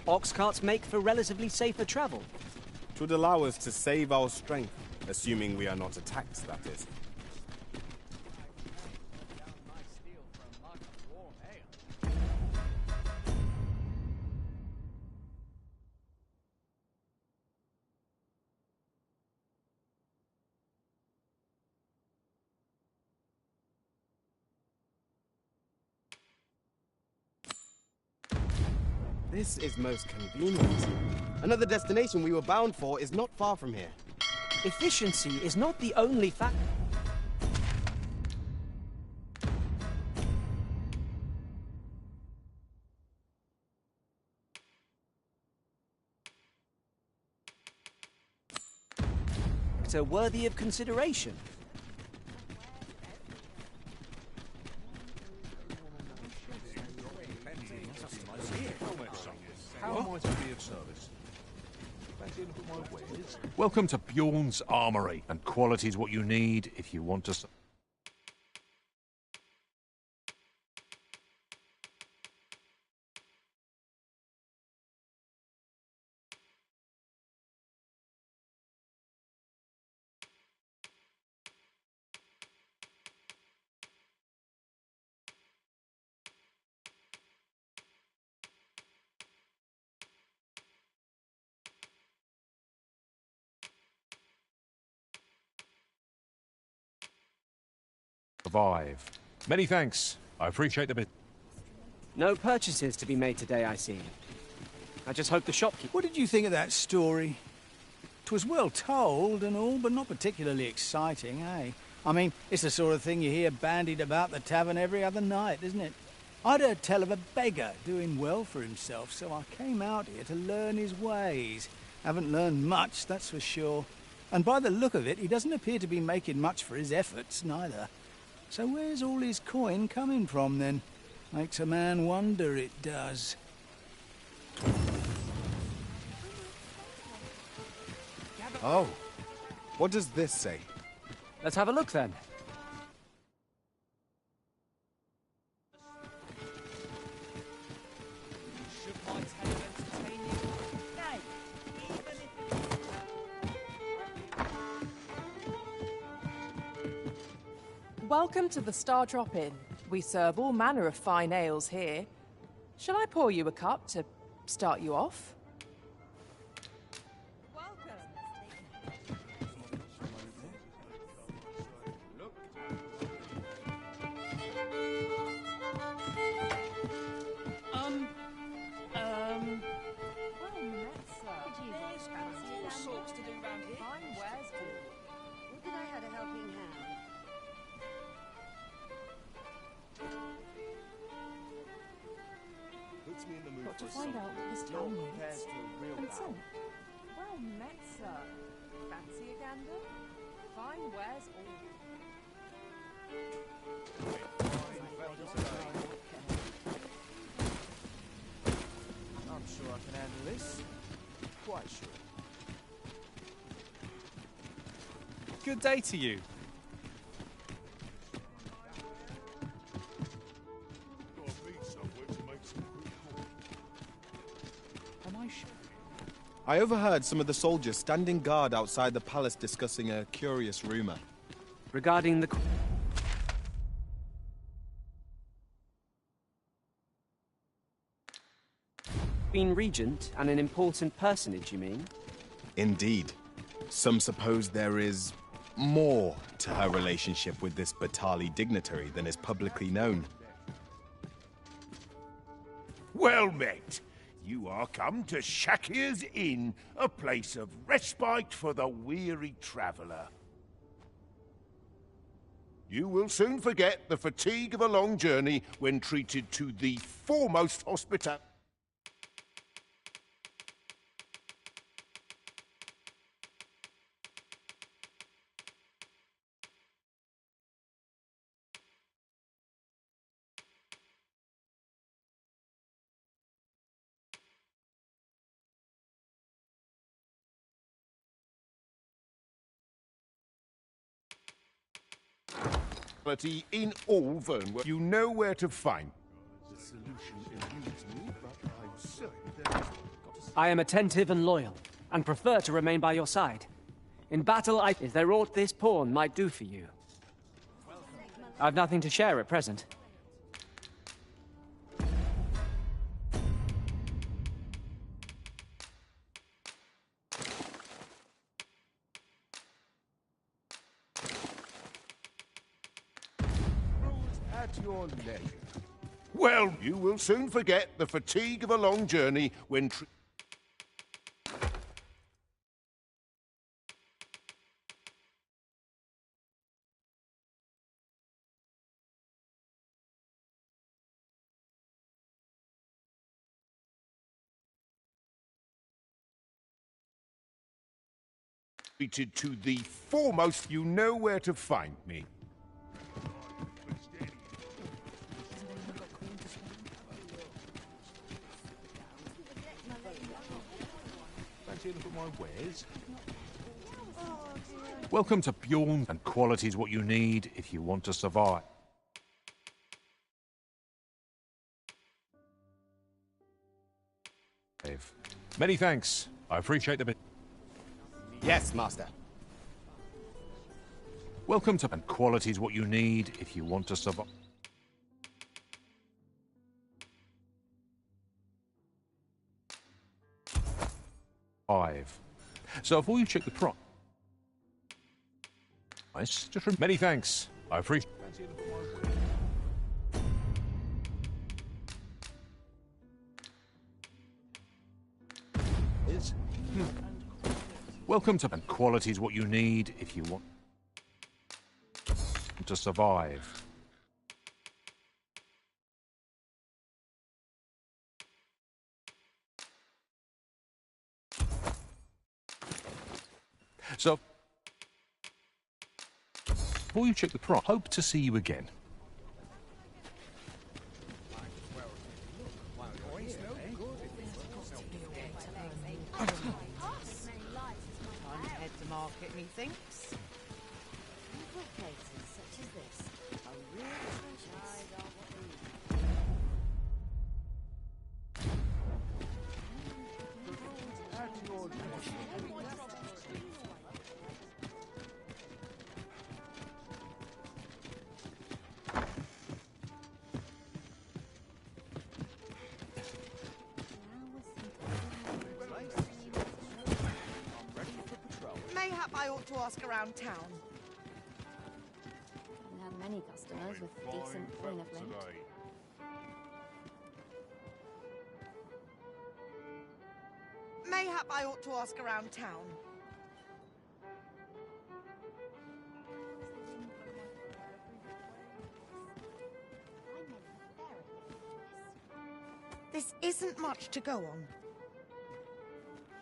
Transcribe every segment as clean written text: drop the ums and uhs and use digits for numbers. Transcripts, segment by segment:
Ox carts make for relatively safer travel. It would allow us to save our strength, assuming we are not attacked, that is. This is most convenient. Another destination we were bound for is not far from here. Efficiency is not the only factor. Worthy of consideration. How am I to be of service? Welcome to Bjorn's Armory, and quality is what you need if you want to... survive. Many thanks. I appreciate the bit. No purchases to be made today, I see. I just hope the shopkeeper... What did you think of that story? 'Twas well told and all, but not particularly exciting, eh? I mean, it's the sort of thing you hear bandied about the tavern every other night, isn't it? I'd heard tell of a beggar doing well for himself, so I came out here to learn his ways. Haven't learned much, that's for sure. And by the look of it, he doesn't appear to be making much for his efforts, neither. So where's all his coin coming from, then? Makes a man wonder, it does. Oh, what does this say? Let's have a look, then. Welcome to the Star Drop Inn. We serve all manner of fine ales here. Shall I pour you a cup to start you off? Got to find out what his town needs. Consent. Well met, sir. Fancy a gander? Fine wares I'm sure I can handle this. Quite sure. Good day to you. I overheard some of the soldiers standing guard outside the palace discussing a curious rumor. Regarding the... Queen Regent and an important personage, you mean? Indeed. Some suppose there is more to her relationship with this Batali dignitary than is publicly known. Well met. You are come to Shakir's Inn, a place of respite for the weary traveller. You will soon forget the fatigue of a long journey when treated to the foremost hospitality. In all Vernworth, you know where to find. The solution eludes me, but I'm certain there is one. I am attentive and loyal, and prefer to remain by your side. In battle, is there aught this pawn might do for you? I've nothing to share at present. At your leisure. Well, you will soon forget the fatigue of a long journey when... treated to the foremost. You know where to find me. Look at my wares. Welcome to Bjorn, and quality is what you need if you want to survive. Many thanks. I appreciate the bit. Yes, master. Welcome to, and quality is what you need if you want to survive. So before you check the price, just many thanks. I appreciate. Welcome to, and quality is what you need if you want to survive. So, before you check the price, hope to see you again. Time to head to market, methinks. Places such as this are real Mayhap I ought to ask around town. Haven't had many customers with decent coin of late. Mayhap I ought to ask around town. This isn't much to go on.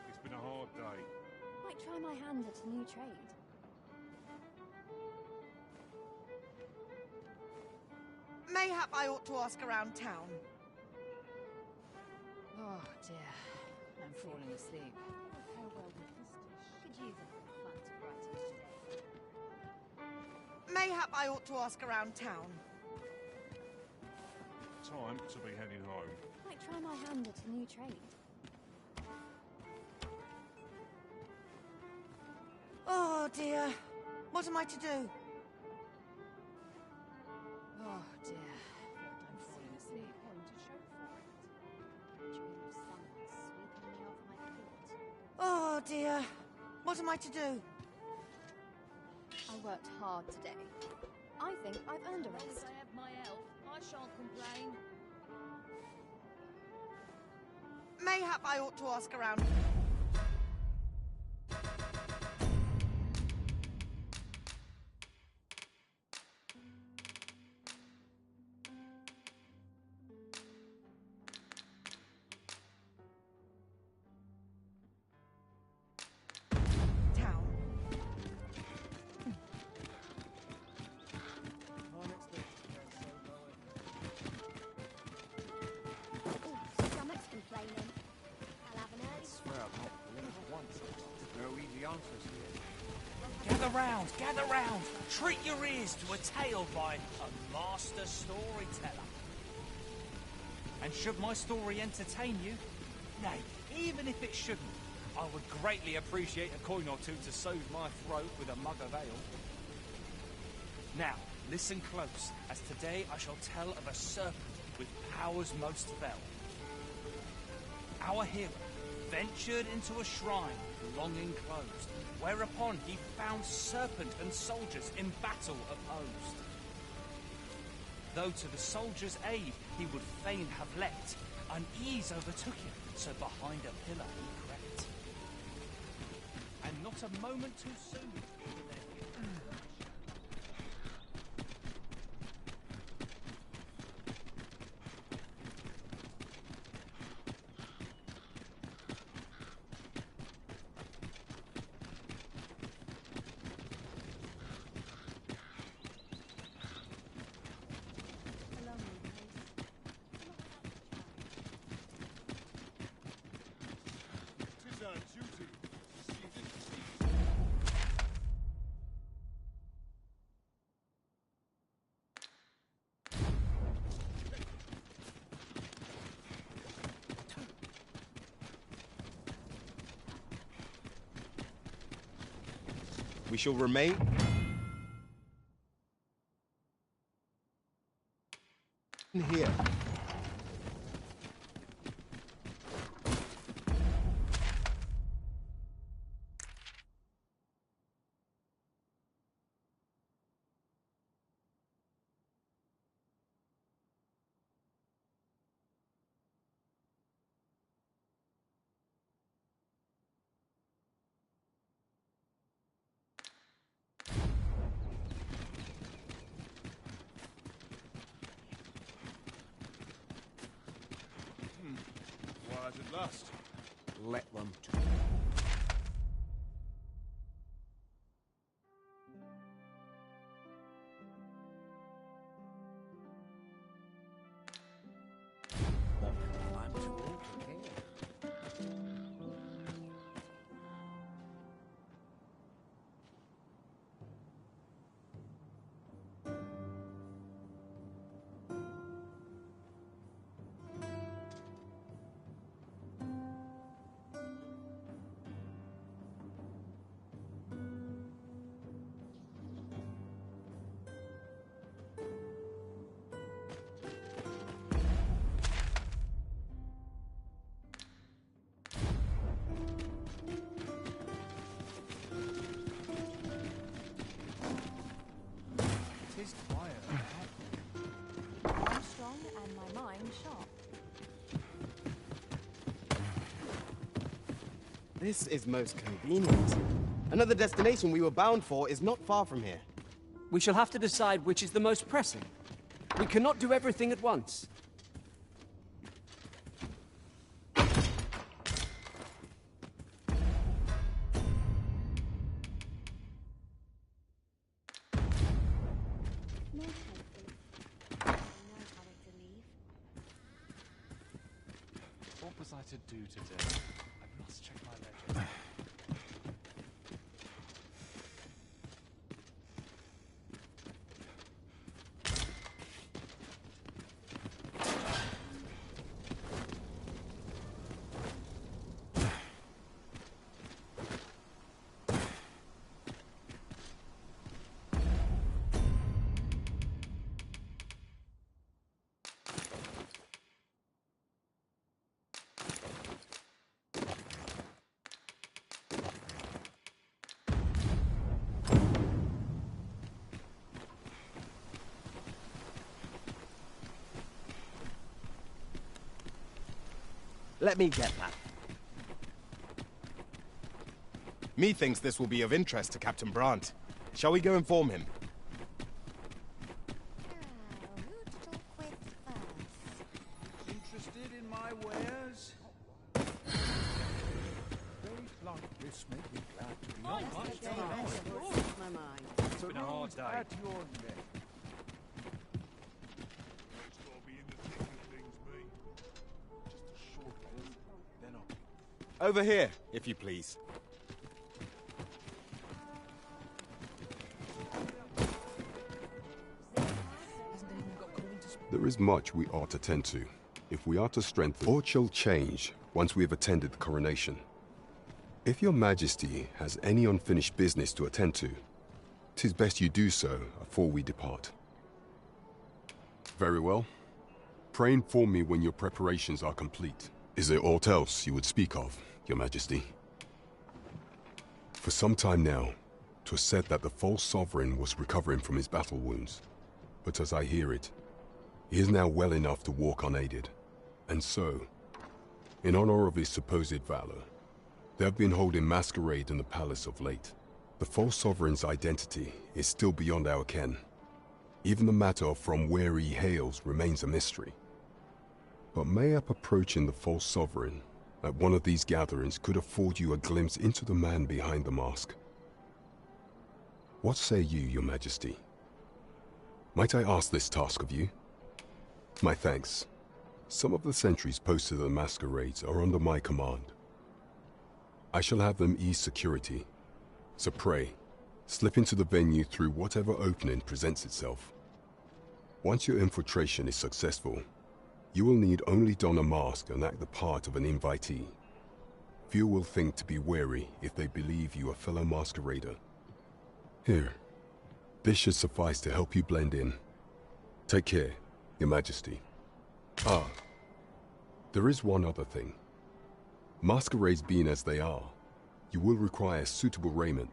It's been a hard day. Might try my hand at a new trade. Mayhap I ought to ask around town. Oh dear, I'm falling asleep. Could use a bit of fun to brighten today. Mayhap I ought to ask around town. Time to be heading home. Might try my hand at a new trade. Oh dear, what am I to do? Oh dear, I'm falling asleep. Oh dear, what am I to do? I worked hard today. I think I've earned a rest. I have my help. I shan't complain. Mayhap I ought to ask around. Gather round! Treat your ears to a tale by a master storyteller. And should my story entertain you, Nay, even if it shouldn't, I would greatly appreciate a coin or two to soothe my throat with a mug of ale. Now, listen close, as today I shall tell of a serpent with powers most fell. Our hero ventured into a shrine long enclosed, whereupon he found serpent and soldiers in battle opposed. Though to the soldiers' aid he would fain have leapt, unease overtook him, so behind a pillar he crept. And not a moment too soon. We shall remain here. Quiet at last. Let them I'm too old to care. Tis quiet. I'm strong and my mind sharp. This is most convenient. Another destination we were bound for is not far from here. We shall have to decide which is the most pressing. We cannot do everything at once. No help. I know how to leave. What was I to do today? I must check my ledger. Let me get that. Methinks this will be of interest to Captain Brandt. Shall we go inform him? Who to talk with first? Interested in my wares? Days like this make me glad to be My honest. gosh, It's My mind. been a hard day. at your neck. It's got to be in the thick of things, me. Just a short bit, then I'll be Over here, if you please. There is much we ought to tend to. If we are to strengthen or shall change once we have attended the coronation. If your majesty has any unfinished business to attend to, 'tis best you do so afore we depart. Very well. Pray inform me when your preparations are complete. Is there aught else you would speak of, your majesty? For some time now, 'twas said that the false sovereign was recovering from his battle wounds. But as I hear it, he is now well enough to walk unaided. And so, in honor of his supposed valor, they have been holding masquerade in the palace of late. The false sovereign's identity is still beyond our ken. Even the matter of from where he hails remains a mystery. But mayhap approaching the false sovereign at one of these gatherings could afford you a glimpse into the man behind the mask. What say you, your majesty? Might I ask this task of you? My thanks. Some of the sentries posted at the masquerades are under my command. I shall have them ease security, so pray, slip into the venue through whatever opening presents itself. Once your infiltration is successful, you will need only don a mask and act the part of an invitee. Few will think to be wary if they believe you a fellow masquerader. Here, this should suffice to help you blend in. Take care, your majesty. Ah, there is one other thing. Masquerades being as they are, you will require suitable raiment.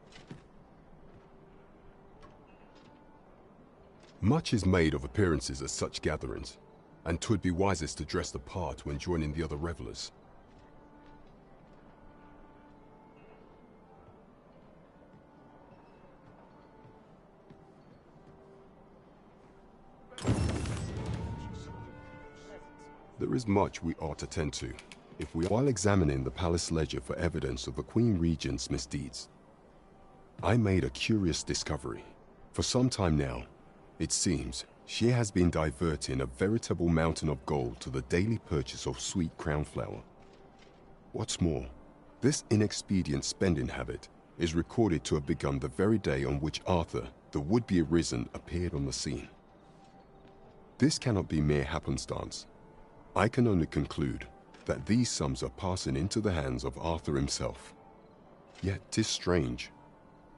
Much is made of appearances at such gatherings, and 'twould be wisest to dress the part when joining the other revelers. There is much we ought to tend to, if we while examining the palace ledger for evidence of the Queen Regent's misdeeds. I made a curious discovery. For some time now, it seems, she has been diverting a veritable mountain of gold to the daily purchase of sweet crown flower. What's more, this inexpedient spending habit is recorded to have begun the very day on which Arthur, the would-be arisen, appeared on the scene. This cannot be mere happenstance. I can only conclude that these sums are passing into the hands of Arthur himself. Yet 'tis strange,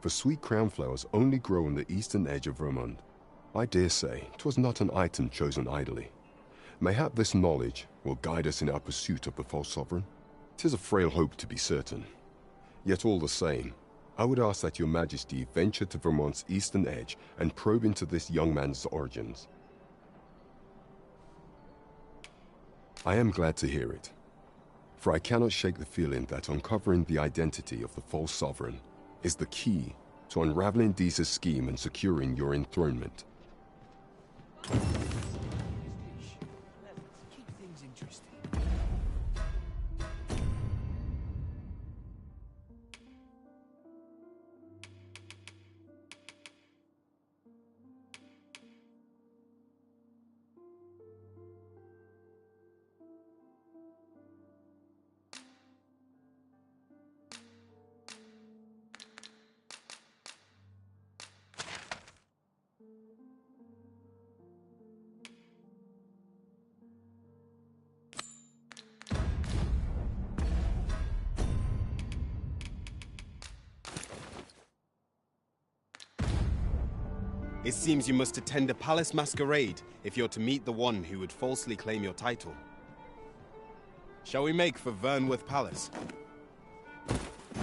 for sweet crown flowers only grow on the eastern edge of Vermont. I dare say 'twas not an item chosen idly. Mayhap this knowledge will guide us in our pursuit of the false sovereign. 'Tis a frail hope to be certain. Yet all the same, I would ask that your majesty venture to Vermont's eastern edge and probe into this young man's origins. I am glad to hear it, for I cannot shake the feeling that uncovering the identity of the false sovereign is the key to unraveling Deeza's scheme and securing your enthronement. Keep things interesting. It seems you must attend a palace masquerade if you're to meet the one who would falsely claim your title. Shall we make for Vernworth Palace?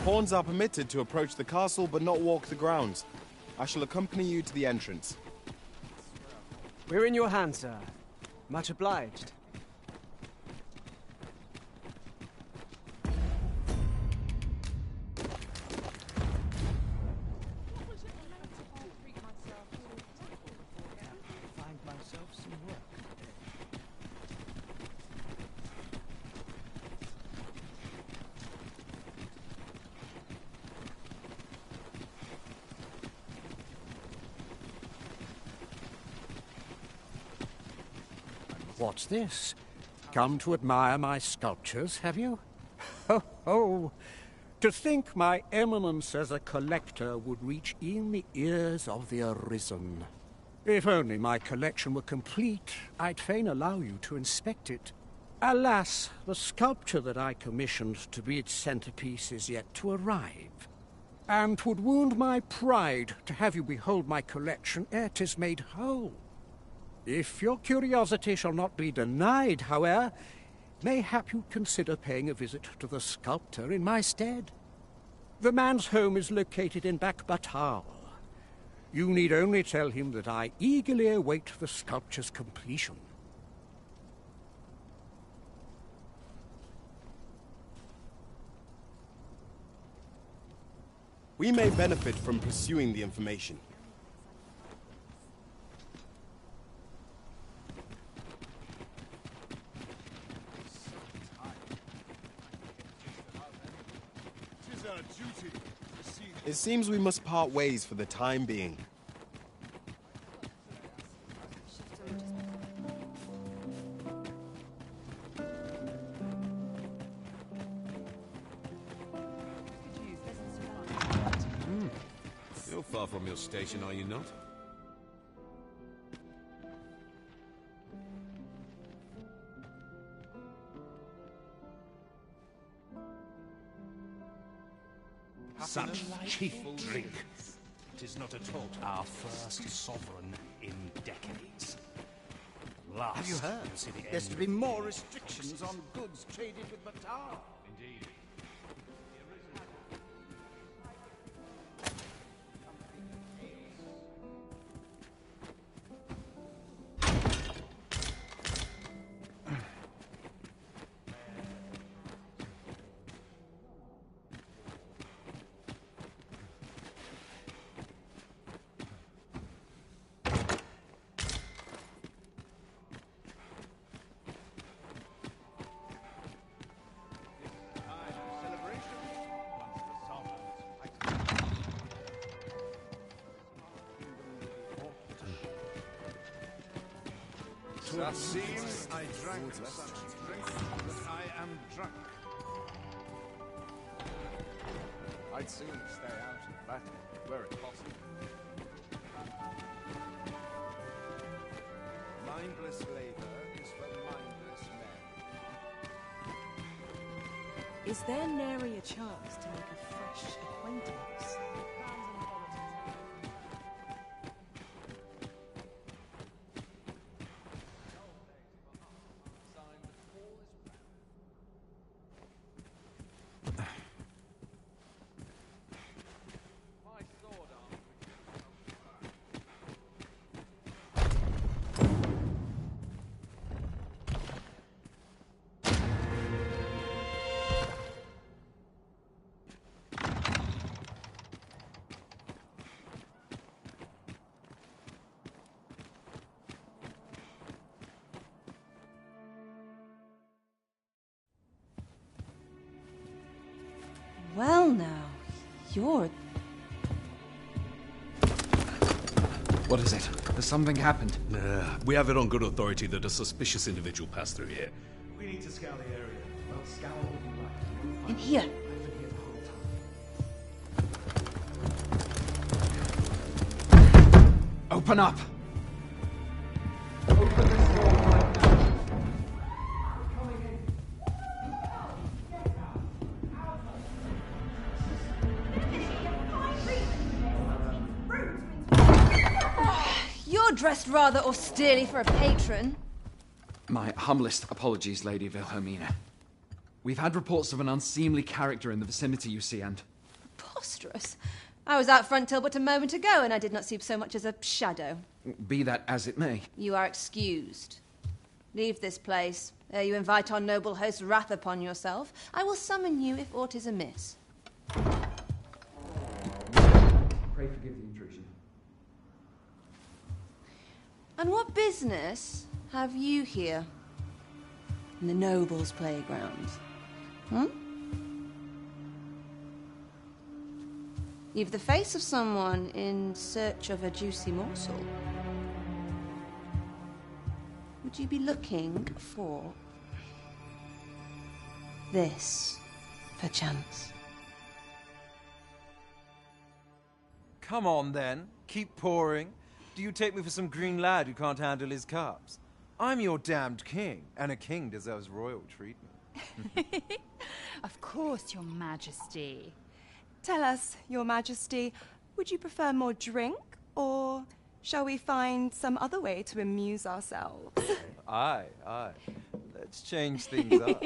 Pawns are permitted to approach the castle but not walk the grounds. I shall accompany you to the entrance. We're in your hands, sir. Much obliged. What's this? Come to admire my sculptures, have you? Ho, ho! To think my eminence as a collector would reach in the ears of the arisen. If only my collection were complete, I'd fain allow you to inspect it. Alas, the sculpture that I commissioned to be its centerpiece is yet to arrive. And 'twould wound my pride to have you behold my collection ere 'tis made whole. If your curiosity shall not be denied, however, mayhap you'd consider paying a visit to the sculptor in my stead. The man's home is located in Batal. You need only tell him that I eagerly await the sculpture's completion. We may benefit from pursuing the information. It seems we must part ways for the time being. You're far from your station, are you not? Such cheap drink. It is not at all our first sovereign in decades. Last, Have you heard? There's to be more restrictions on goods traded with Batar. Indeed. That seems I drank such drink that I am drunk. I'd soon stay out of battle, were it possible. Mindless labor is for mindless men. Is there nary a chance to make a fresh acquaintance? Well now, you're... What is it? Has something happened? We have it on good authority that a suspicious individual passed through here. We need to scour the area. Well, scour would be right. In here. Open up! You're dressed rather austerely for a patron. My humblest apologies, Lady Wilhelmina. We've had reports of an unseemly character in the vicinity, you see, and... Preposterous. I was out front till but a moment ago, and I did not see so much as a shadow. Be that as it may. You are excused. Leave this place, ere you invite our noble host's wrath upon yourself. I will summon you if aught is amiss. Pray forgive the intrusion. And what business have you here? In the nobles' playground? You've the face of someone in search of a juicy morsel. Would you be looking for this, perchance? Come on, then. Keep pouring. Do you take me for some green lad who can't handle his cups? I'm your damned king, and a king deserves royal treatment. Of course, Your Majesty. Tell us, Your Majesty, would you prefer more drink, or shall we find some other way to amuse ourselves? Aye. Let's change things up.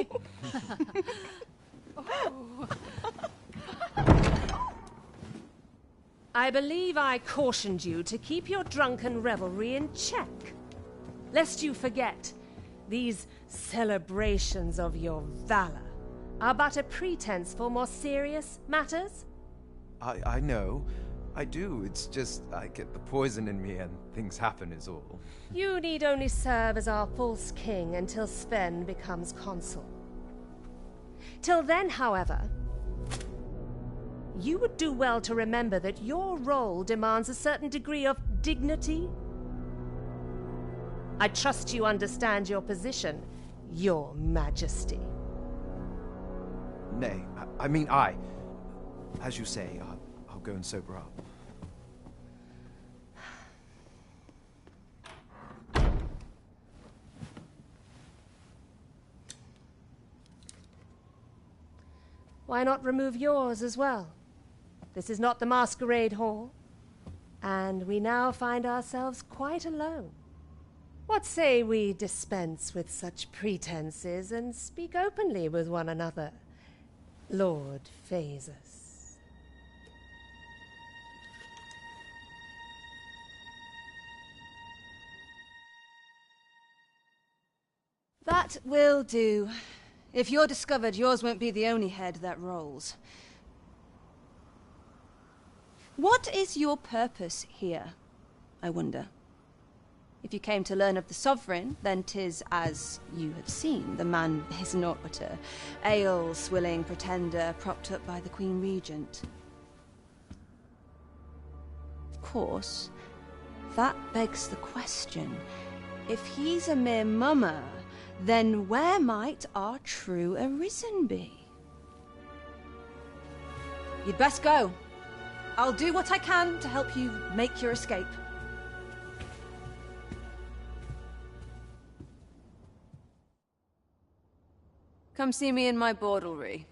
I believe I cautioned you to keep your drunken revelry in check. Lest you forget, these celebrations of your valor are but a pretense for more serious matters. I know. I do. It's just I get the poison in me and things happen is all. You need only serve as our false king until Sven becomes consul. Till then, however, you would do well to remember that your role demands a certain degree of dignity. I trust you understand your position, Your Majesty. Nay, as you say, I'll go and sober up. Why not remove yours as well? This is not the masquerade hall, and we now find ourselves quite alone. What say we dispense with such pretenses and speak openly with one another, Lord Phasus? That will do. If you're discovered, yours won't be the only head that rolls. What is your purpose here, I wonder? If you came to learn of the Sovereign, then 'tis as you have seen. The man is naught but a ale-swilling pretender propped up by the Queen Regent. Of course, that begs the question. If he's a mere mummer, then where might our true Arisen be? You'd best go. I'll do what I can to help you make your escape. Come see me in my bordlery,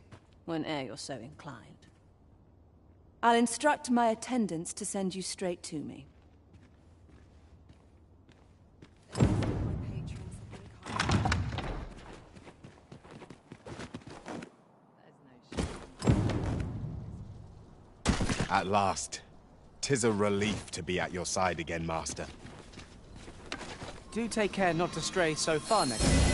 whene'er you're so inclined. I'll instruct my attendants to send you straight to me. At last. 'Tis a relief to be at your side again, Master. Do take care not to stray so far next time.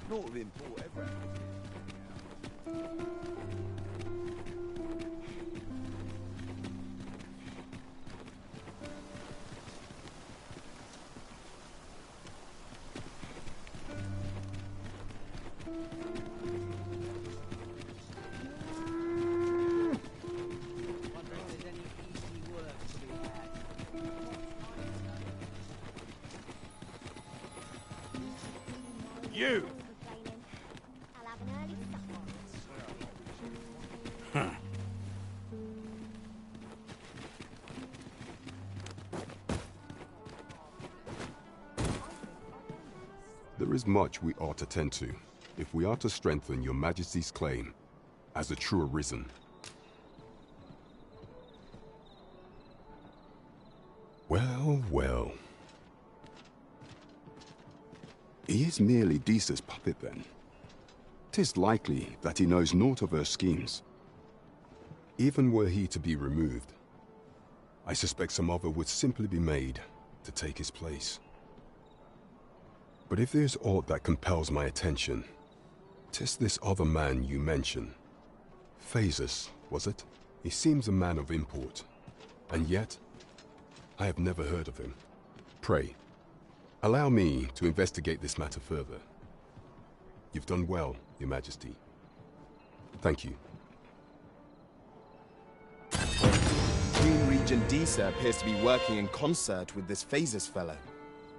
Not of import ever. You! There is much we ought to tend to, if we are to strengthen your Majesty's claim as a true Arisen. Well, well. He is merely Disa's puppet, then. 'Tis likely that he knows naught of her schemes. Even were he to be removed, I suspect some other would simply be made to take his place. But if there's aught that compels my attention, 'tis this other man you mention. Phasus, was it? He seems a man of import, and yet I have never heard of him. Pray, Allow me to investigate this matter further. You've done well, Your Majesty. Thank you. Queen Regent Disa appears to be working in concert with this Phases fellow.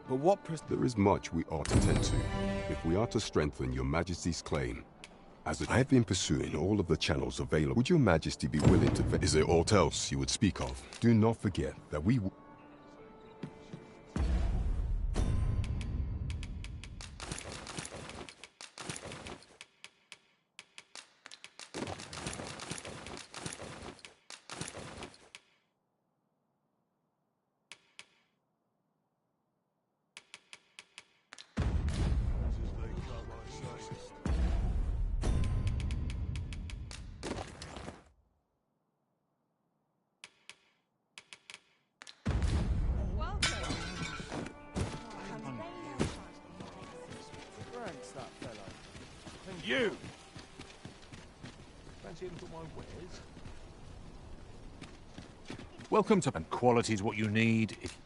But what there is much we ought to tend to, if we are to strengthen Your Majesty's claim. I have been pursuing all of the channels available. Would Your Majesty be willing to... Is there aught else you would speak of? Do not forget that we... You! Fancy a look at my wares? Welcome to... And quality is what you need if...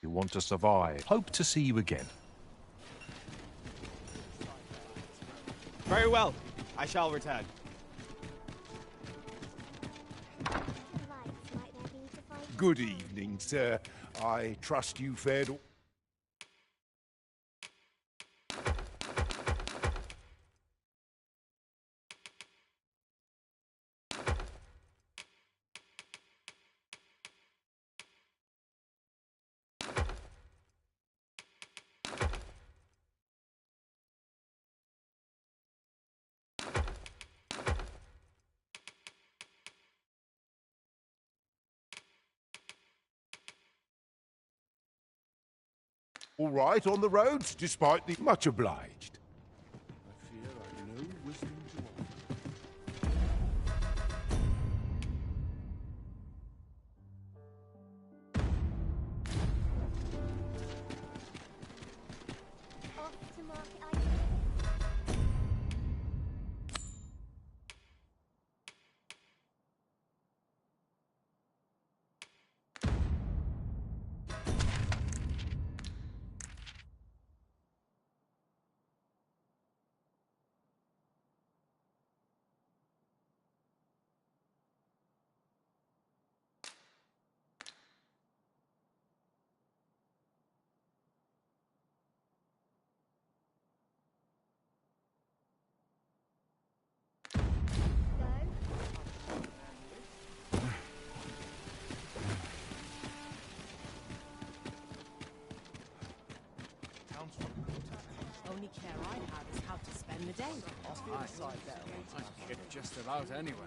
You want to survive. Hope to see you again. Very well. I shall return. Good evening, sir. I trust you fared... All right on the roads, despite the... Much obliged. I fear I've no wisdom to offer. Only care I have is how to spend the day. I can get just about anywhere.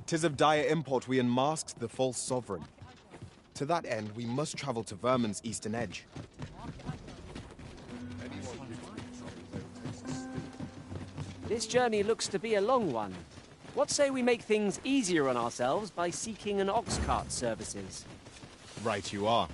"'Tis of dire import we unmasked the false sovereign. To that end, we must travel to Vermin's eastern edge. This journey looks to be a long one. What say we make things easier on ourselves by seeking an ox cart services? Right you are.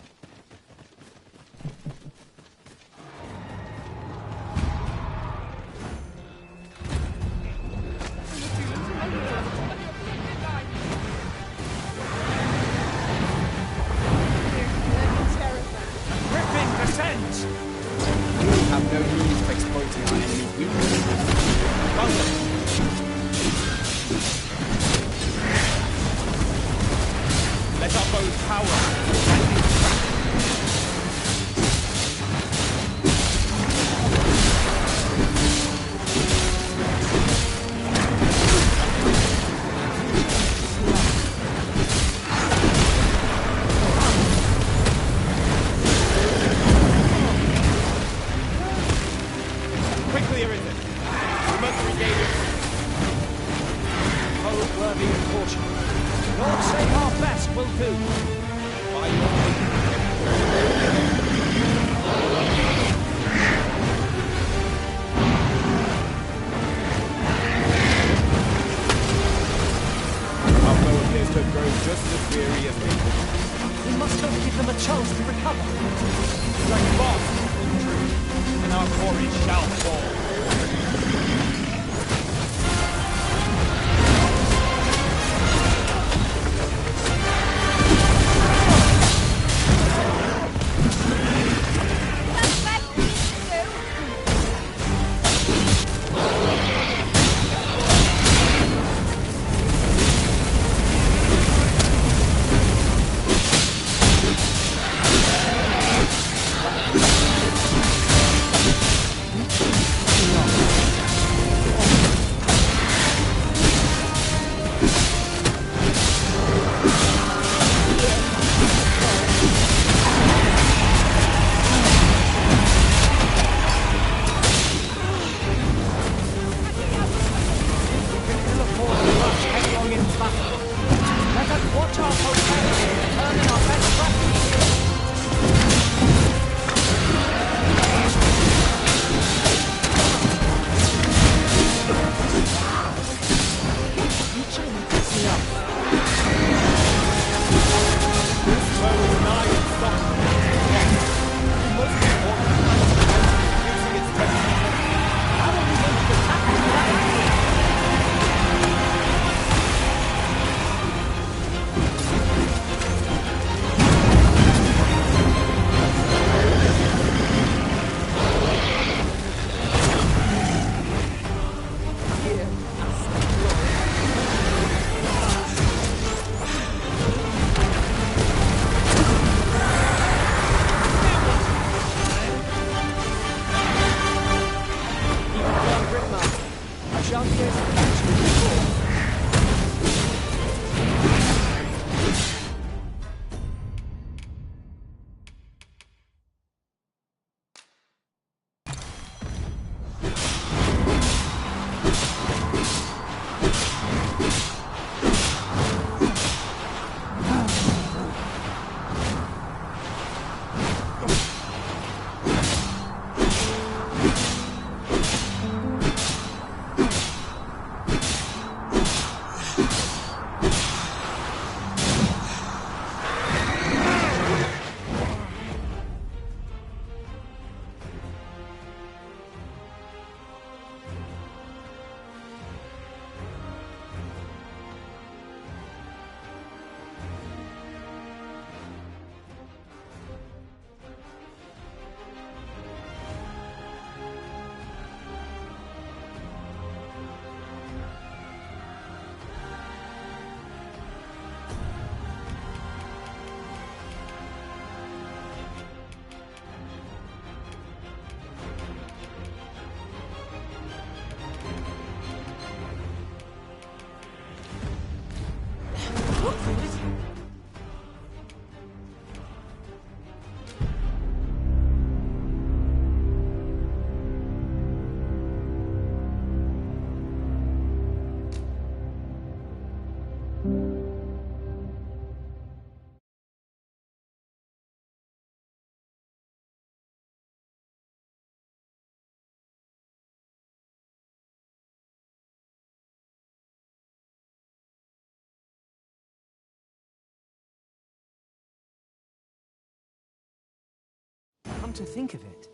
Come to think of it,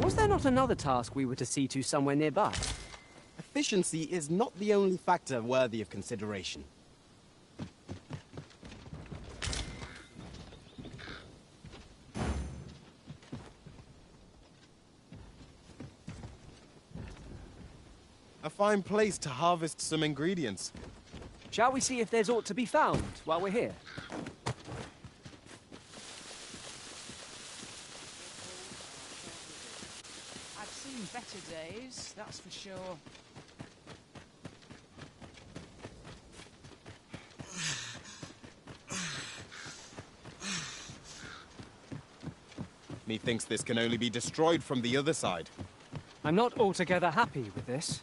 was there not another task we were to see to somewhere nearby? Efficiency is not the only factor worthy of consideration. A fine place to harvest some ingredients. Shall we see if there's aught to be found while we're here? I've seen better days, that's for sure. Methinks this can only be destroyed from the other side. I'm not altogether happy with this.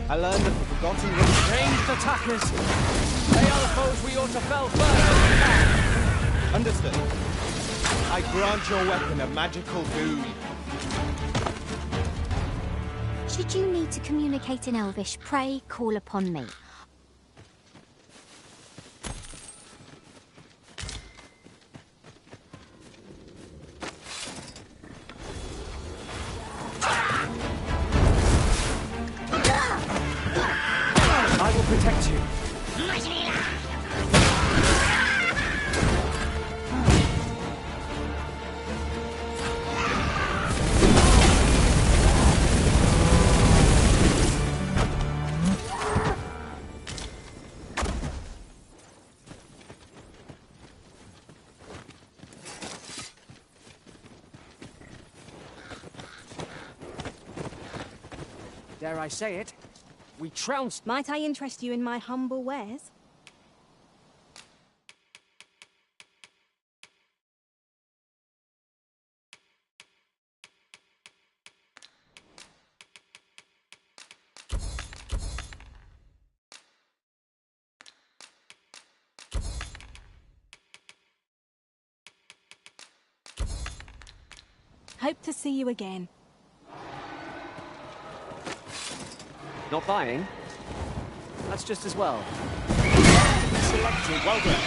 I learned of the forgotten ranged attackers. They are the foes we ought to fell first. Understood. I grant your weapon a magical boon. Should you need to communicate in Elvish, pray call upon me. I will protect you. Dare I say it? We trounced... Might I interest you in my humble wares? Hope to see you again. Not buying? That's just as well. Selected. Well done.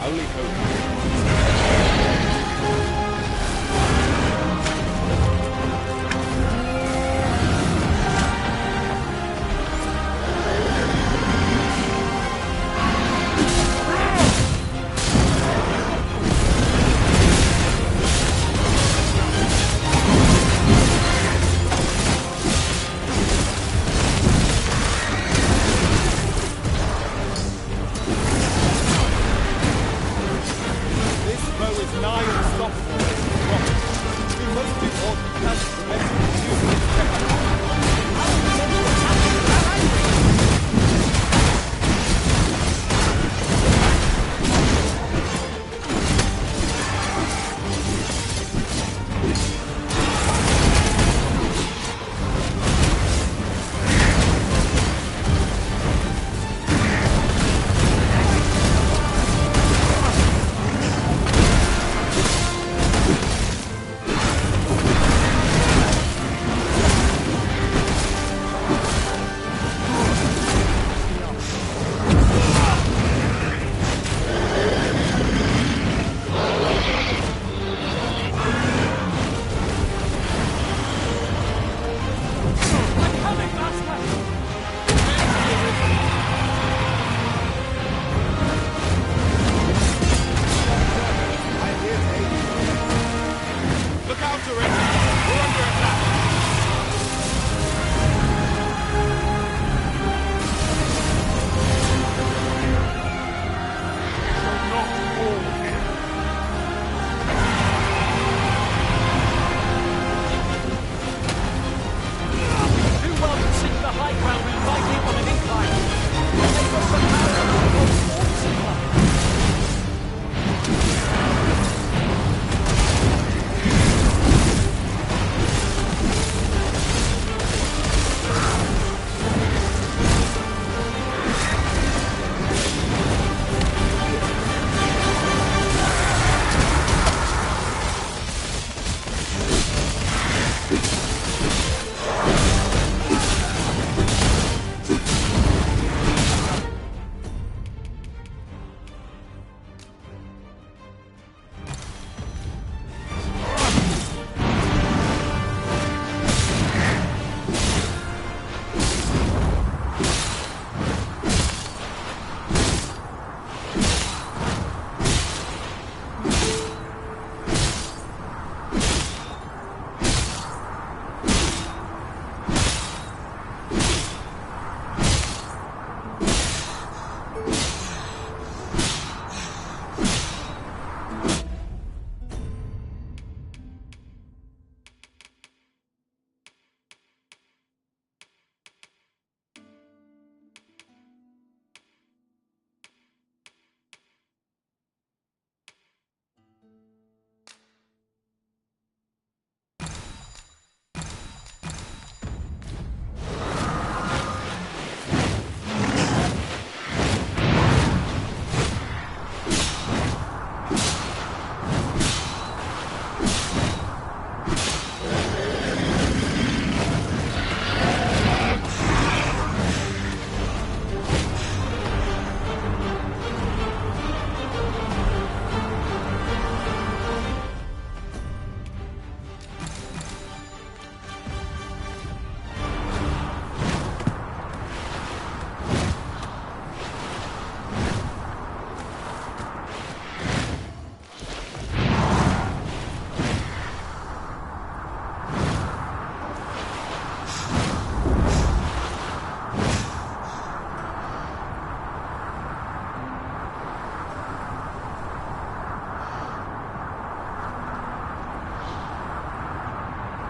Only hope.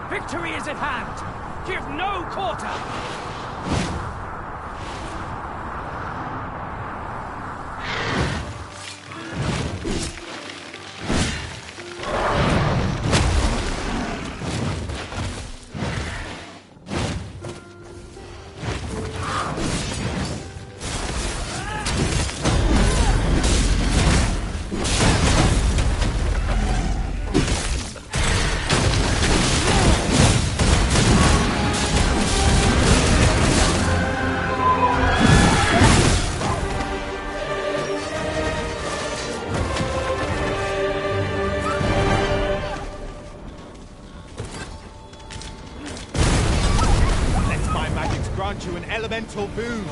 Victory is at hand! Give no quarter! you an elemental boon.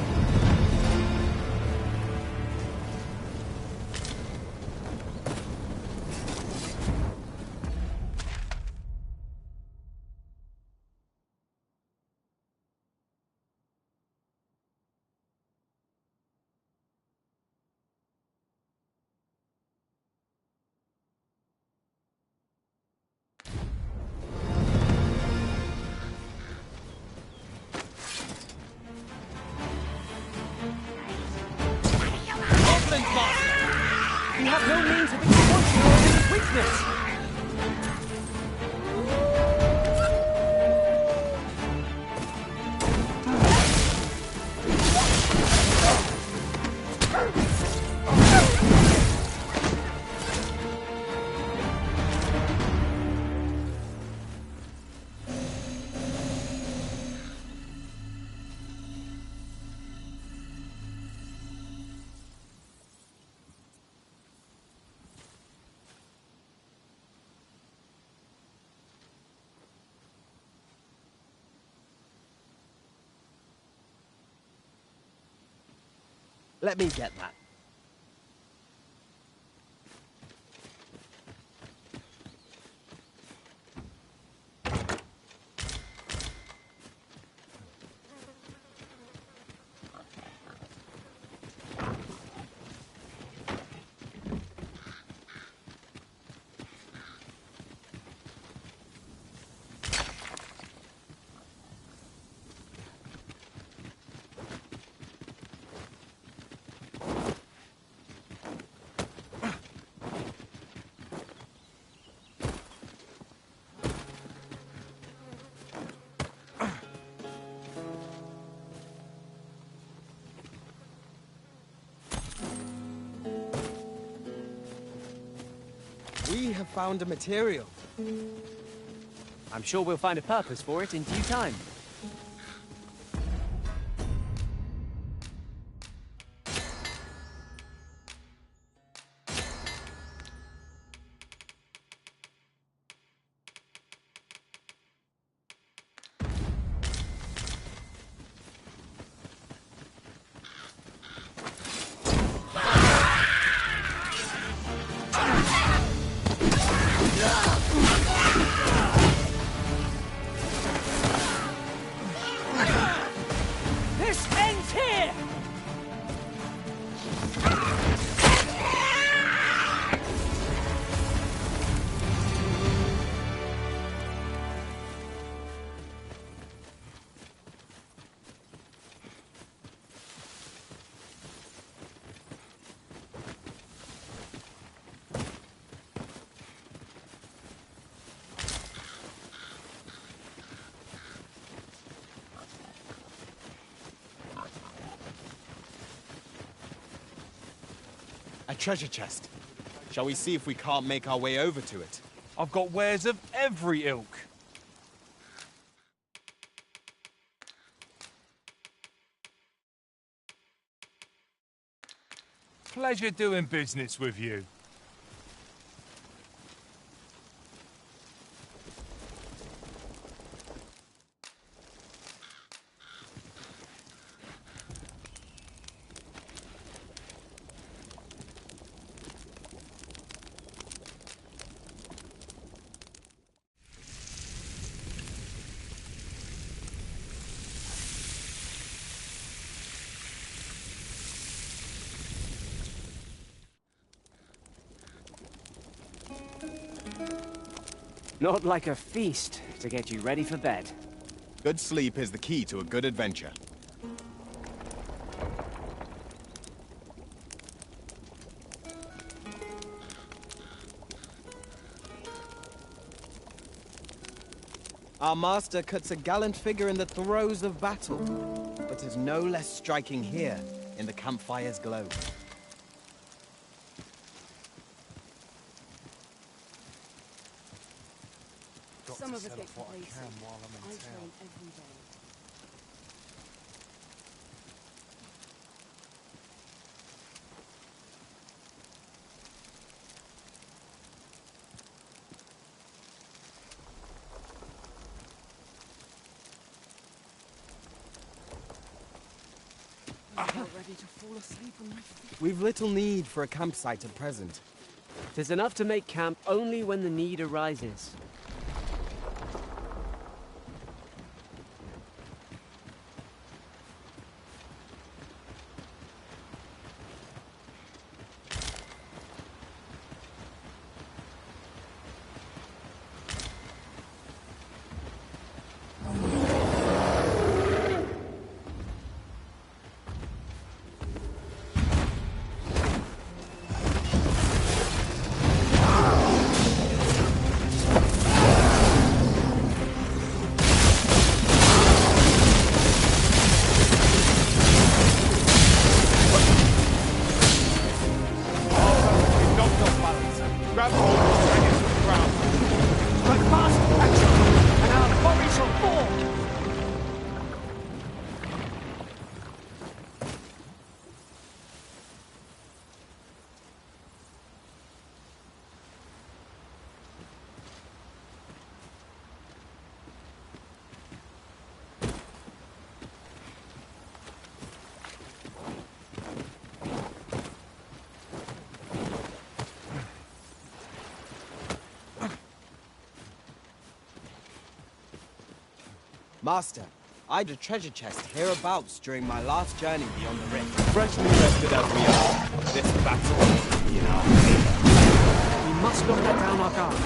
You have no means of exploiting your enemy's weakness! Let me get that. We have found a material. I'm sure we'll find a purpose for it in due time. This ends here! A treasure chest. Shall we see if we can't make our way over to it? I've got wares of every ilk. Pleasure doing business with you. Not like a feast to get you ready for bed. Good sleep is the key to a good adventure. Our master cuts a gallant figure in the throes of battle, but is no less striking here in the campfire's glow. Some of us get complacent. I train every day. ready to fall asleep on my feet. We've little need for a campsite at present. 'Tis enough to make camp only when the need arises. Master, I had a treasure chest hereabouts during my last journey beyond the rift. Freshly rested as we are, this battle will be in our favor. We must not let down our guard.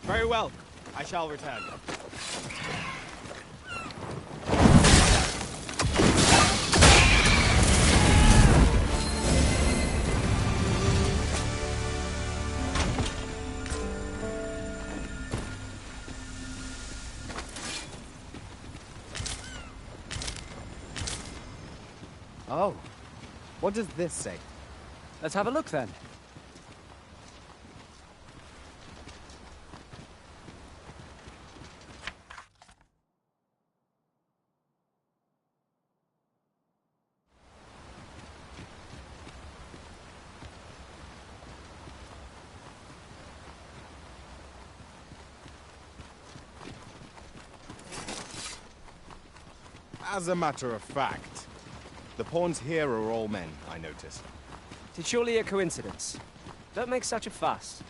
Very well. I shall return. Oh. What does this say? Let's have a look then. As a matter of fact, the pawns here are all men, I notice. It's surely a coincidence. Don't make such a fuss.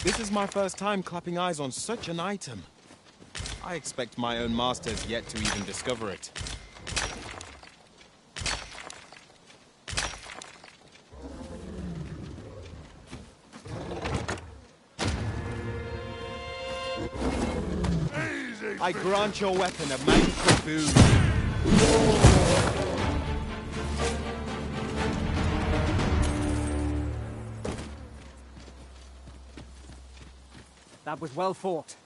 This is my first time clapping eyes on such an item. I expect my own master's yet to even discover it. I grant your weapon a magical boon. That was well fought.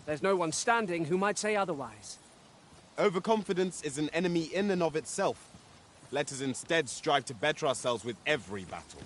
There's no one standing who might say otherwise. Overconfidence is an enemy in and of itself. Let us instead strive to better ourselves with every battle.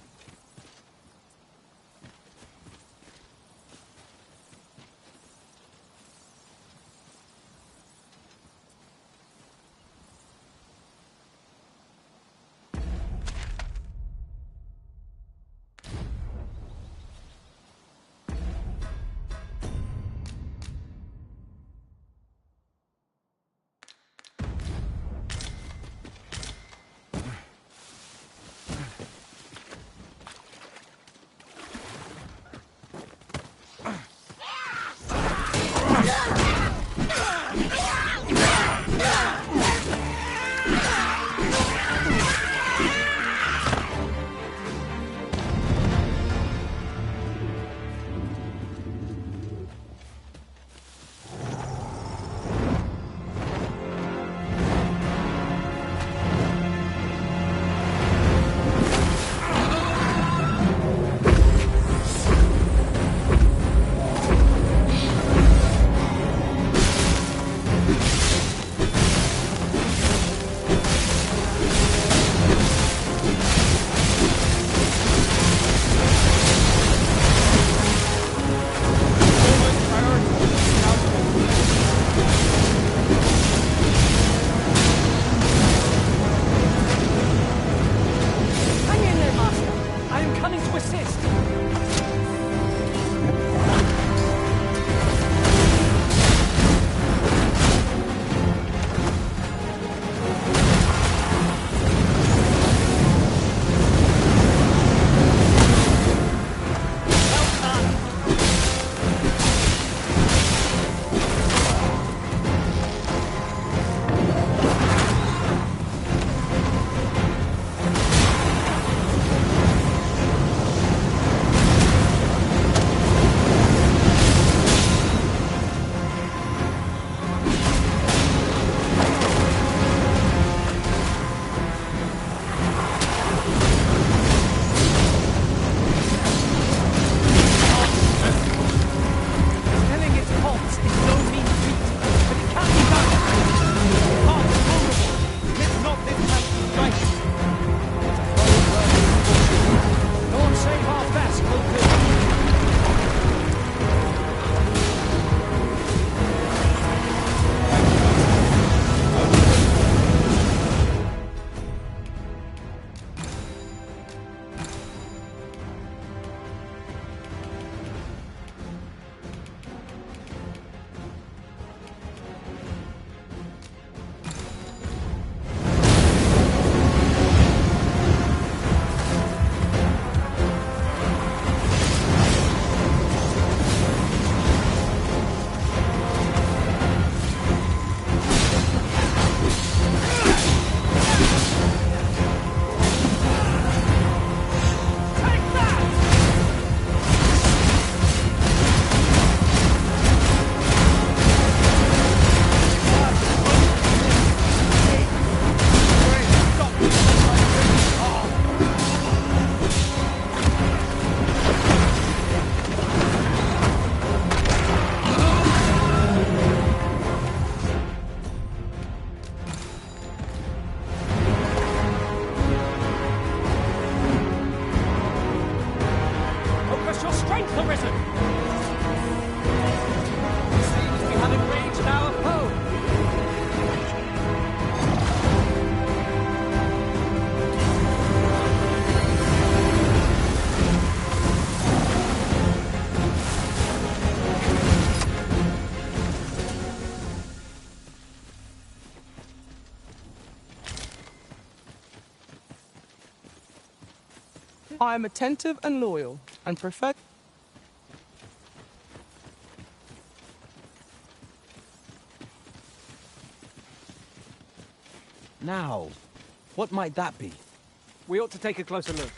I am attentive and loyal, and prefer... Now, what might that be? We ought to take a closer look.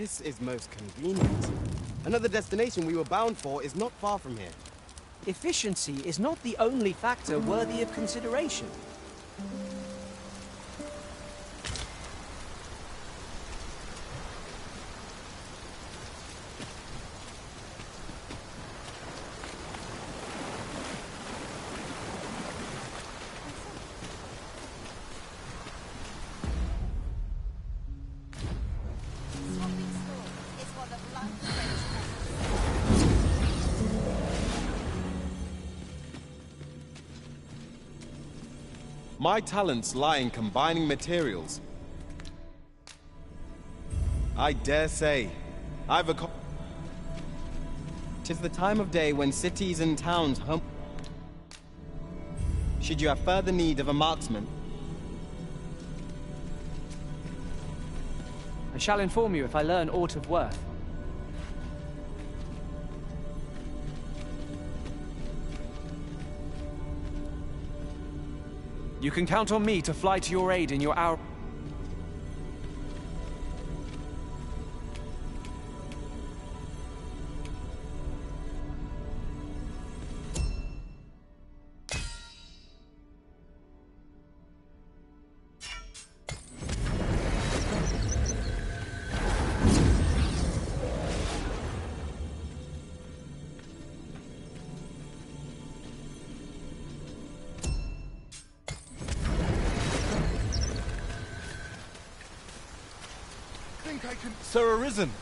This is most convenient. Another destination we were bound for is not far from here. Efficiency is not the only factor worthy of consideration. My talents lie in combining materials. I dare say, I've a... 'Tis the time of day when cities and towns Should you have further need of a marksman, I shall inform you if I learn aught of worth. You can count on me to fly to your aid in your hour. Sir Arisen,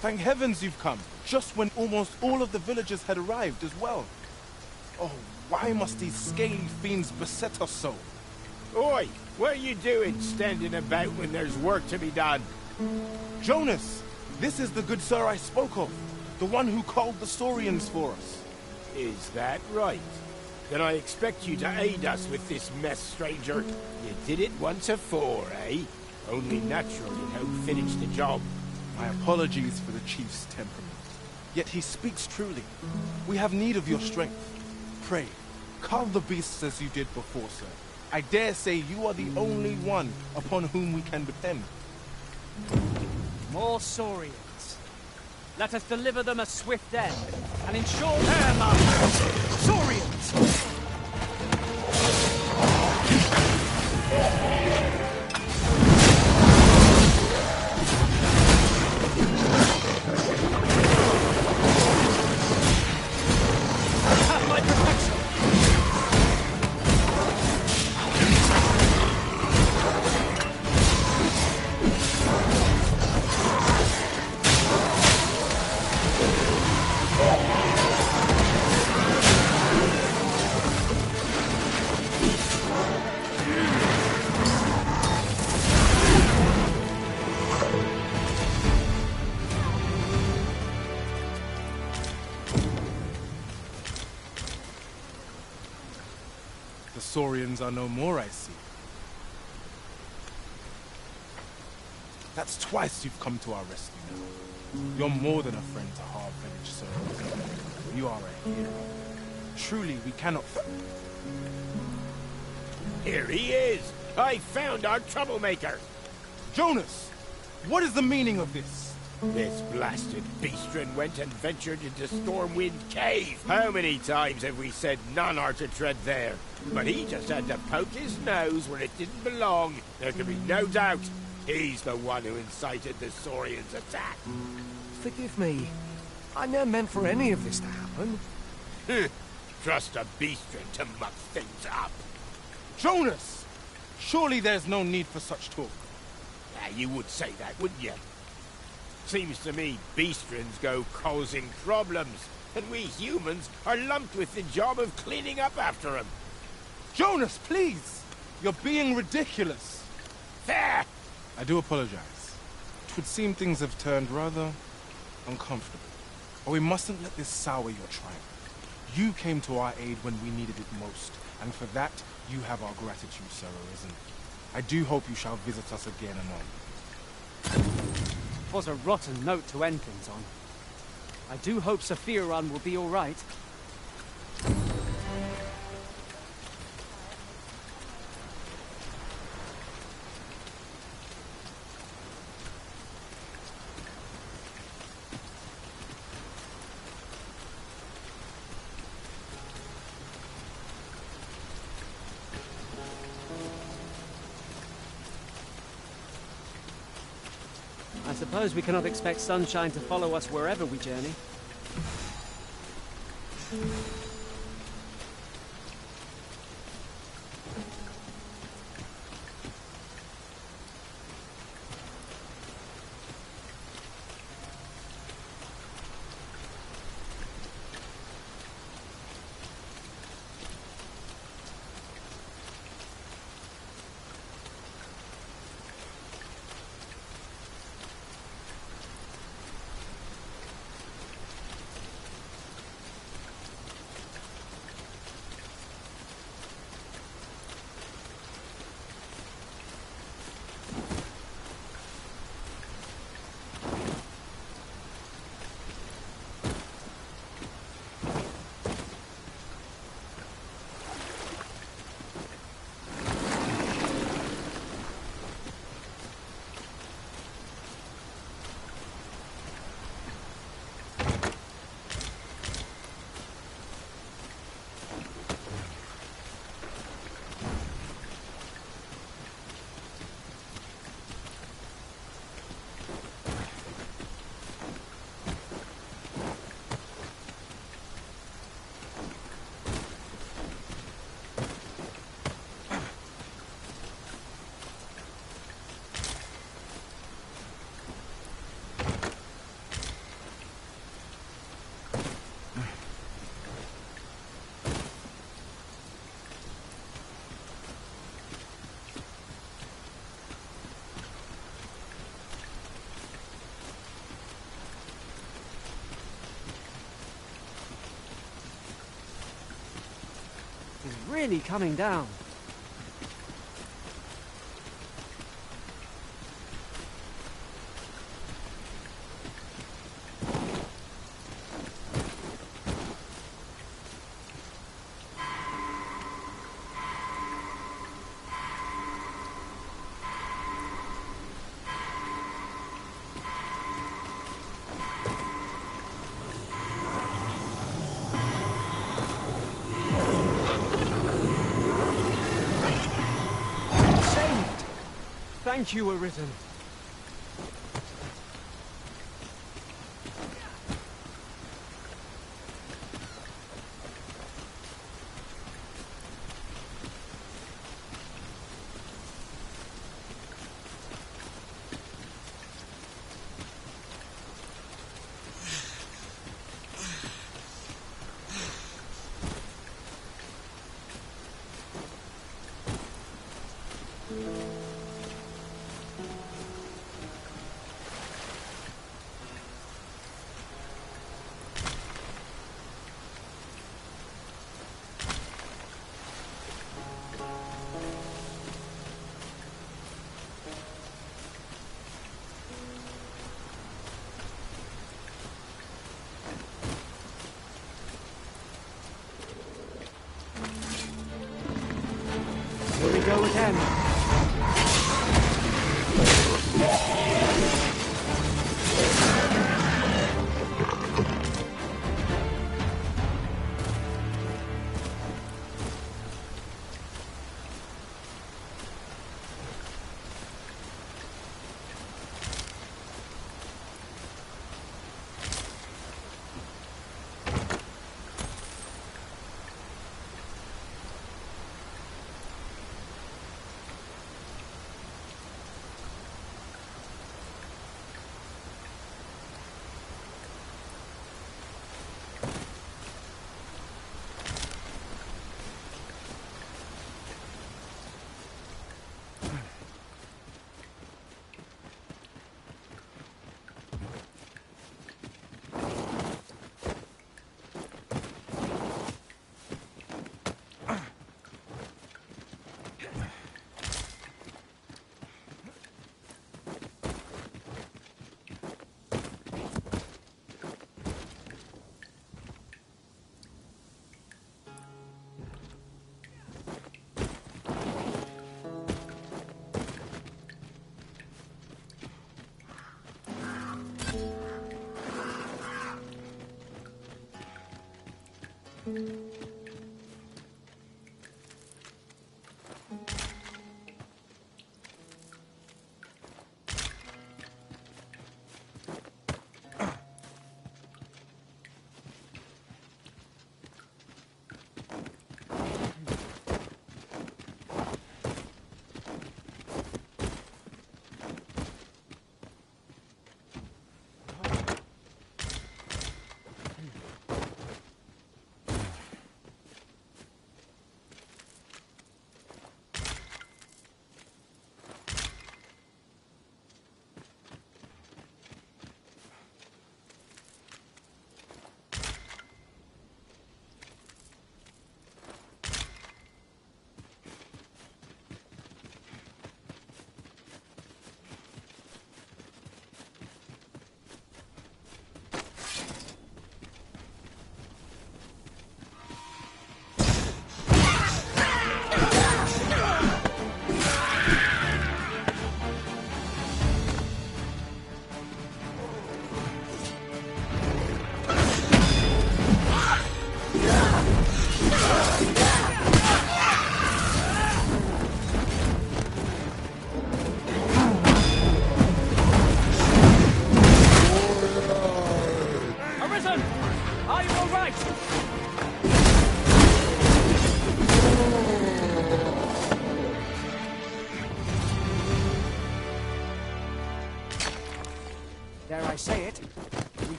thank heavens you've come, just when almost all of the villagers had arrived as well. Oh, why must these scaly fiends beset us so? Oi, what are you doing standing about when there's work to be done? Jonas, this is the good sir I spoke of, the one who called the Saurians for us. Is that right? Then I expect you to aid us with this mess, stranger. You did it once afore, eh? Only natural you don't finish the job. My apologies for the chief's temperament. Yet he speaks truly. We have need of your strength. Pray, carve the beasts as you did before, sir. I dare say you are the only one upon whom we can depend. More Saurians. Let us deliver them a swift end, and ensure their master. Saurians! The Saurians are no more, I see. That's twice you've come to our rescue now. You're more than a friend to Harv Village, sir. You are a hero. Truly, we cannot... Here he is! I found our troublemaker! Jonas! What is the meaning of this? This blasted beastren went and ventured into Stormwind Cave. How many times have we said none are to tread there? But he just had to poke his nose where it didn't belong. There can be no doubt he's the one who incited the Saurians' attack. Forgive me. I never meant for any of this to happen. Trust a beastren to muck things up. Jonas! Surely there's no need for such talk. You would say that, wouldn't you? Seems to me beastrens go causing problems, and we humans are lumped with the job of cleaning up after them. Jonas, please! You're being ridiculous. There! I do apologize. It would seem things have turned rather uncomfortable. But we mustn't let this sour your triumph. You came to our aid when we needed it most, and for that, you have our gratitude, Sir Arisen. I do hope you shall visit us again anon. Was a rotten note to end things on. I do hope Sephiron will be all right. suppose we cannot expect sunshine to follow us wherever we journey. It's really coming down. Thank you, Arisen. Here we go again.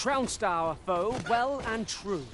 trounced our foe well and true.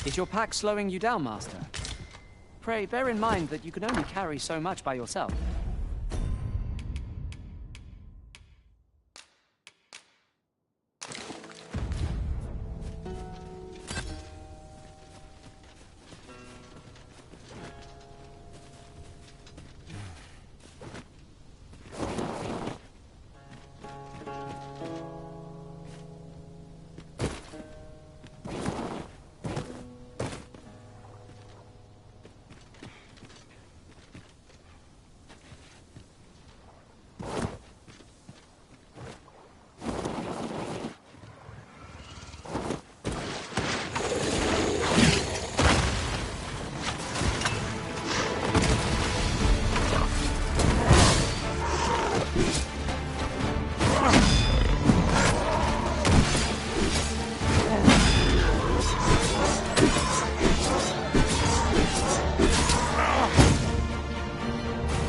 Is your pack slowing you down, Master? Pray, bear in mind that you can only carry so much by yourself.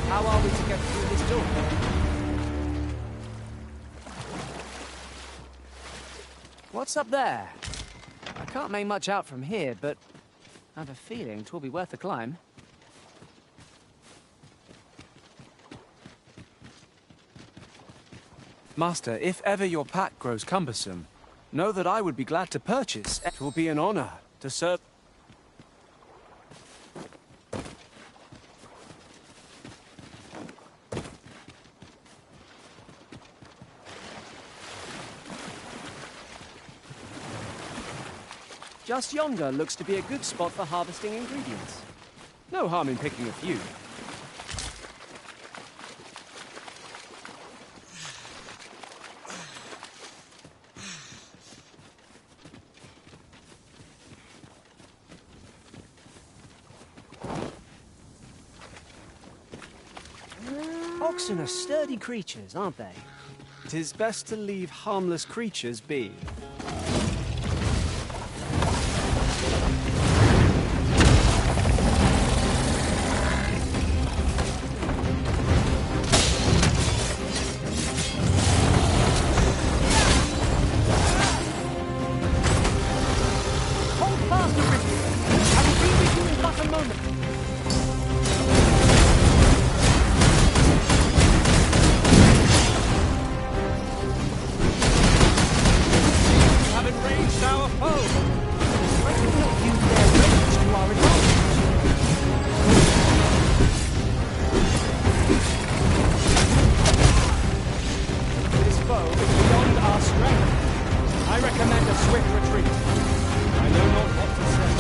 How are we to get through this door? What's up there? I can't make much out from here, but I have a feeling 'twill be worth the climb. Master, if ever your pack grows cumbersome, know that I would be glad to purchase. It will be an honor to serve. Just yonder looks to be a good spot for harvesting ingredients. No harm in picking a few. Oxen are sturdy creatures, aren't they? 'Tis best to leave harmless creatures be. Hold fast, Arithia. I will be with you in but a moment. Our foe. I could not use their rage to our advantage. This foe is beyond our strength. I recommend a swift retreat. I know not what to say.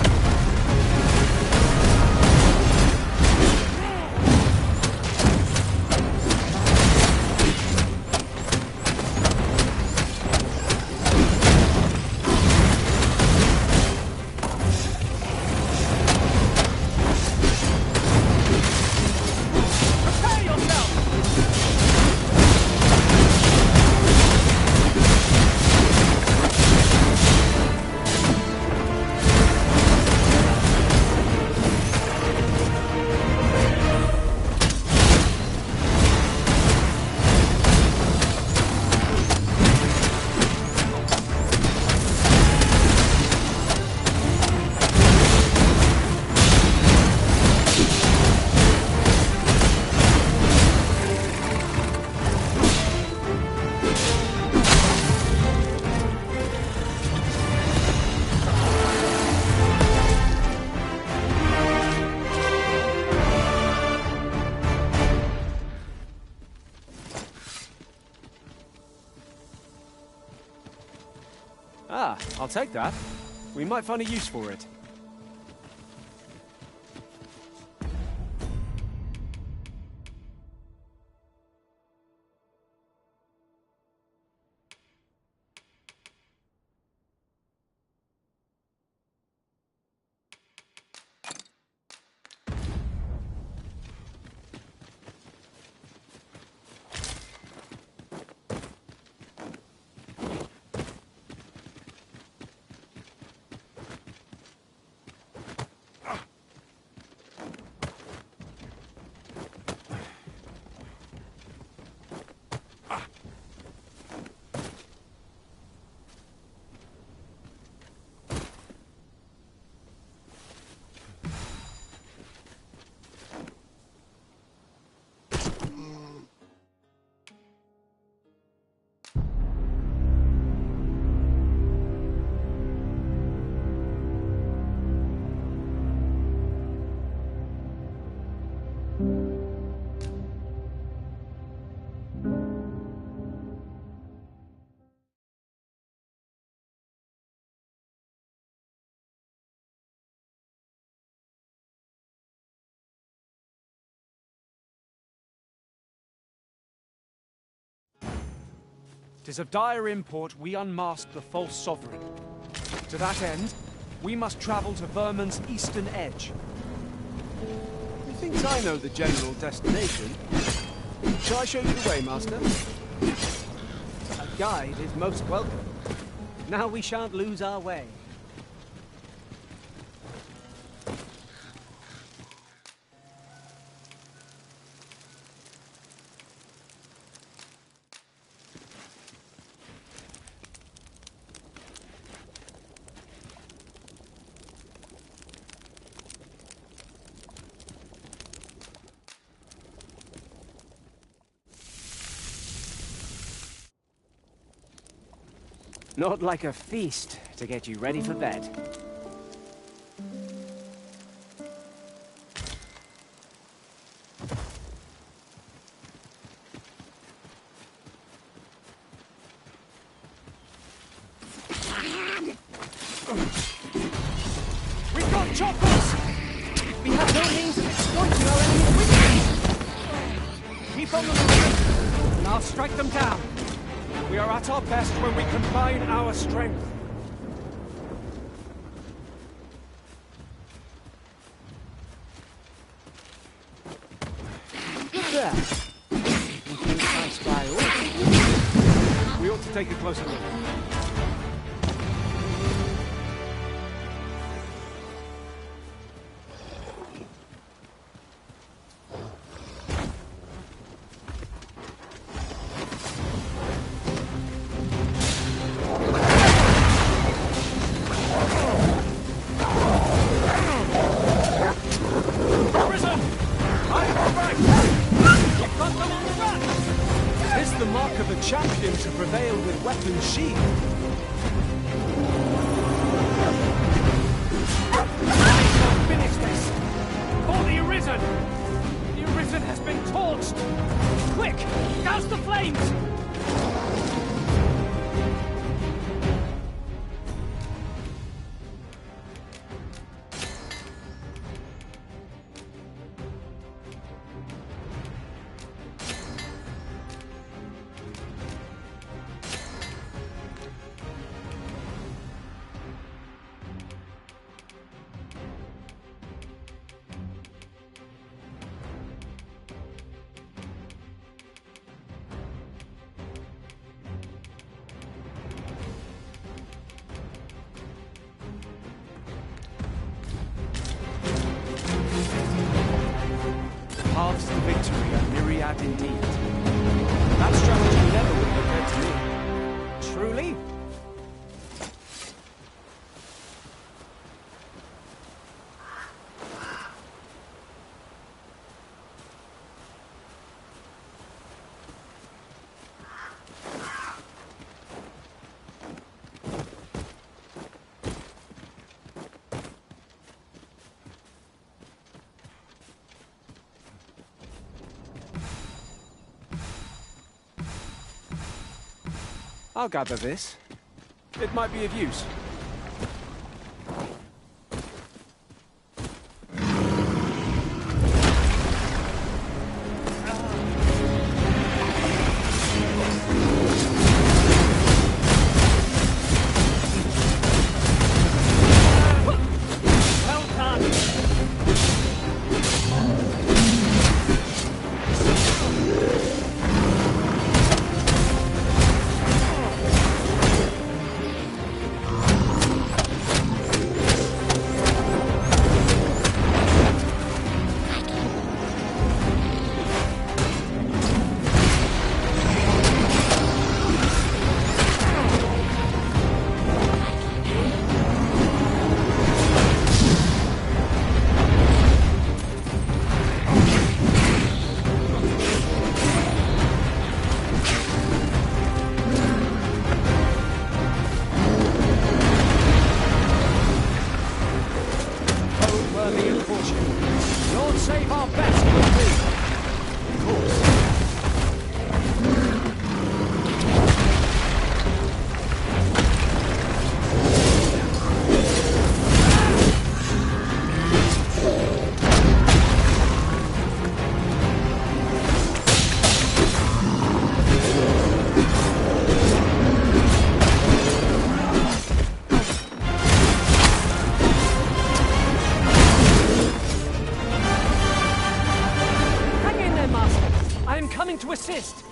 Ah, I'll take that. We might find a use for it. 'Tis of dire import we unmask the false sovereign. To that end, we must travel to Vermin's eastern edge. Methinks I know the general destination. Shall I show you the way, Master? A guide is most welcome. Now we shan't lose our way. Not like a feast to get you ready for bed. We've got choppers! We have no means of exploiting our enemy's weakness! Keep on the move, and I'll strike them down. We are at our best when we combine our strength. There. We ought to take a closer look. Champion to prevail with weapons sheathed. Finish this! For the Arisen! The Arisen has been torched! Quick! Douse the flames! Paths to victory are myriad indeed. That strategy never would have occurred to me. Truly? I'll gather this. It might be of use. coming to assist!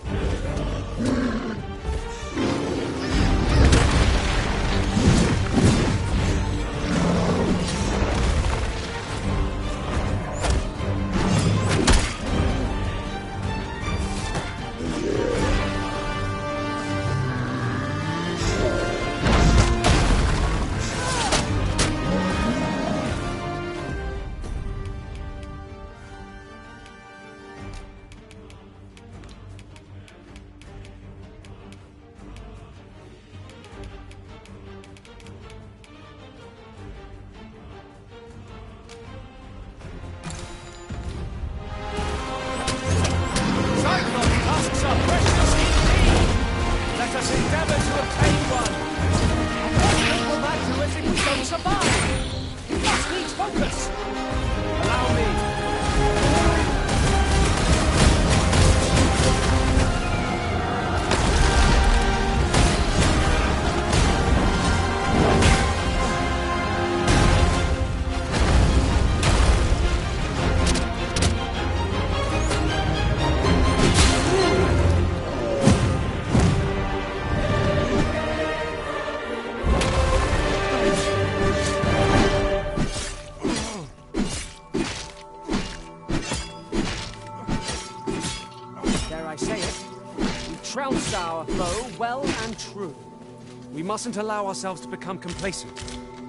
We mustn't allow ourselves to become complacent.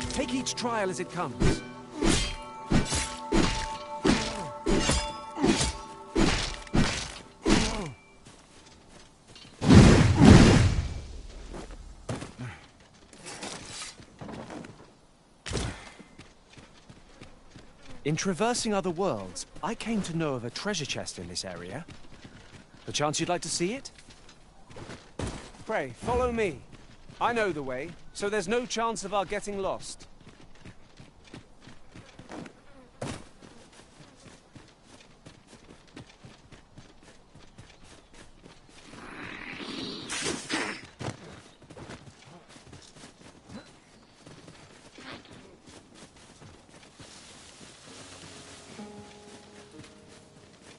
Take each trial as it comes. In traversing other worlds, I came to know of a treasure chest in this area. Perchance you'd like to see it? Pray, follow me. I know the way, so there's no chance of our getting lost.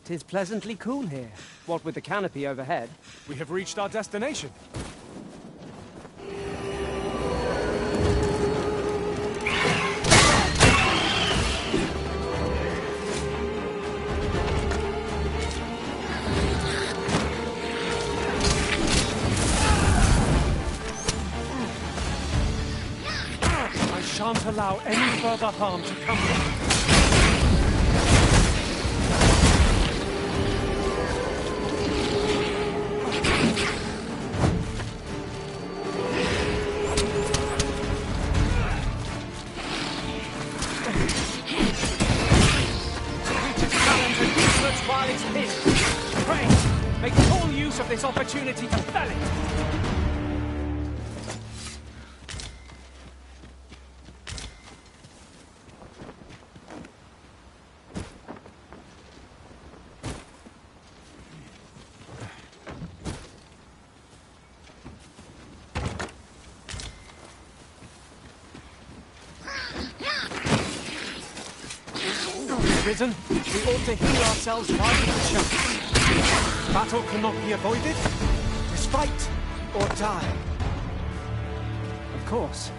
"'Tis pleasantly cool here, what with the canopy overhead." We have reached our destination. I shan't allow any further harm to come from it. This opportunity to fell it! Risen, we ought to heal ourselves while we can show. Battle cannot be avoided. Just fight or die. Of course.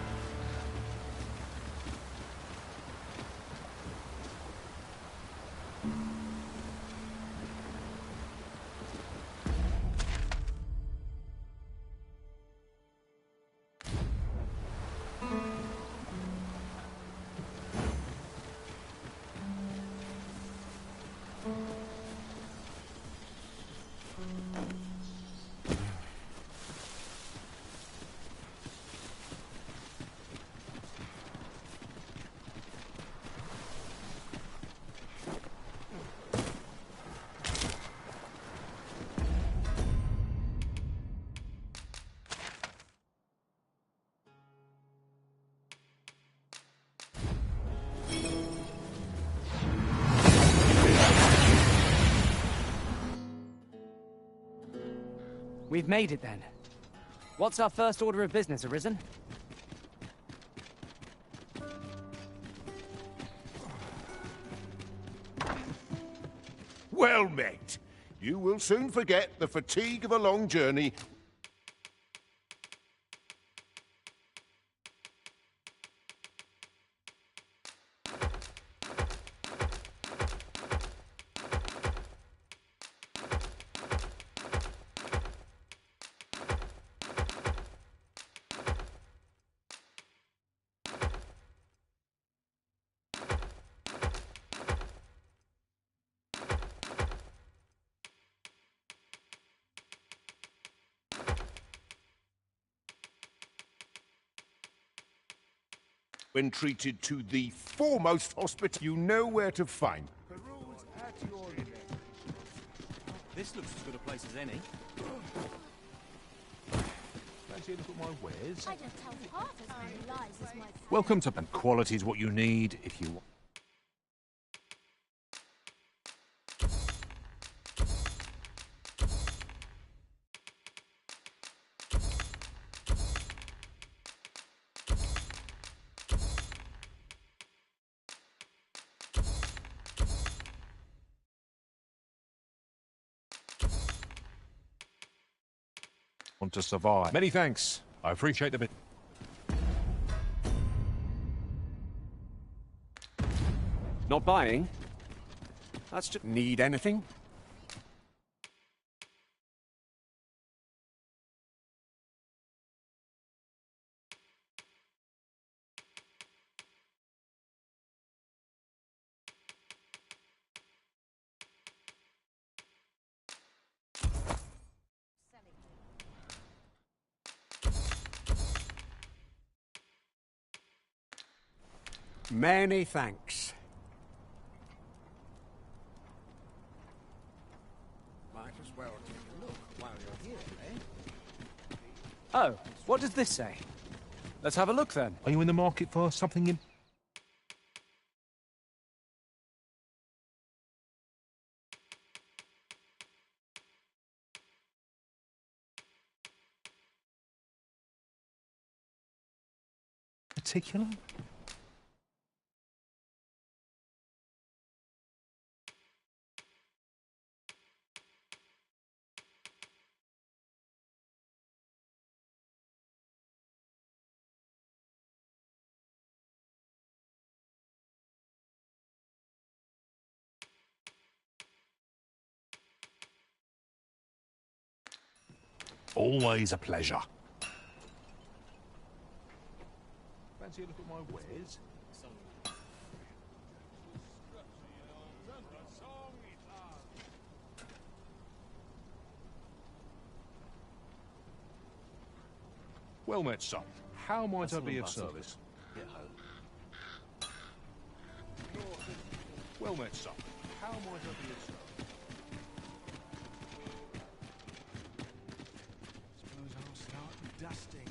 We've made it then. What's our first order of business, Arisen? Well met. You will soon forget the fatigue of a long journey. When treated to the foremost hospital, you know where to find. This looks as good a place as any. Fancy a look at my wares? I don't tell half as many lies as my... Welcome to... And quality's what you need if you want. Want to survive. Many thanks. I appreciate the bit. Not buying? That's just... Need anything? Many thanks. Might as well take a look while you're here, eh? Oh, what does this say? Let's have a look then. Are you in the market for something in... particular? Always a pleasure. Fancy a look at my wares? Well met, son. How might I be of service? Well met, son. How might I be of service? Suppose I'll start dusting.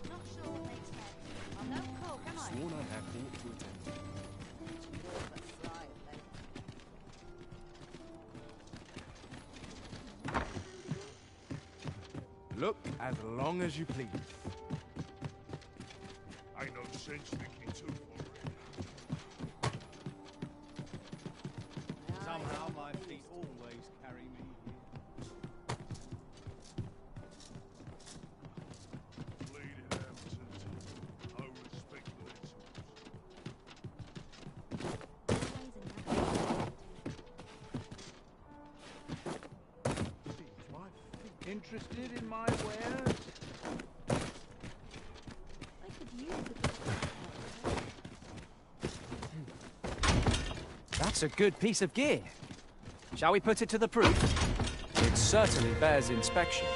Not sure what they said. I'm no cook, am I? Sworn I'd have aught to attend to. Look as long as you please. I no sense thinking too forward. Somehow my feet always carry me here. Lady Hampton, I respect Interested in my wares? I could use That's a good piece of gear. Shall we put it to the proof? It certainly bears inspection.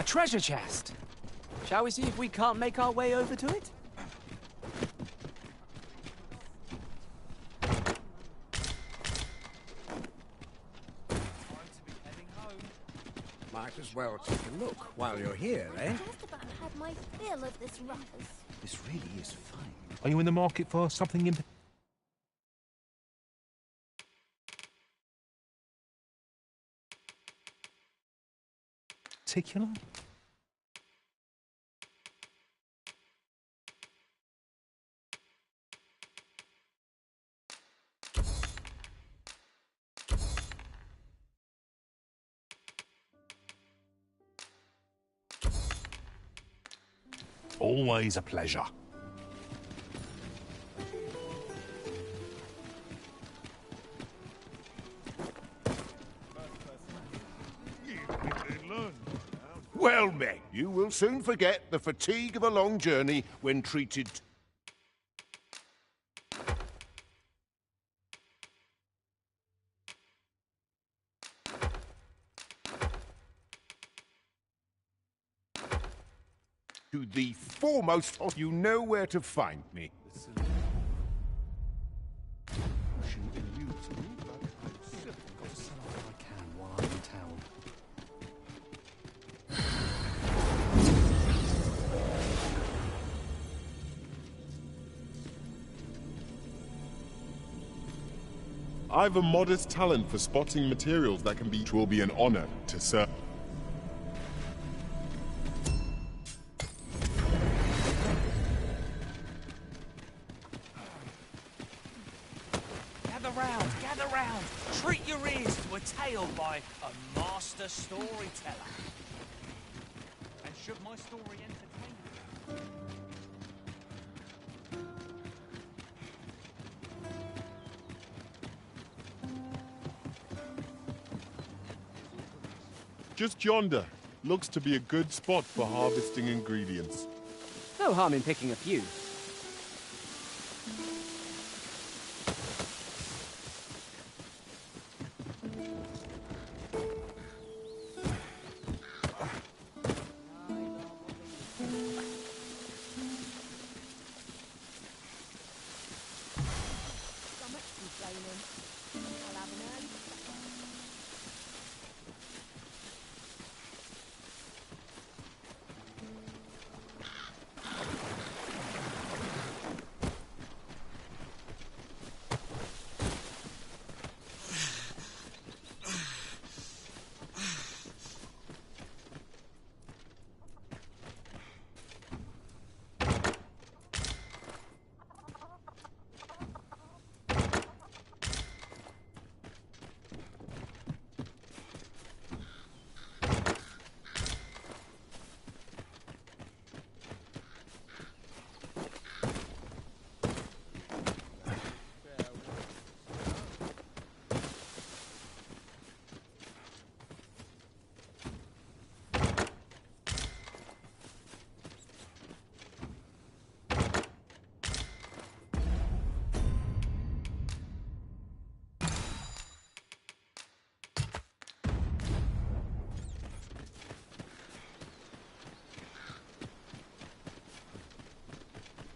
A treasure chest! Shall we see if we can't make our way over to it? Might as well take a look while you're here, eh? Just about had my fill of this ruckus. This really is fine. Are you in the market for something in particular? Always a pleasure. Well met. You will soon forget the fatigue of a long journey when treated to the foremost. You know where to find me. I've a modest talent for spotting materials that can be... It will be an honor to serve. Gather round. Treat your ears to a tale by a master storyteller. And should my story entertain you? Just yonder. Looks to be a good spot for harvesting ingredients. No harm in picking a few.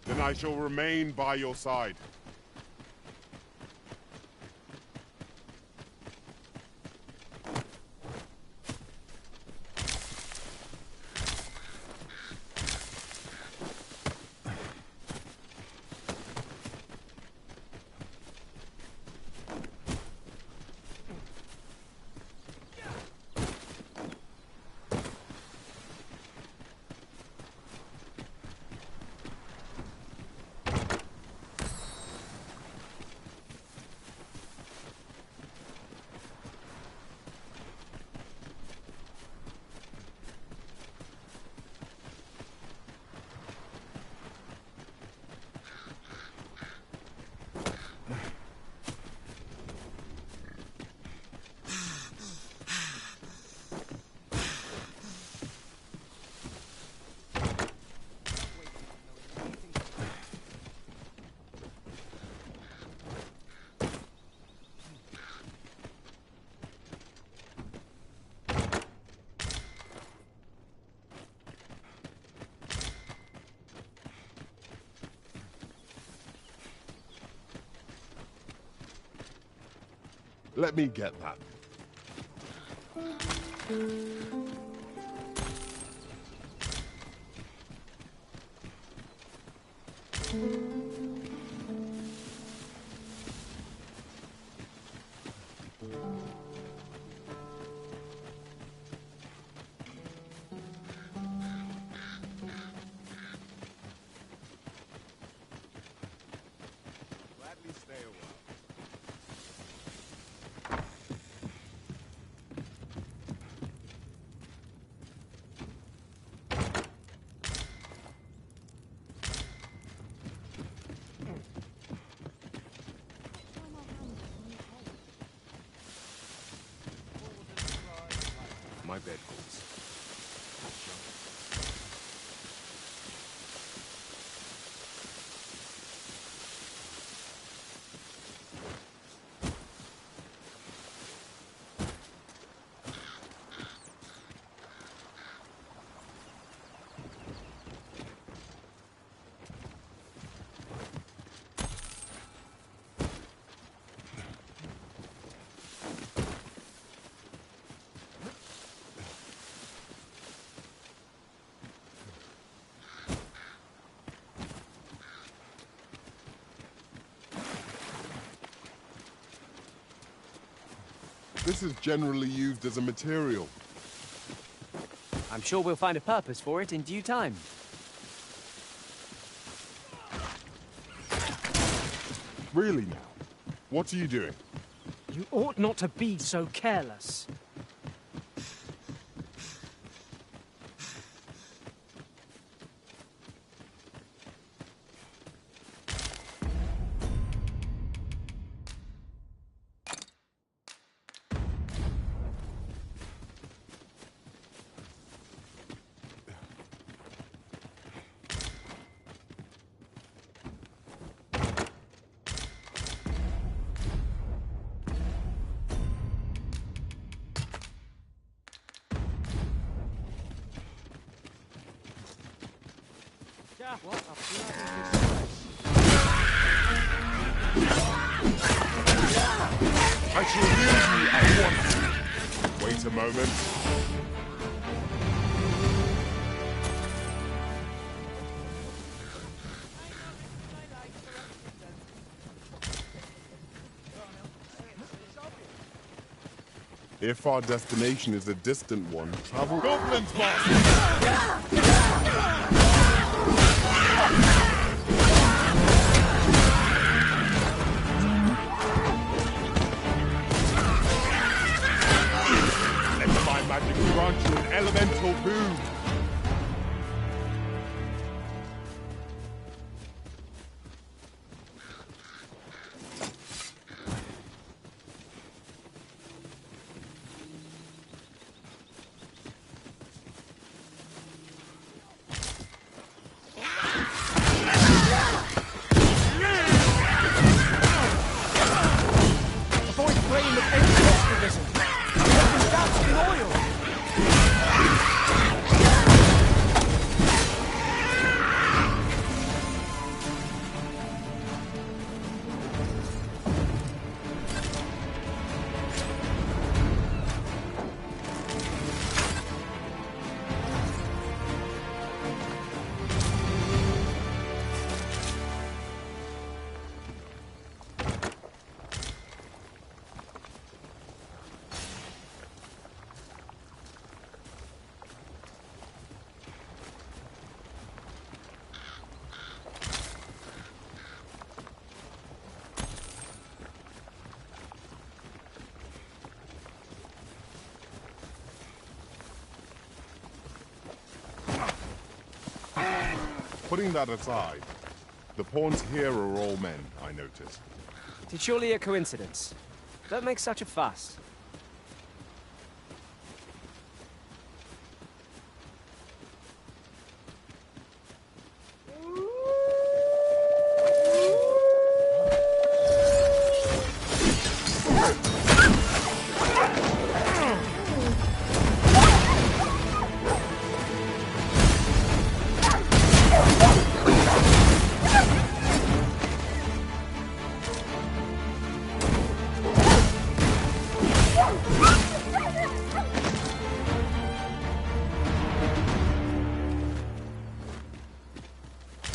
Then I shall remain by your side. Let me get that. Gladly stay a while. My bed calls. This is generally used as a material. I'm sure we'll find a purpose for it in due time. Really now? What are you doing? You ought not to be so careless. I shall use you at once. Wait a moment. If our destination is a distant one, travel... Goblins, boss! Magic grant you an elemental boon. Avoid playing with any activism. Weapons doused in oil. Putting that aside, the pawns here are all men, I noticed. It's surely a coincidence. Don't make such a fuss.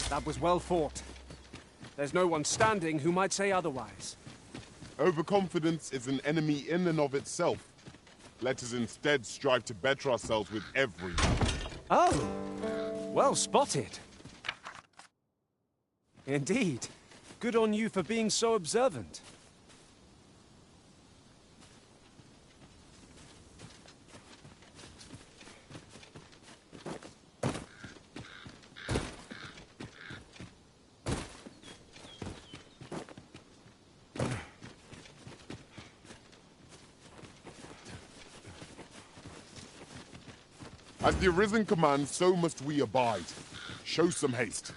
That was well fought. There's no one standing who might say otherwise. Overconfidence is an enemy in and of itself. Let us instead strive to better ourselves with every battle. Oh, well spotted. Indeed. Good on you for being so observant. As the Arisen commands, so must we abide. Show some haste.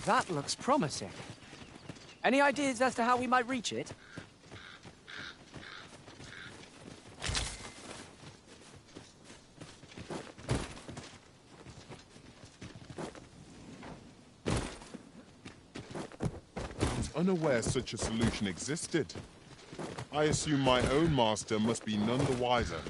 That looks promising. Any ideas as to how we might reach it? I was unaware such a solution existed. I assume my own master must be none the wiser.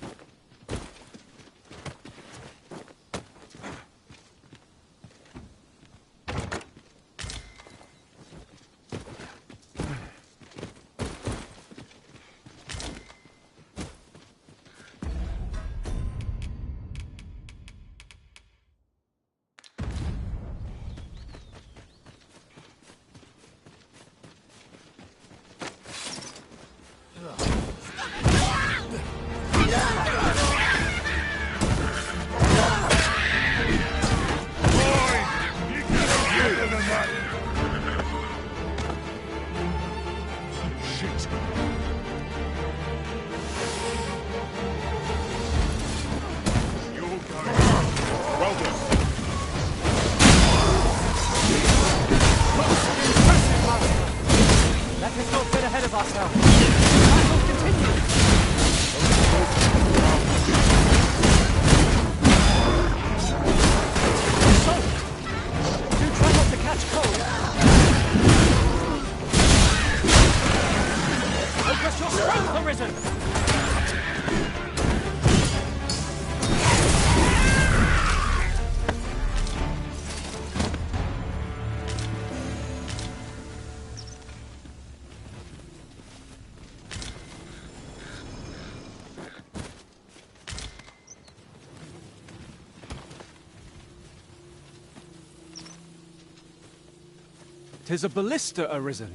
Tis a ballista arisen.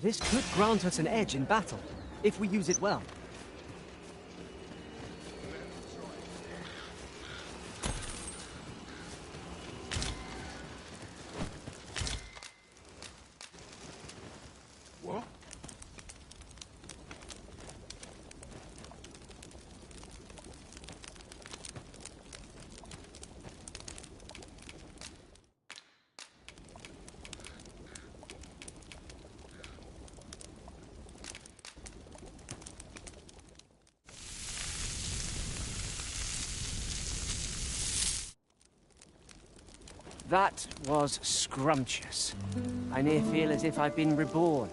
This could grant us an edge in battle, if we use it well. What? That was scrumptious. I near feel as if I've been reborn.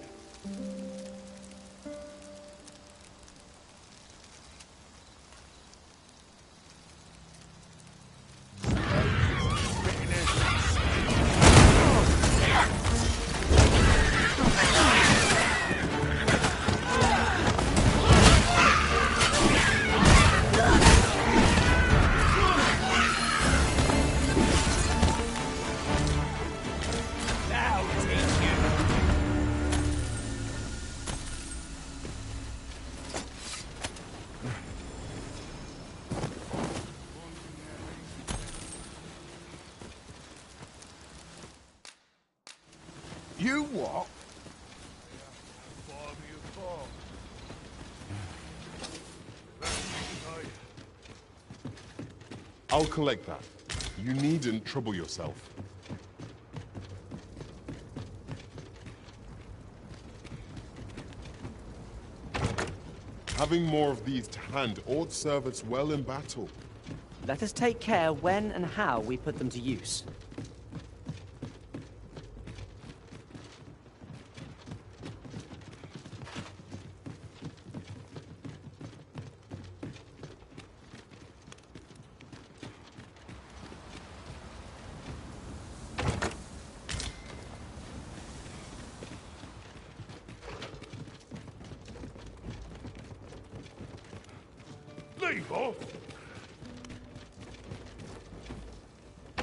What? I'll collect that. You needn't trouble yourself. Having more of these to hand ought serve us well in battle. Let us take care when and how we put them to use. Leave off! I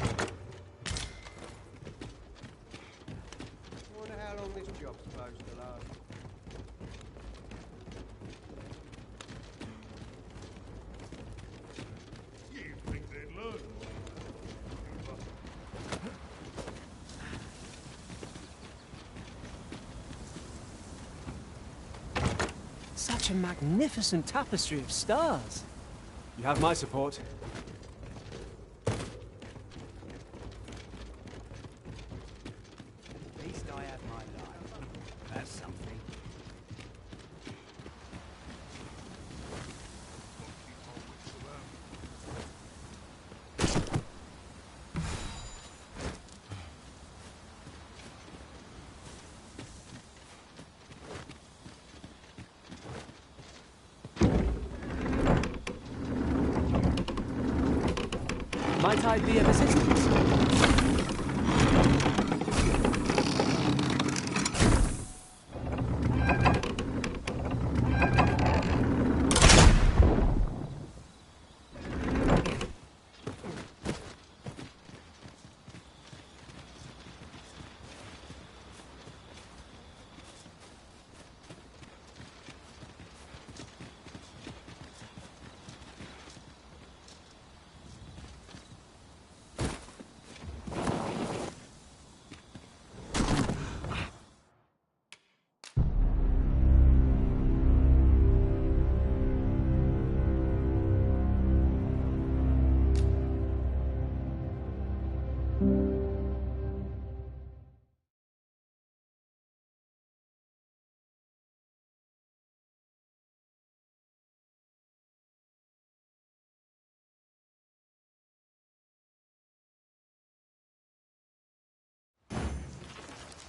wonder how long this job's supposed to last. You think they'd learn? Such a magnificent tapestry of stars. You have my support. At least I have my life. That's something. Might I be of assistance?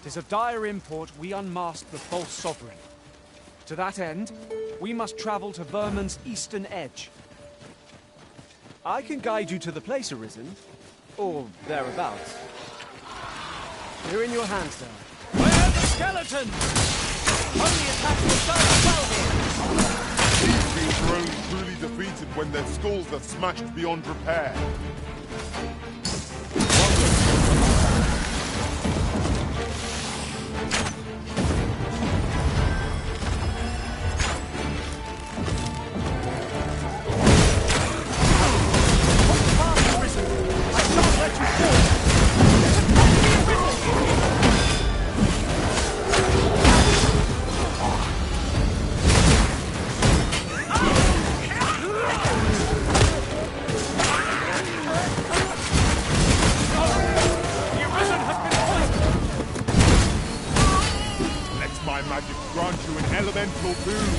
It is of dire import we unmask the false sovereign. To that end, we must travel to Vermin's eastern edge. I can guide you to the place arisen, or thereabouts. You're in your hands, sir. Where are the skeletons? Only attack the stone These things are only truly defeated when their skulls are smashed beyond repair. Grant you an elemental boon.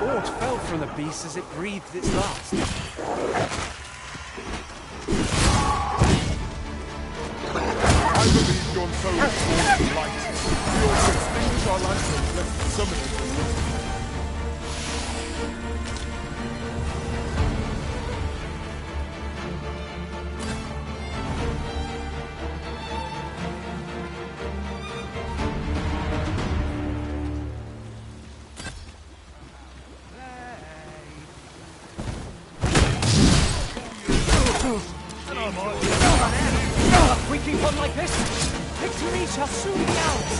Aught fell from the beast as it breathed its last. I believe your soul is born in light. We will extinguish our lanterns lest the summoners will listen. If we keep on like this, victory shall soon be ours.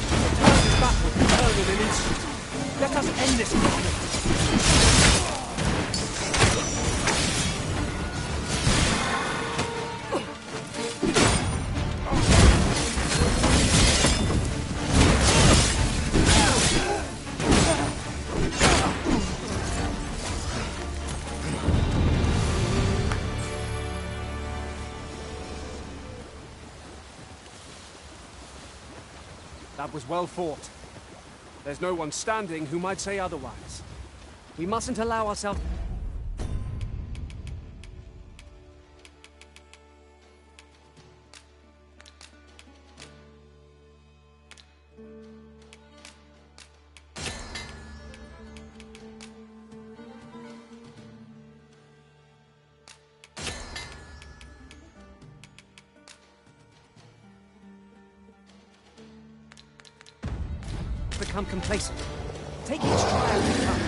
The tide of battle can turn in an instant. Let us end this conflict. That was well fought. There's no one standing who might say otherwise. We mustn't allow ourselves... become complacent. Take each trial as it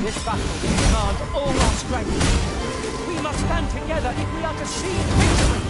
This battle will demand all our strength. We must stand together if we are to see victory.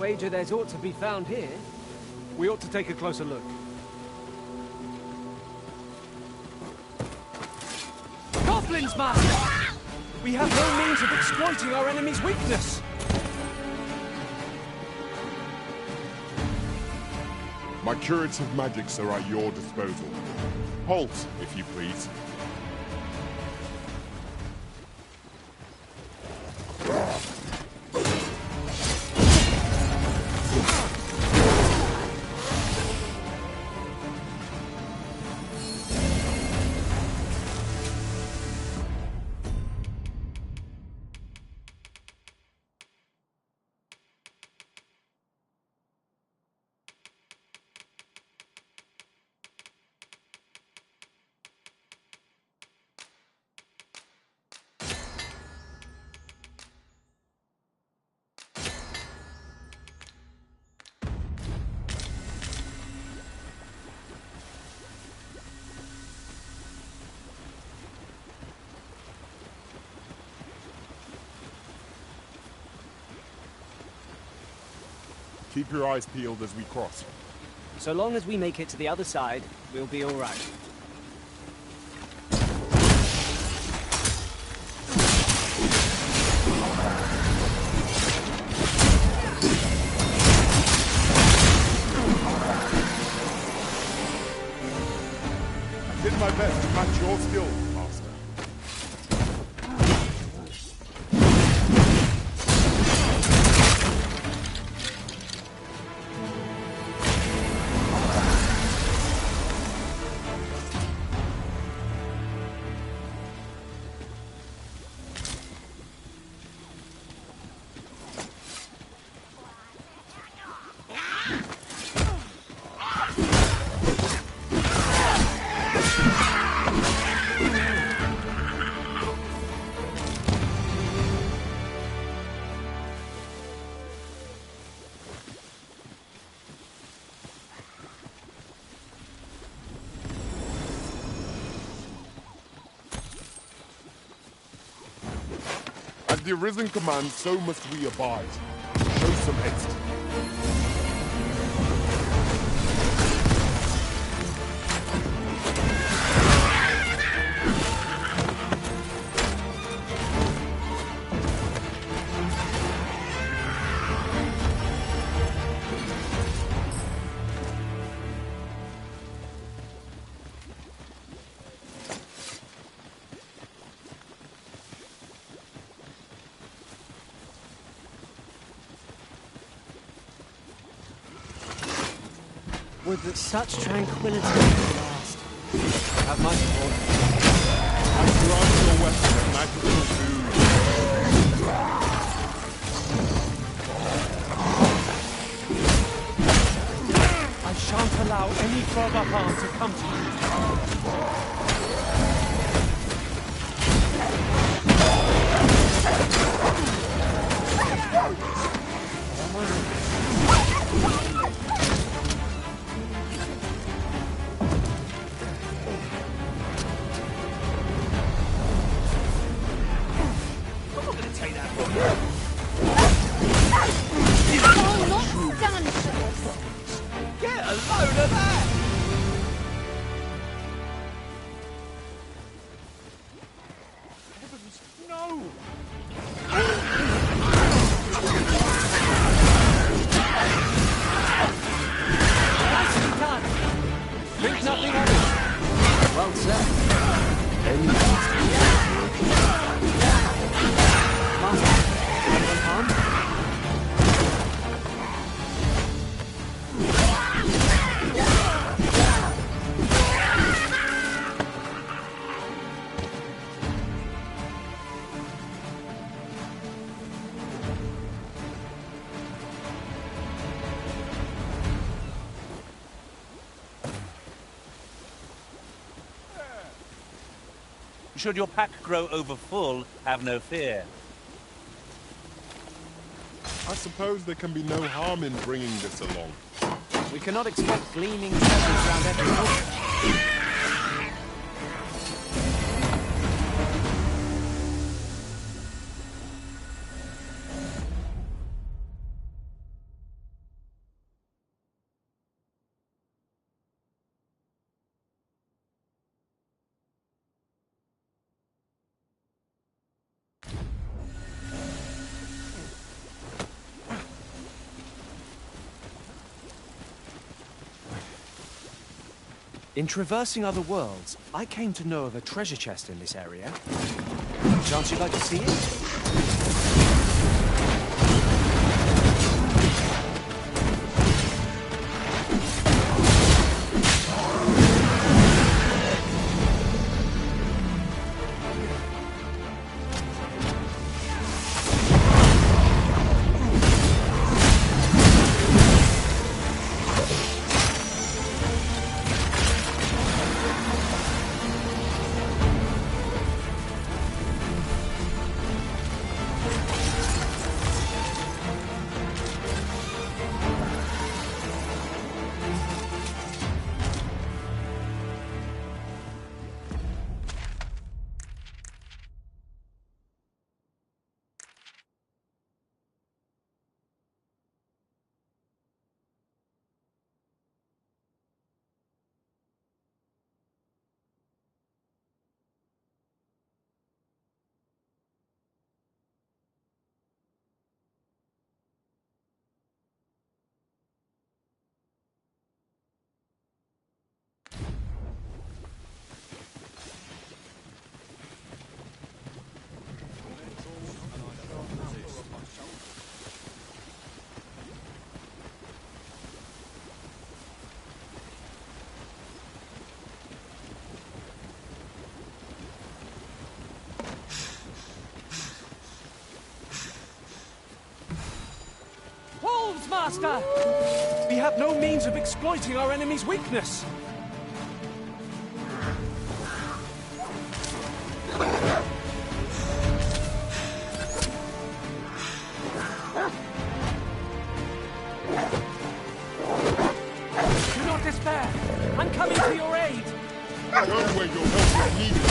Wager there's ought to be found here. We ought to take a closer look. Goblins, Master! We have no means of exploiting our enemy's weakness. My curative magics are at your disposal. Halt, if you please. Keep your eyes peeled as we cross. So long as we make it to the other side, we'll be all right. I did my best to match your skill, Master. As the Arisen commands, so must we abide. Show some haste. Would that such tranquility would last. Have my support. I grant your weapon a magical boon. I shan't allow any further harm to come to you. Should your pack grow overfull, have no fear. I suppose there can be no harm in bringing this along. We cannot expect gleaming treasures around every corner. In traversing other worlds, I came to know of a treasure chest in this area. Chance you'd like to see it? Master! We have no means of exploiting our enemy's weakness. Do not despair. I'm coming to your aid. Go where your help is needed.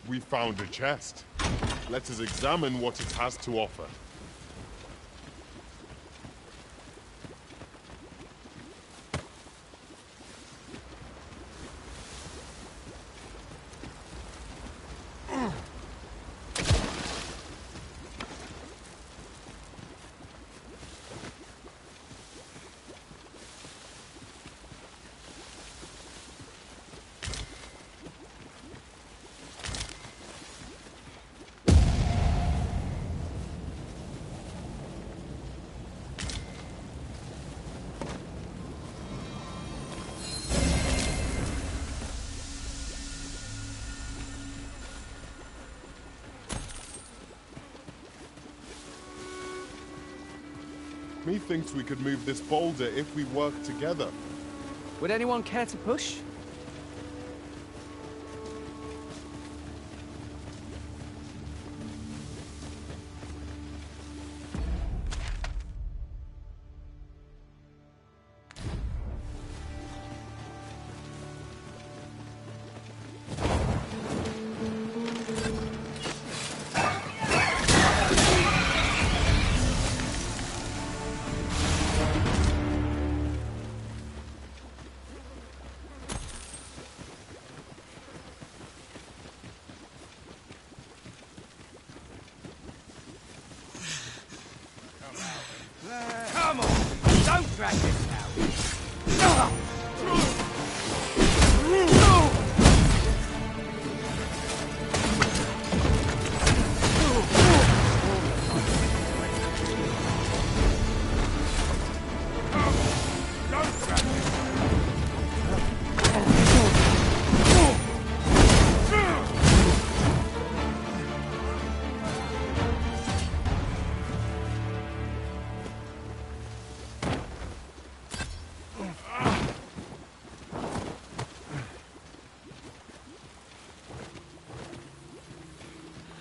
We found a chest. Let us examine what it has to offer. Methinks we could move this boulder if we work together. Would anyone care to push?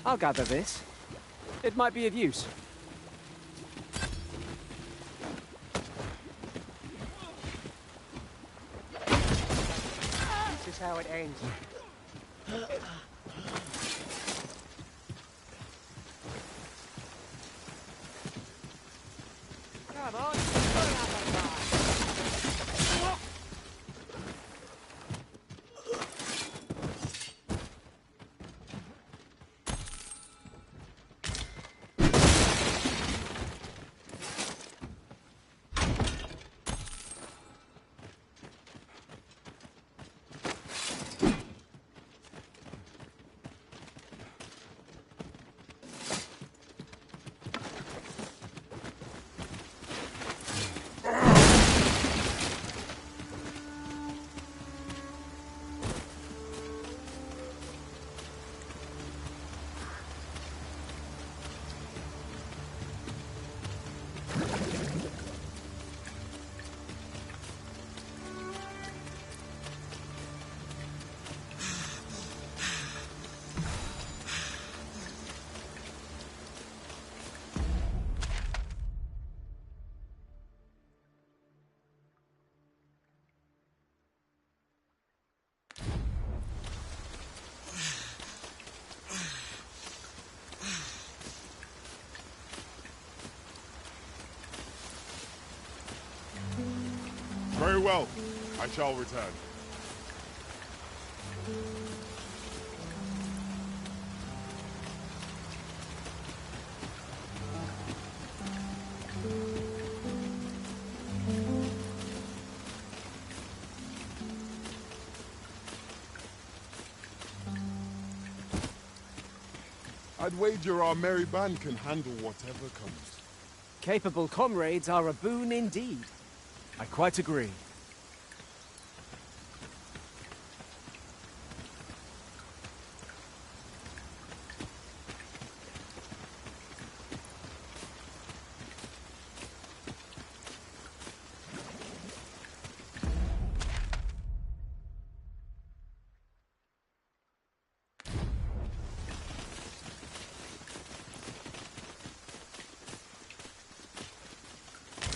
I'll gather this. It might be of use. This is how it ends. Come on, burn out that guy. Very well. I shall return. I'd wager our merry band can handle whatever comes. Capable comrades are a boon indeed. I quite agree.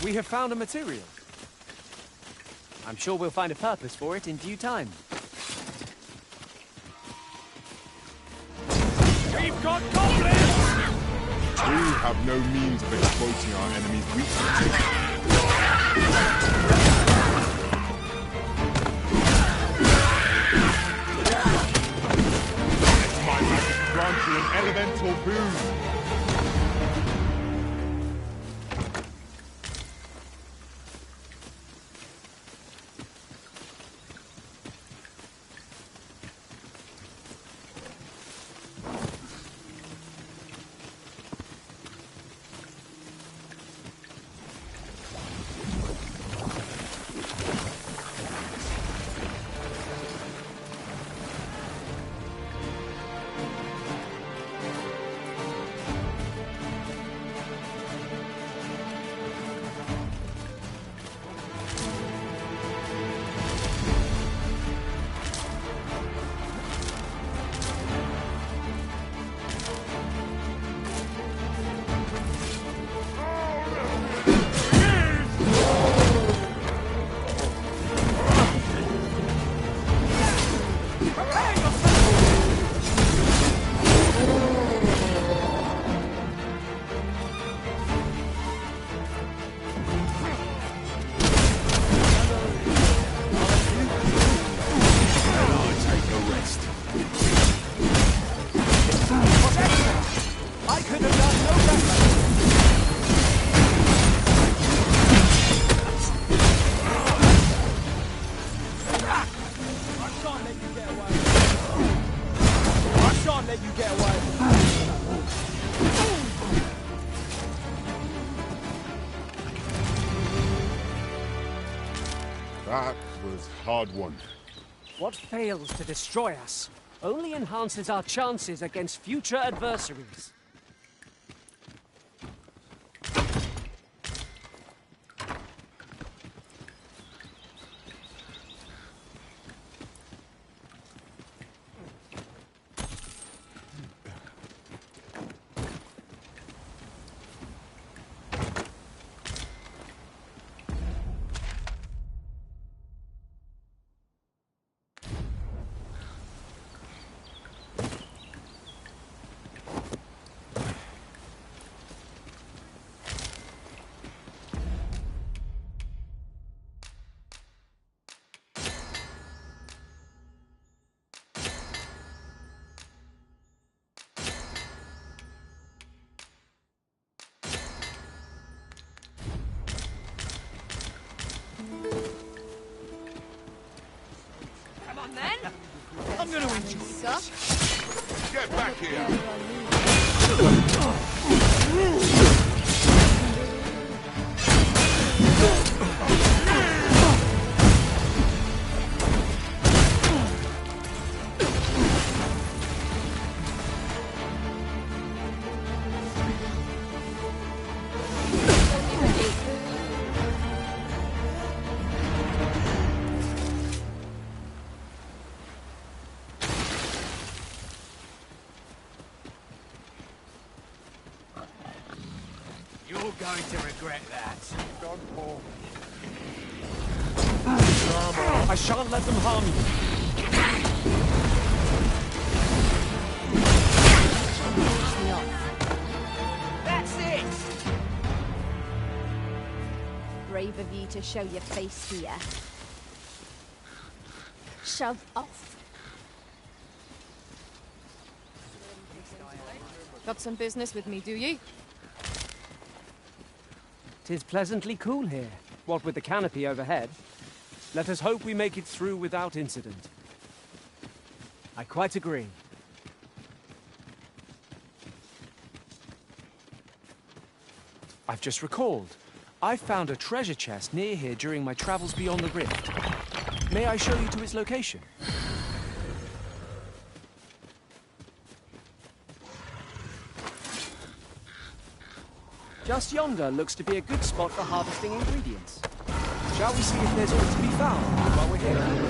We have found a material. I'm sure we'll find a purpose for it in due time. We've got goblins! We have no means of exploiting our enemy's weaknesses. Let my magic grant you an elemental boon. That was hard won. What fails to destroy us only enhances our chances against future adversaries. I'm going to enjoy this. Get back here! You're going to regret that. I shan't let them harm you. That's it! Brave of you to show your face here. Shove off. Got some business with me, do ye? 'Tis pleasantly cool here, what with the canopy overhead. Let us hope we make it through without incident. I quite agree. I've just recalled. I found a treasure chest near here during my travels beyond the rift. May I show you to its location? Just yonder looks to be a good spot for harvesting ingredients. Shall we see if there's aught to be found while we're here?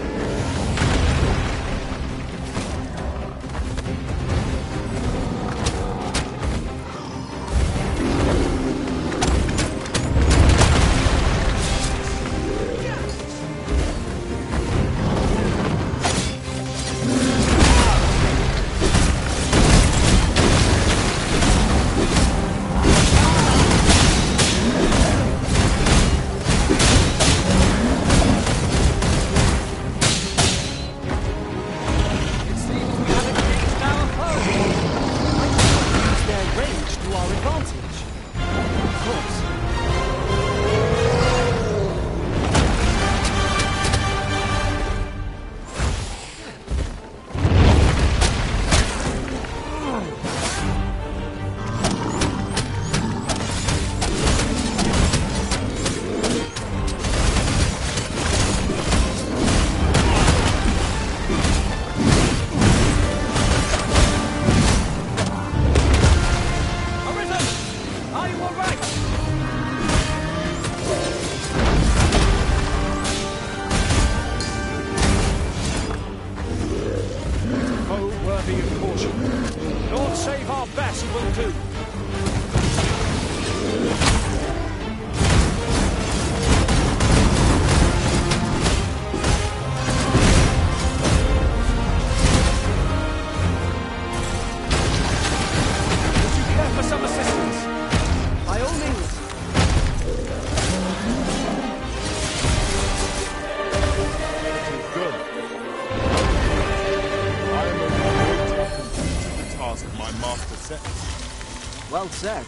Well said.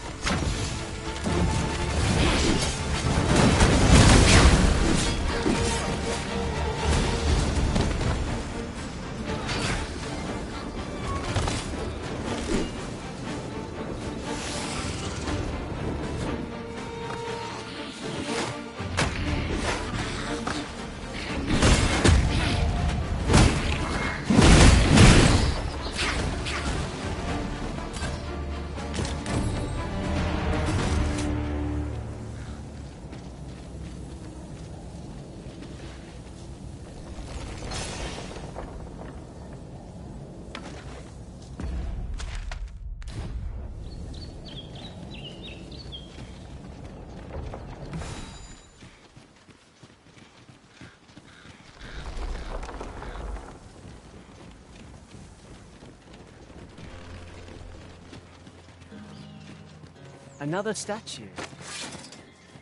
Another statue.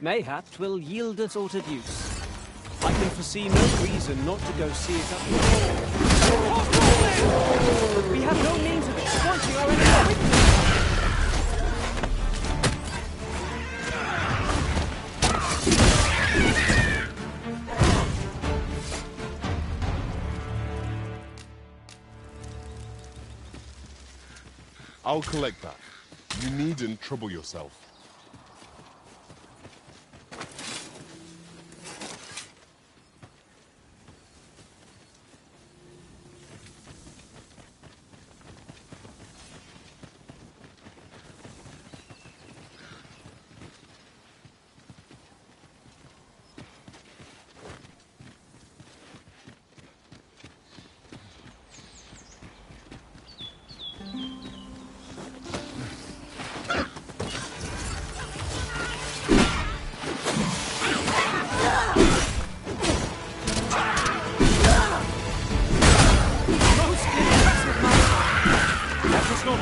Mayhap 'twill yield us aught of use. I can foresee no reason not to go see it up here. We have no means of exploiting our enemy's weakness. I'll collect that. You needn't trouble yourself.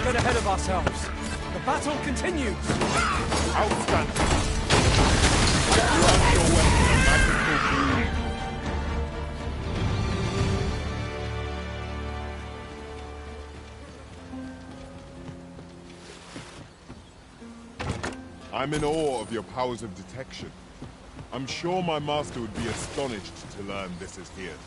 Get ahead of ourselves. The battle continues. Outstanding. You have your weapon, magical being. I'm in awe of your powers of detection. I'm sure my master would be astonished to learn this is here.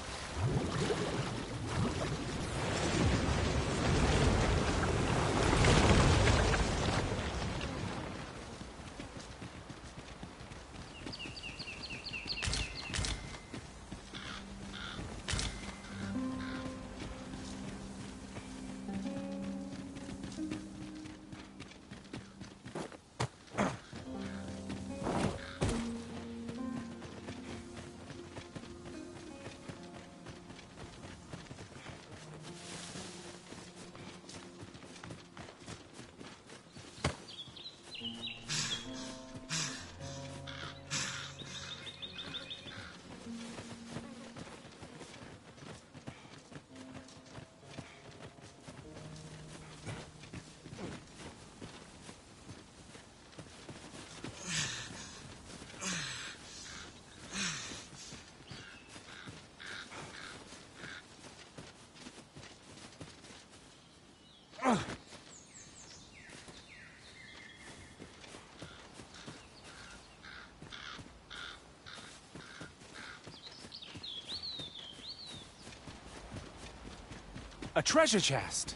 A treasure chest.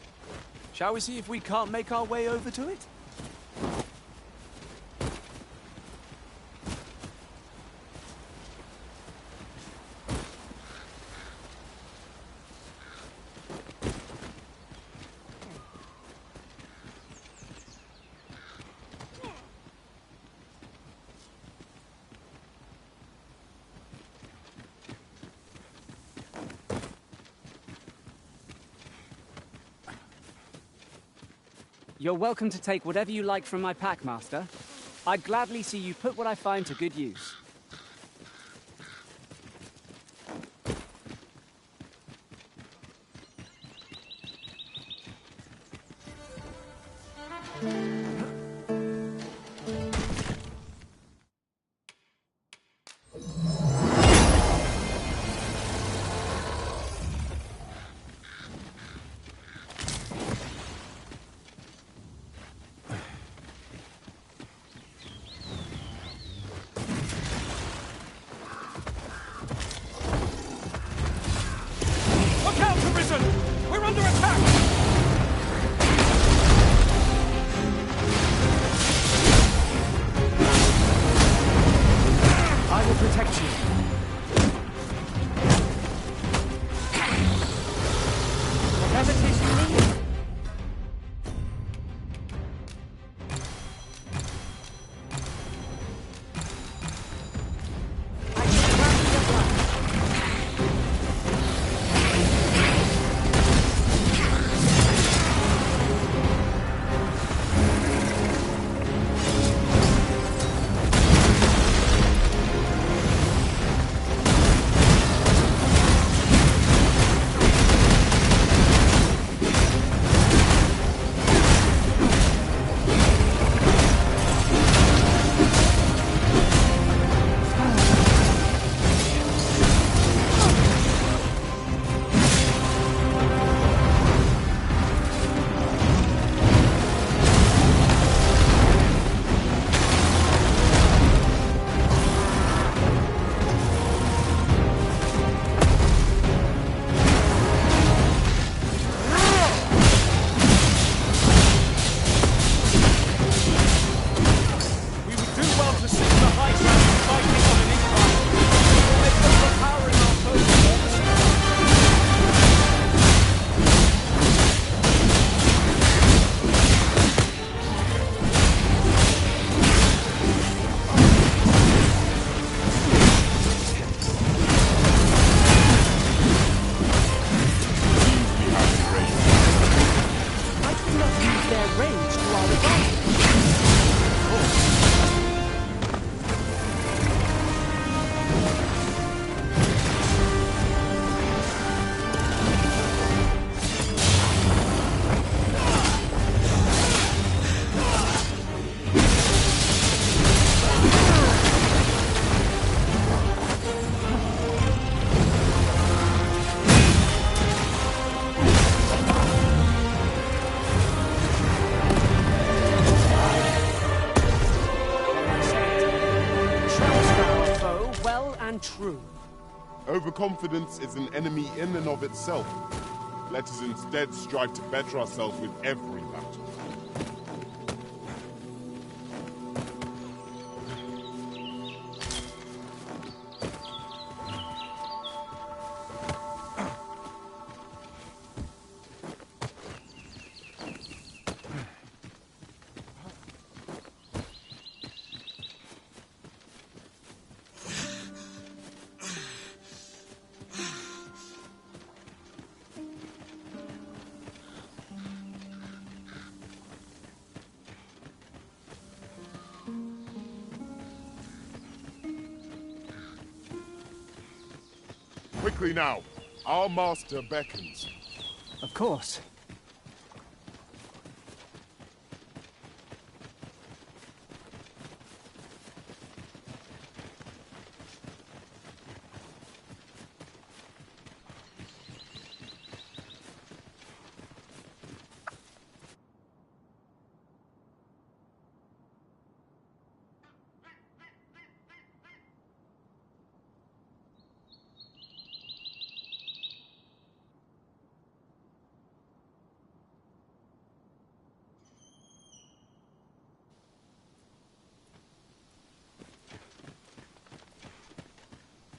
Shall we see if we can't make our way over to it? You're welcome to take whatever you like from my pack, Master. I'd gladly see you put what I find to good use. We're under attack! Overconfidence is an enemy in and of itself. Let us instead strive to better ourselves with every battle. Quickly now! Our master beckons. Of course.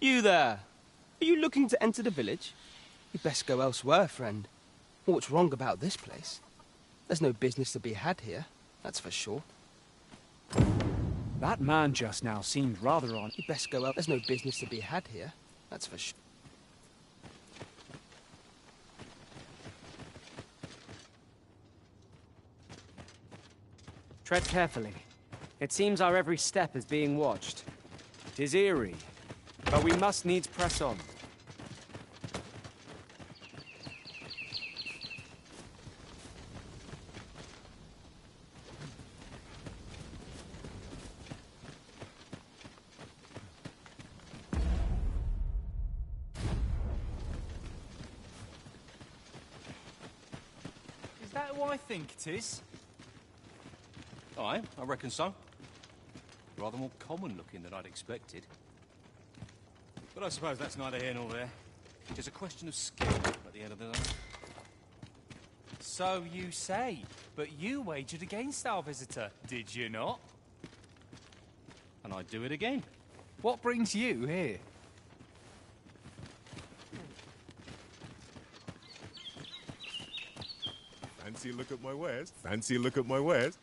You there! Are you looking to enter the village? You'd best go elsewhere, friend. What's wrong about this place? There's no business to be had here, that's for sure. That man just now seemed rather on. You'd best go out. There's no business to be had here, that's for sure. Tread carefully. It seems our every step is being watched. 'Tis eerie, but we must needs press on. Is that who I think it is? Aye, I reckon so. Rather more common looking than I'd expected. But I suppose that's neither here nor there. It's a question of skill at the end of the day. So you say, but you wagered against our visitor, did you not? And I'd do it again. What brings you here? Fancy a look at my wares? Fancy a look at my wares?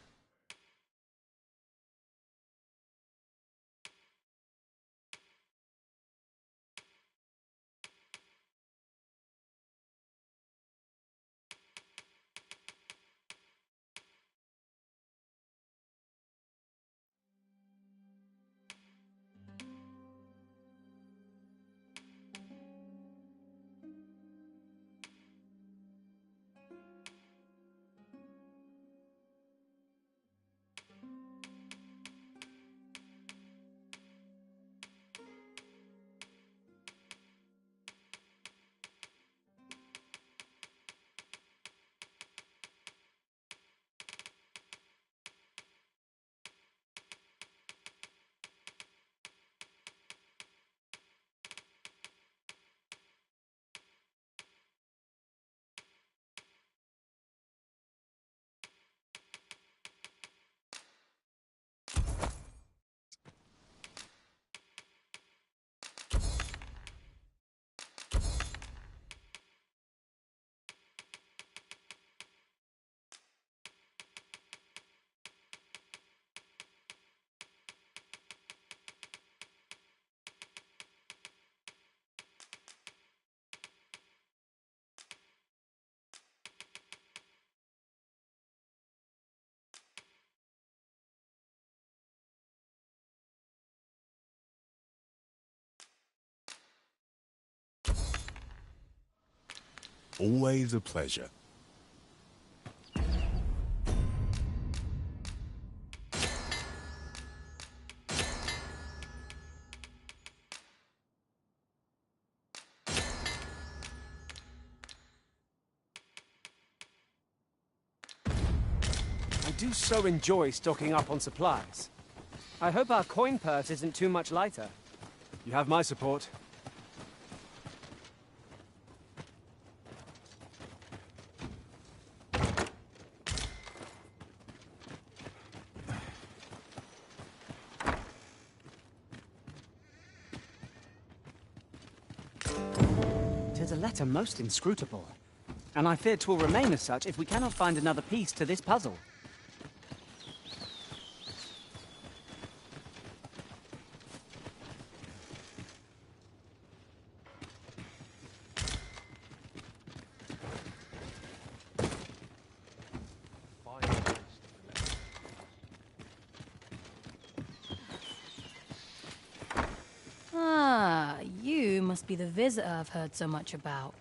Always a pleasure. I do so enjoy stocking up on supplies. I hope our coin purse isn't too much lighter. You have my support. finds a letter most inscrutable. And I fear 'twill remain as such if we cannot find another piece to this puzzle. Ah, you must be the visitor I've heard so much about.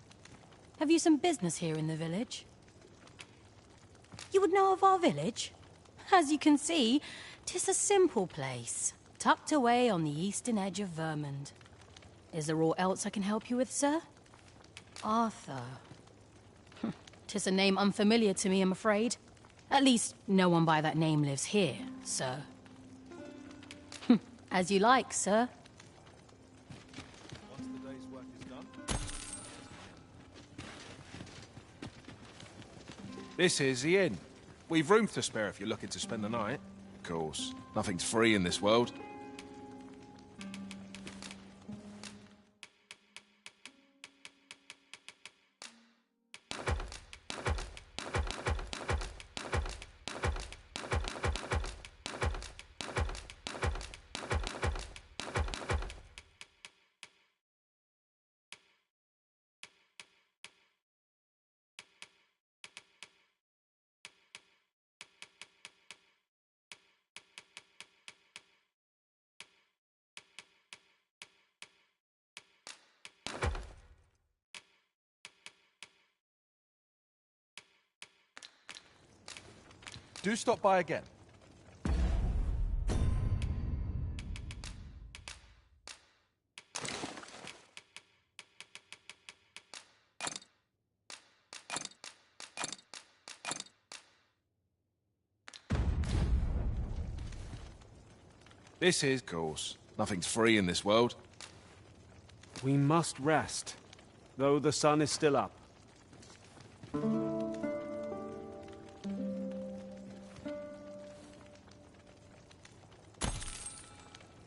Have you some business here in the village? You would know of our village? As you can see, 'tis a simple place, tucked away on the eastern edge of Vermund. Is there aught else I can help you with, sir? Arthur. 'Tis a name unfamiliar to me, I'm afraid. At least, no one by that name lives here, sir. As you like, sir. Once the day's work is done. This is the inn. We've room to spare if you're looking to spend the night. Of course, nothing's free in this world. Do stop by again. This is, of course, nothing's free in this world. We must rest, though the sun is still up.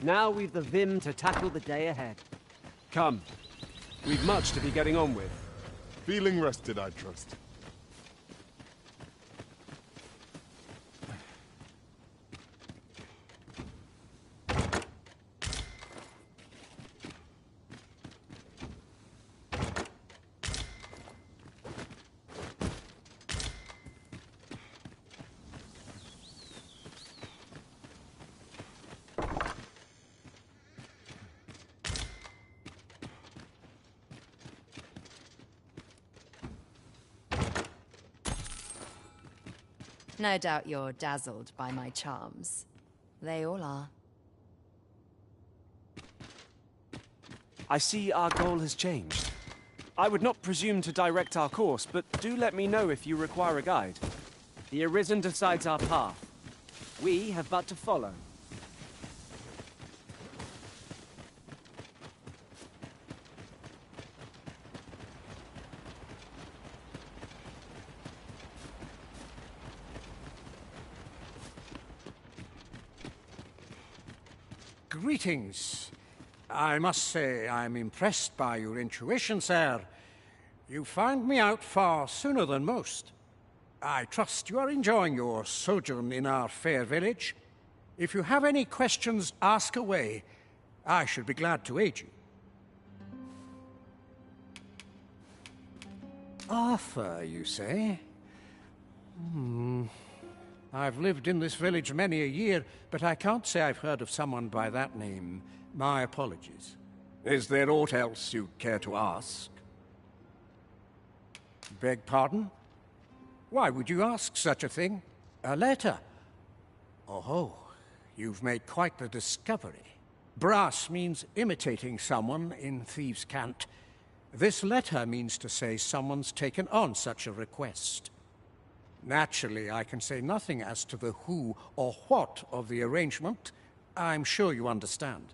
Now we've the vim to tackle the day ahead. Come. We've much to be getting on with. Feeling rested, I trust. No doubt you're dazzled by my charms. They all are. I see our goal has changed. I would not presume to direct our course, but do let me know if you require a guide. The Arisen decides our path. We have but to follow. Greetings. I must say I'm impressed by your intuition, sir. You found me out far sooner than most. I trust you are enjoying your sojourn in our fair village. If you have any questions, ask away. I should be glad to aid you. Arthur, you say? I've lived in this village many a year, but I can't say I've heard of someone by that name. My apologies. Is there aught else you'd care to ask? Beg pardon? Why would you ask such a thing? A letter? Oh, you've made quite the discovery. Brass means imitating someone in thieves' cant. This letter means to say someone's taken on such a request. Naturally, I can say nothing as to the who or what of the arrangement. I'm sure you understand.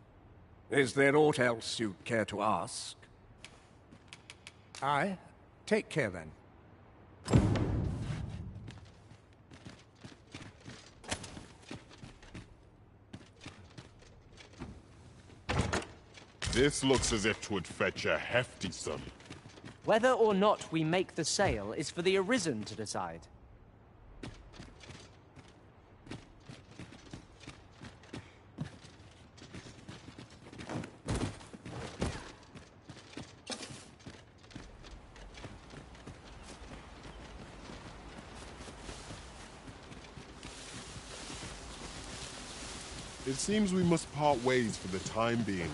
Is there aught else you'd care to ask? Aye. Take care, then. This looks as if 'twould fetch a hefty sum. Whether or not we make the sale is for the Arisen to decide. It seems we must part ways for the time being.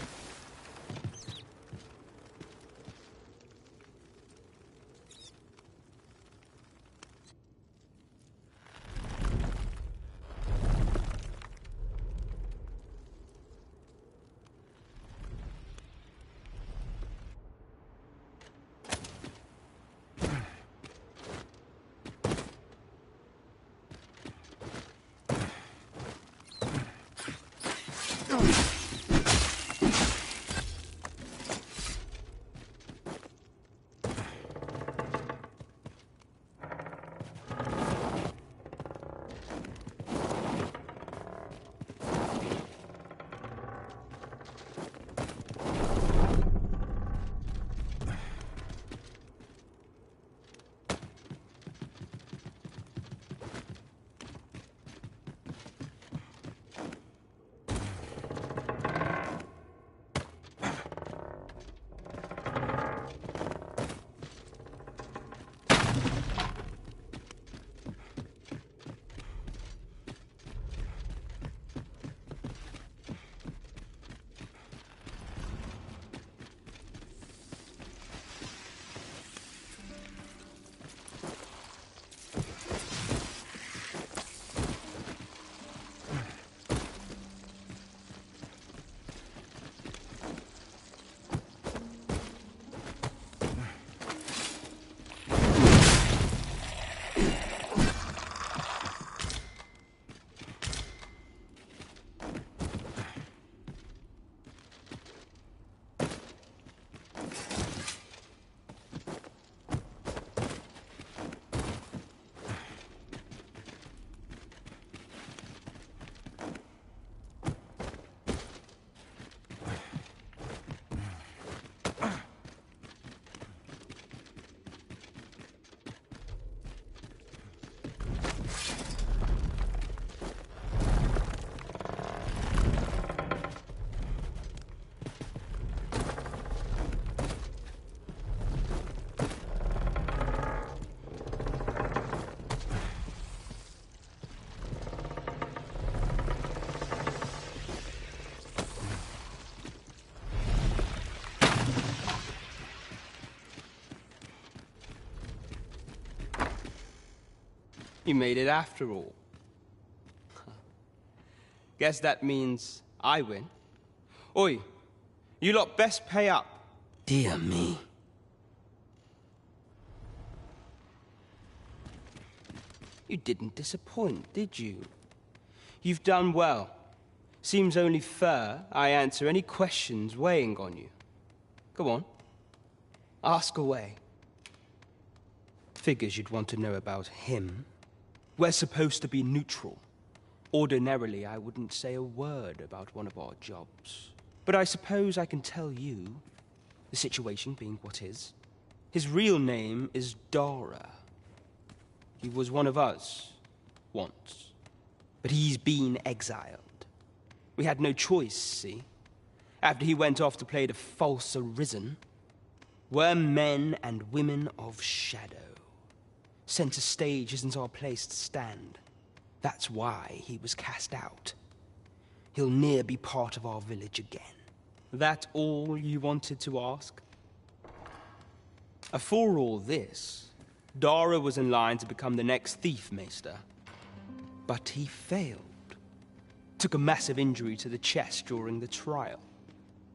You made it after all. Guess that means I win. Oi, you lot best pay up. Dear me. You didn't disappoint, did you? You've done well. Seems only fair I answer any questions weighing on you. Go on. Ask away. Figures you'd want to know about him. We're supposed to be neutral. Ordinarily, I wouldn't say a word about one of our jobs. But I suppose I can tell you, the situation being what is. His real name is Dara. He was one of us, once. But he's been exiled. We had no choice, see? After he went off to play the false Arisen, we're men and women of shadow. Center stage isn't our place to stand. That's why he was cast out. He'll ne'er be part of our village again. That all you wanted to ask? For all this, Dara was in line to become the next thief maester. But he failed. Took a massive injury to the chest during the trial.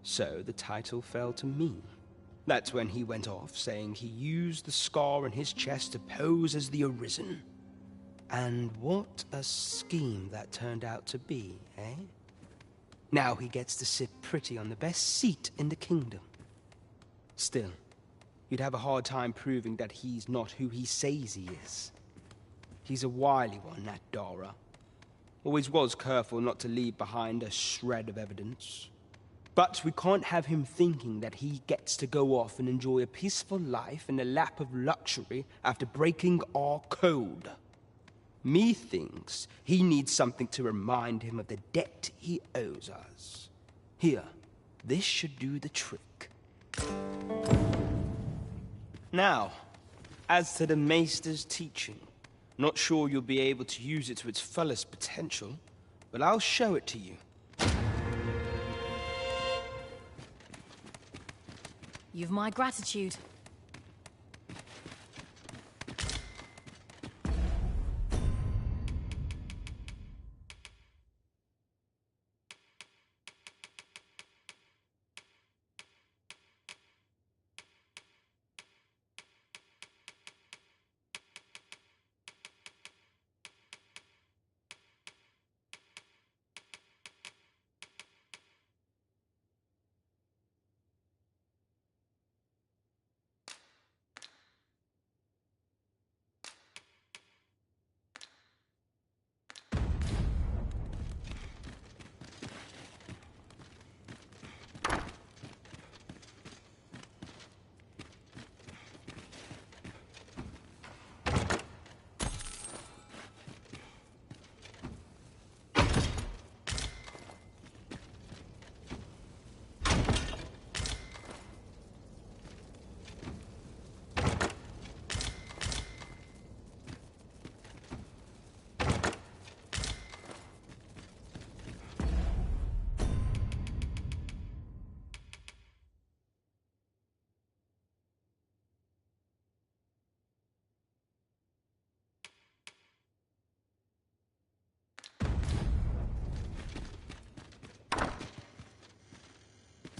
So the title fell to me. That's when he went off, saying he used the scar in his chest to pose as the Arisen. And what a scheme that turned out to be, eh? Now he gets to sit pretty on the best seat in the kingdom. Still, you'd have a hard time proving that he's not who he says he is. He's a wily one, that Dara. Always was careful not to leave behind a shred of evidence. But we can't have him thinking that he gets to go off and enjoy a peaceful life in a lap of luxury after breaking our code. Methinks he needs something to remind him of the debt he owes us. Here, this should do the trick. Now, as to the Maester's teaching, not sure you'll be able to use it to its fullest potential, but I'll show it to you. You've my gratitude.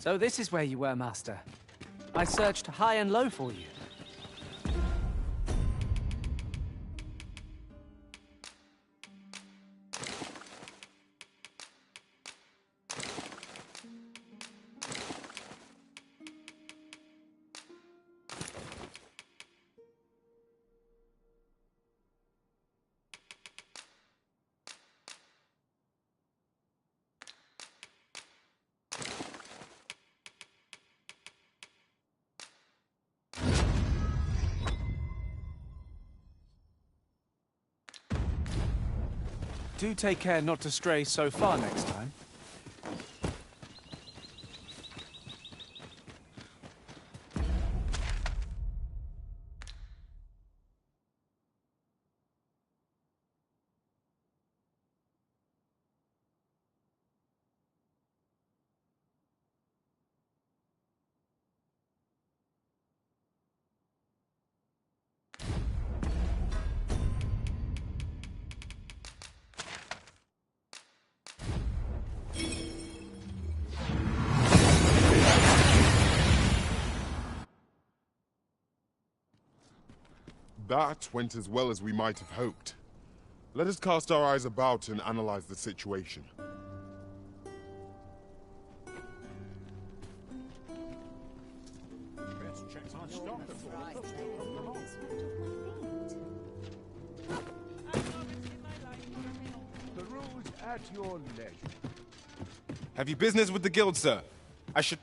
So this is where you were, Master. I searched high and low for you. Do take care not to stray so far next time. That went as well as we might have hoped. Let us cast our eyes about and analyze the situation. The rules at your leisure. Have you business with the guild, sir? I should...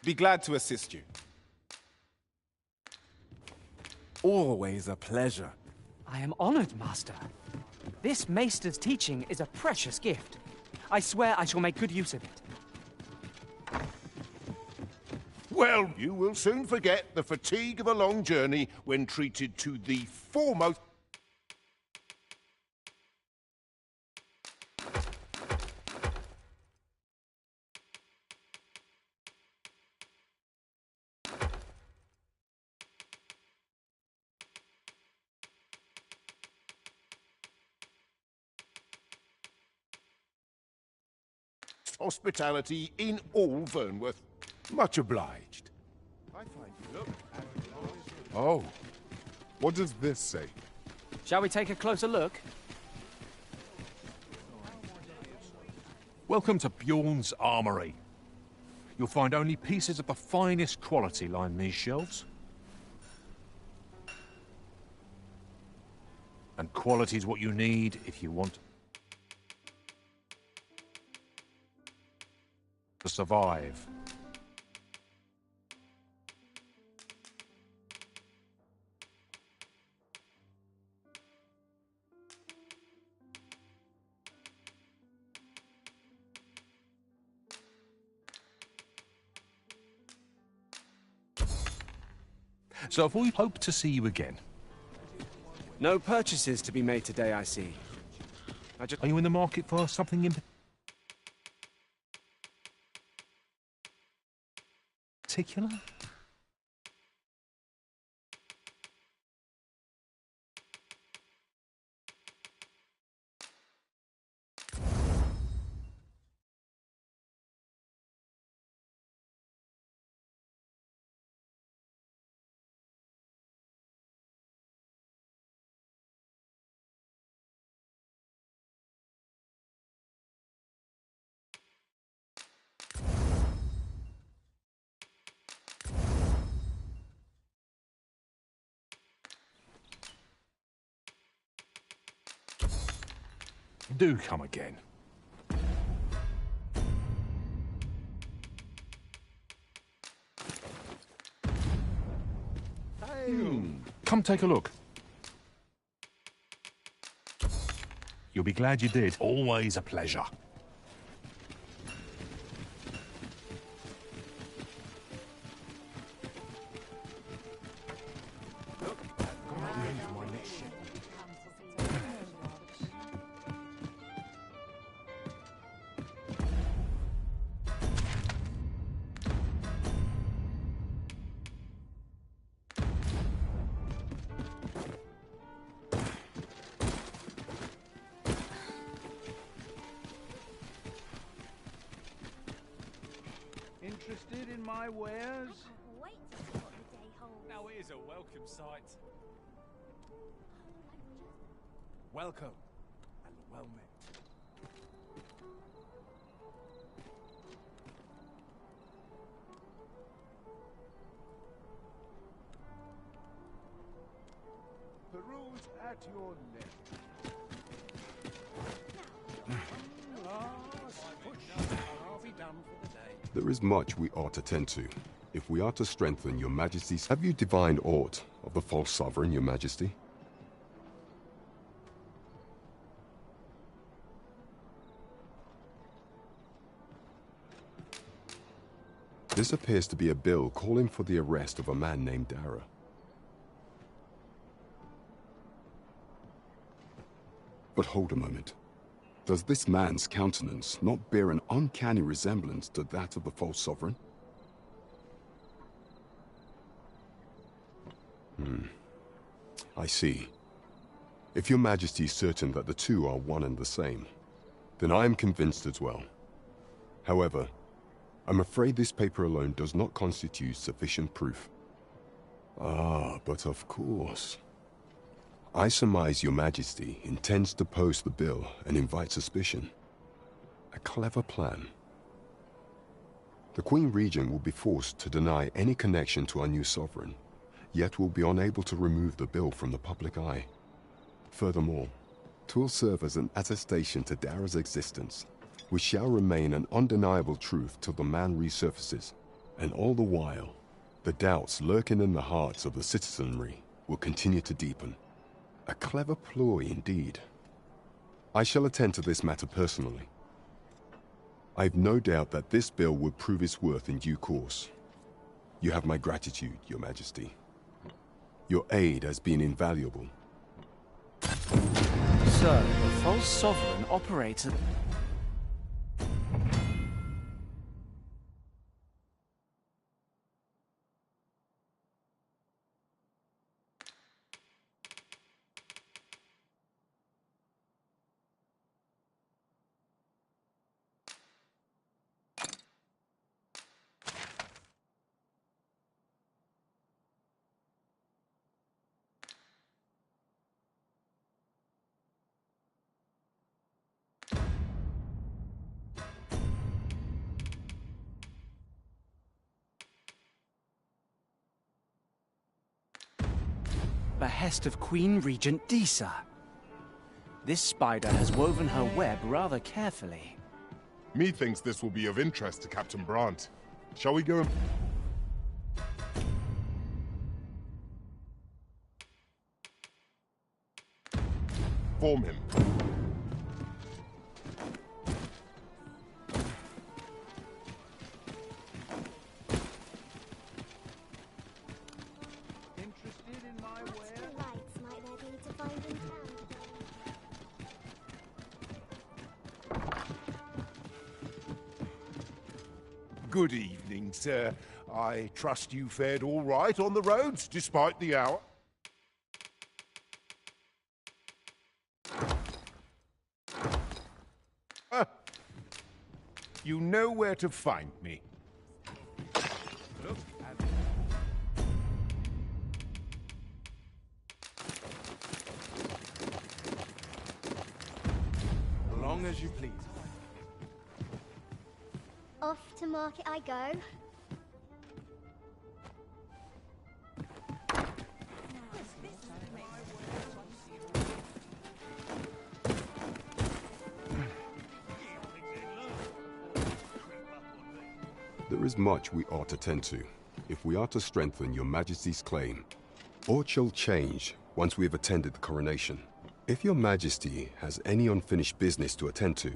Be glad to assist you. Always a pleasure. I am honored, Master. This Maester's teaching is a precious gift. I swear I shall make good use of it. Well, you will soon forget the fatigue of a long journey when treated to the foremost... hospitality in all Vernworth. Much obliged. I find you look at Oh, what does this say? Shall we take a closer look? Welcome to Bjorn's Armory. You'll find only pieces of the finest quality line these shelves. And quality's what you need if you want to survive. So if we hope to see you again. No purchases to be made today, I see. Are you in the market for something in particular? Do come again. Come take a look. You'll be glad you did. Always a pleasure. Interested in my wares? Now it is a welcome sight. Welcome and well met. Peruse at your left. I'll be done for the day. There is much we ought to tend to. If we are to strengthen your majesty's... Have you divined aught of the false sovereign, your majesty? This appears to be a bill calling for the arrest of a man named Dara. But hold a moment. Does this man's countenance not bear an uncanny resemblance to that of the false sovereign? I see. If your majesty is certain that the two are one and the same, then I am convinced as well. However, I'm afraid this paper alone does not constitute sufficient proof. Ah, but of course. I surmise your majesty intends to post the bill and invite suspicion. A clever plan. The Queen Regent will be forced to deny any connection to our new sovereign, yet will be unable to remove the bill from the public eye. Furthermore, 'twill serve as an attestation to Dara's existence, which shall remain an undeniable truth till the man resurfaces. And all the while, the doubts lurking in the hearts of the citizenry will continue to deepen. A clever ploy indeed. I shall attend to this matter personally. I've no doubt that this bill will prove its worth in due course. You have my gratitude, Your Majesty. Your aid has been invaluable. So, the false sovereign operates at... behest of Queen Regent Disa. This spider has woven her web rather carefully. Methinks this will be of interest to Captain Brandt. Shall we go and... form him? Good evening, sir. I trust you fared all right on the roads, despite the hour. You know where to find me. Long as you please. Off to market I go. There is much we ought to tend to, if we are to strengthen Your Majesty's claim. Aught shall change once we have attended the coronation. If Your Majesty has any unfinished business to attend to,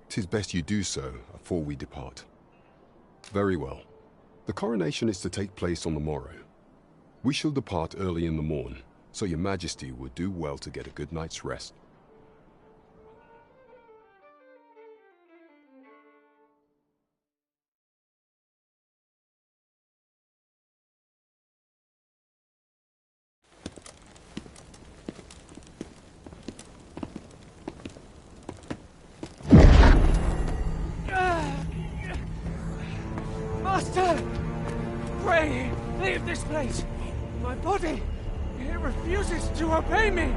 'tis best you do so afore we depart. Very well. The coronation is to take place on the morrow. We shall depart early in the morn, so Your Majesty would do well to get a good night's rest. Master! Pray, leave this place! My body, it refuses to obey me!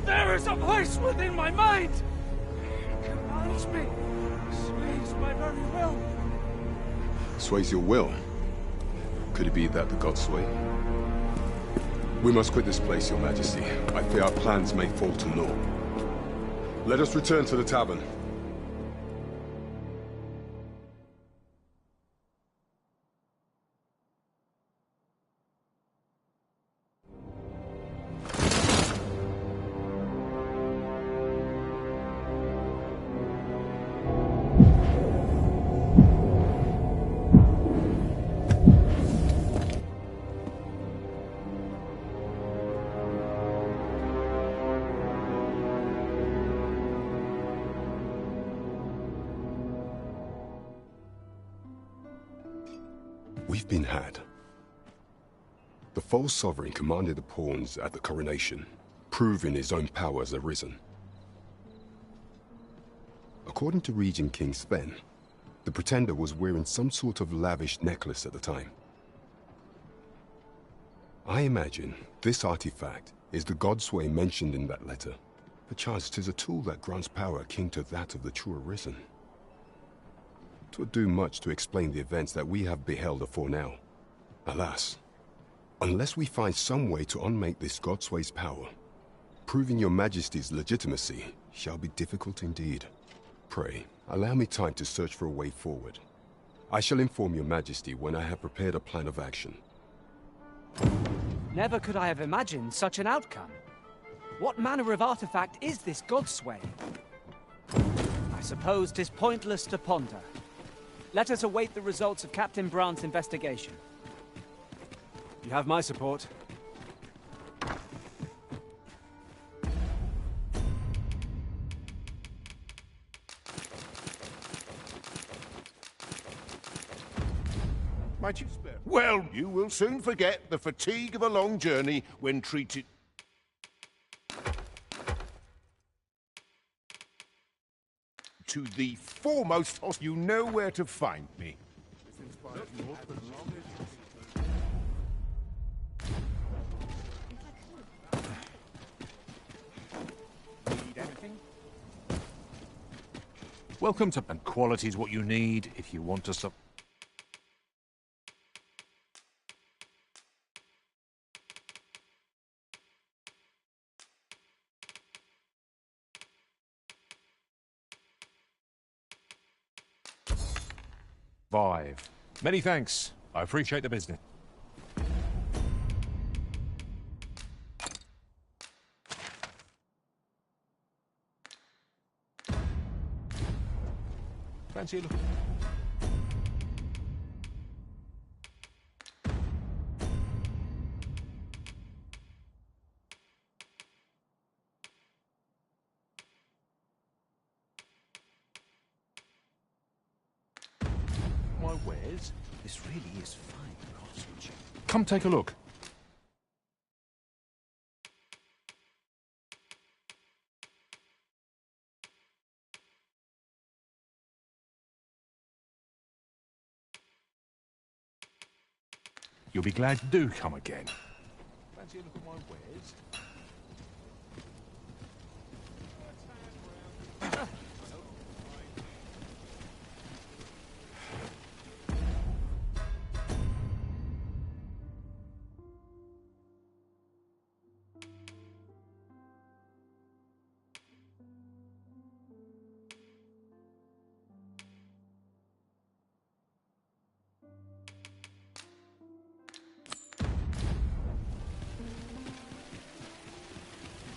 There is a voice within my mind! It commands me, sways my very will. Sways your will? Could it be that the gods sway? We must quit this place, Your Majesty. I fear our plans may fall to naught. Let us return to the tavern. We've been had. The false sovereign commanded the pawns at the coronation, proving his own power has arisen. According to Regent King Sven, the pretender was wearing some sort of lavish necklace at the time. I imagine this artifact is the godsway mentioned in that letter. Perchance 'tis a tool that grants power akin to that of the true arisen. 'Twould do much to explain the events that we have beheld afore now. Alas, unless we find some way to unmake this godsway's power, proving Your Majesty's legitimacy shall be difficult indeed. Pray, allow me time to search for a way forward. I shall inform your majesty when I have prepared a plan of action. Never could I have imagined such an outcome. What manner of artifact is this Godsway? I suppose 'tis pointless to ponder. Let us await the results of Captain Brandt's investigation. You have my support. Might you spare? Well, you will soon forget the fatigue of a long journey when treated... to the foremost host. You know where to find me. Need anything? Welcome to... And quality's what you need if you want to... Survive. Many thanks. I appreciate the business. Fancy a look? My wares? This really is fine craftsmanship. Come take a look. You'll be glad to do come again. Fancy a look at my wares?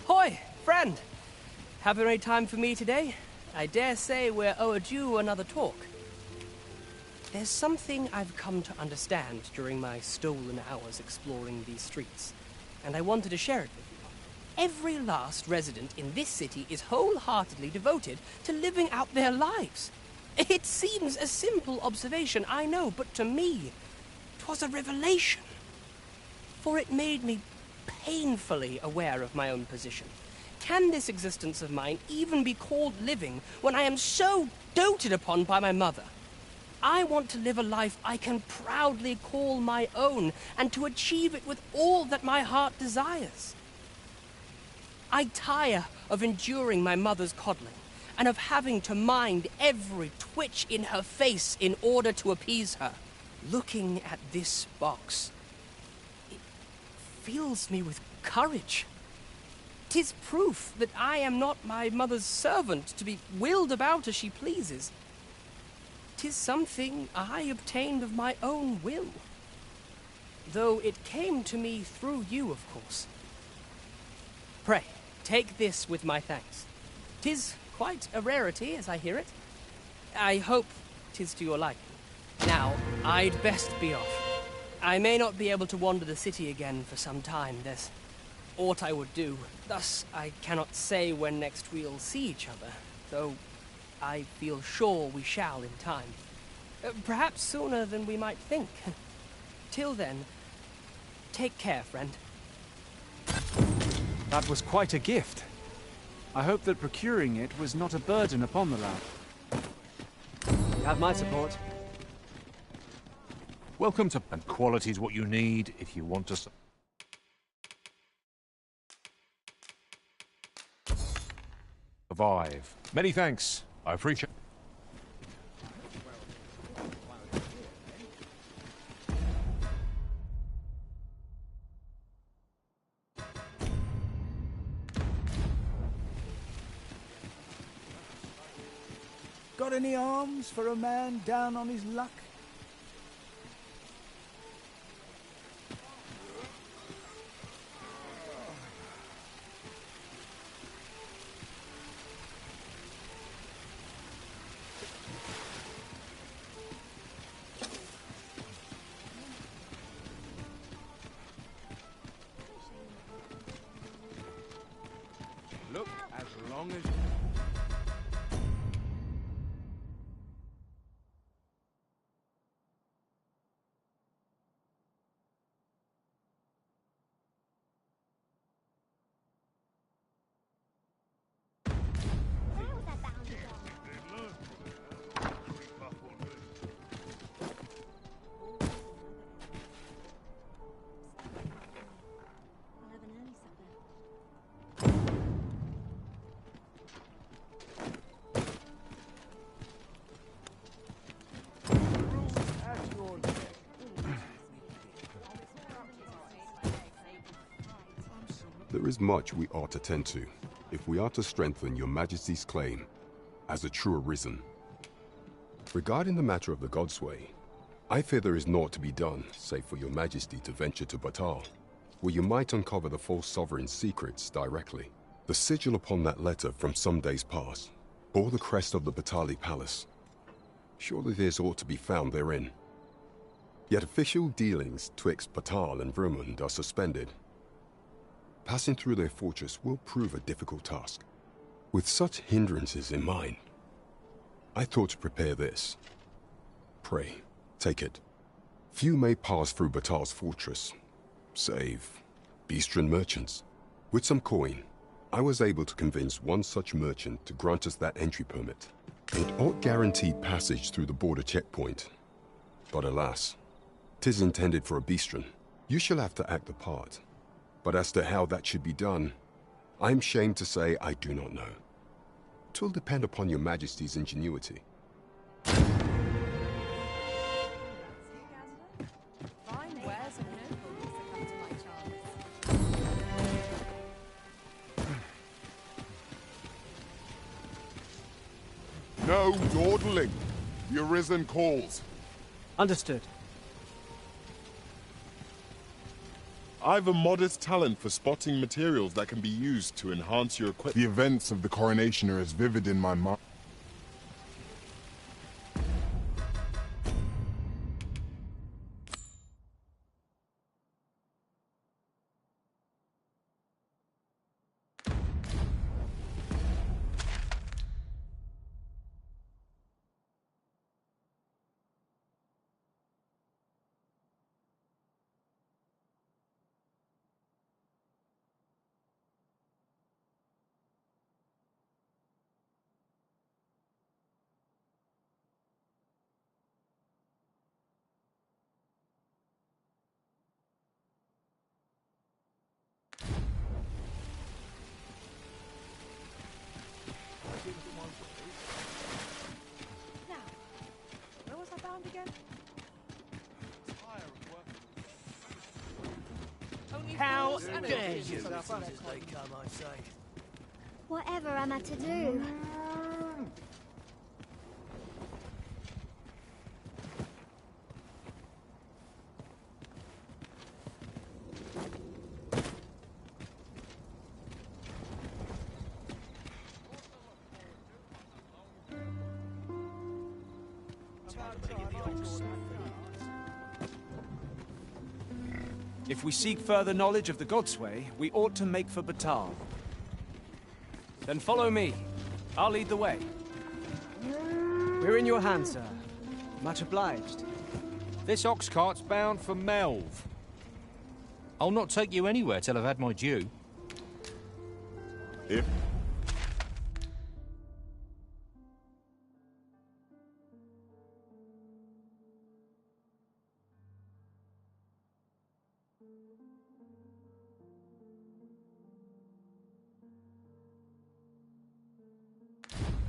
Hoy, friend! Having any time for me today? I dare say we're overdue another talk. There's something I've come to understand during my stolen hours exploring these streets, and I wanted to share it with you. Every last resident in this city is wholeheartedly devoted to living out their lives. It seems a simple observation, I know, but to me, 'twas a revelation. For it made me painfully aware of my own position. Can this existence of mine even be called living when I am so doted upon by my mother? I want to live a life I can proudly call my own, and to achieve it with all that my heart desires. I tire of enduring my mother's coddling, and of having to mind every twitch in her face in order to appease her. Looking at this box, it fills me with courage. 'Tis proof that I am not my mother's servant to be wheeled about as she pleases. 'Tis something I obtained of my own will, though it came to me through you, of course. Pray, take this with my thanks. 'Tis quite a rarity, as I hear it. I hope 'tis to your liking. Now, I'd best be off. I may not be able to wander the city again for some time. There's aught I would do. Thus, I cannot say when next we'll see each other, though I feel sure we shall in time. Perhaps sooner than we might think. Till then, take care, friend. That was quite a gift. I hope that procuring it was not a burden upon the lad. You have my support. Welcome to... And quality's what you need if you want to... Survive. Many thanks. I appreciate... Got any arms for a man down on his luck? There is much we ought to tend to, if we are to strengthen your Majesty's claim as a true Arisen. Regarding the matter of the Godsway, I fear there is naught to be done, save for your Majesty to venture to Batal, where you might uncover the false sovereign's secrets directly. The sigil upon that letter from some days past bore the crest of the Batali Palace. Surely this ought to be found therein. Yet official dealings twixt Batal and Vermund are suspended. Passing through their fortress will prove a difficult task. With such hindrances in mind, I thought to prepare this. Pray, take it. Few may pass through Batal's fortress, save Beastren merchants. With some coin, I was able to convince one such merchant to grant us that entry permit. It ought guaranteed passage through the border checkpoint. But alas, 'tis intended for a Beastren. You shall have to act the part. But as to how that should be done, I'm shamed to say I do not know. 'Twill depend upon your Majesty's ingenuity. Fine wares and nobles that come to my charms. No dawdling. The Arisen calls. Understood. I've a modest talent for spotting materials that can be used to enhance your equipment. The events of the coronation are as vivid in my mind. Now, where was I bound again? How dare you? Whatever am I to do? If we seek further knowledge of the Godsway, we ought to make for Batal. Then follow me. I'll lead the way. We're in your hands, sir. Much obliged. This ox cart's bound for Melv. I'll not take you anywhere till I've had my due.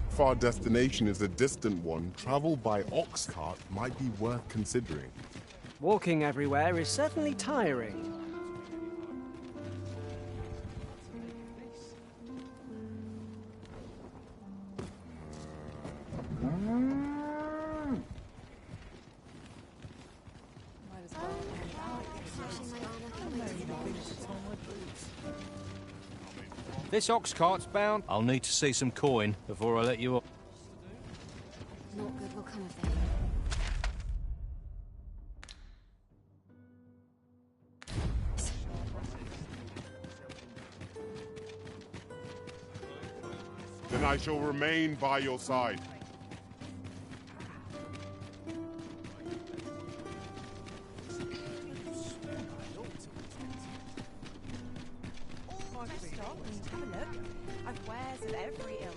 If our destination is a distant one, travel by ox cart might be worth considering. Walking everywhere is certainly tiring. This ox cart's bound. I'll need to see some coin before I let you off. Not good will come of it. Then I shall remain by your side. Stop and have a look. I've wares of every ilk.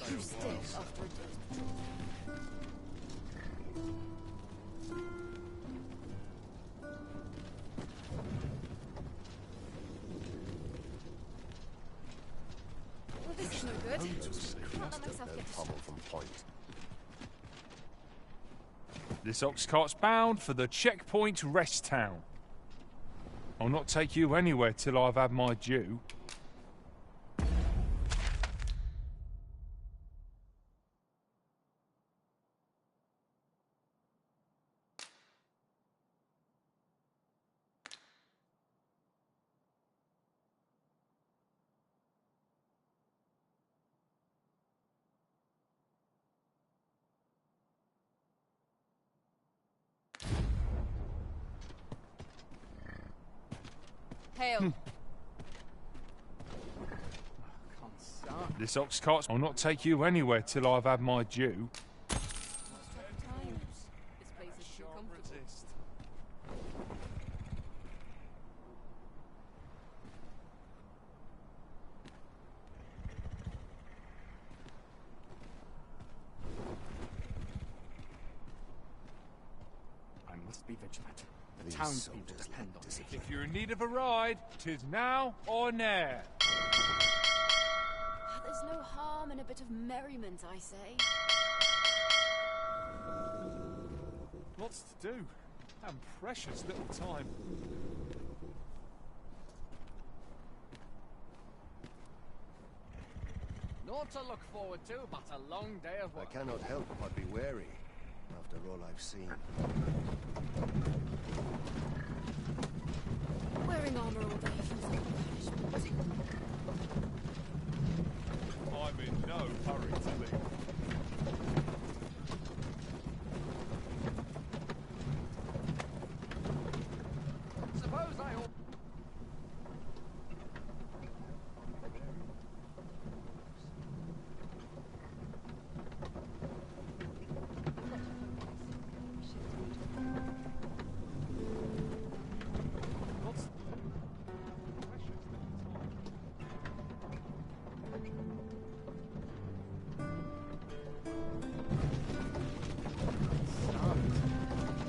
Too stiff after a day. Well, this is no good. Can't let myself get Pummel from point. This ox cart's bound for the checkpoint rest town. I'll not take you anywhere till I've had my due. Hail. This ox cart's... I'll not take you anywhere till I've had my due. I must be vigilant. The townspeople depend on me. If you're in need of a ride, 'tis now or ne'er. There's no harm in a bit of merriment, I say. Lots to do, and precious little time. Naught to look forward to, but a long day of work. I cannot help but be wary, after all I've seen. Wearing armor all day feels like a punishment. I'm in no hurry to leave. Suppose I ought...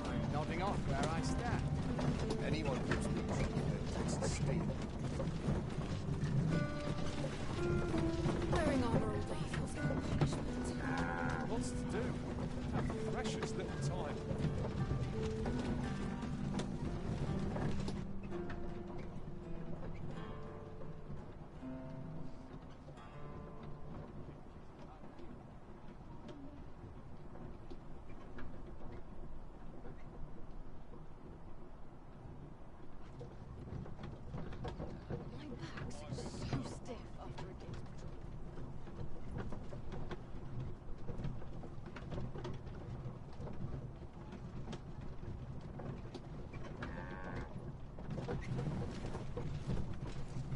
I'm nodding off where I stand. Anyone gives me trouble that takes a steal. Wearing armor all day feels like a punishment. Lots to do, and precious little time. My back's so stiff after a day's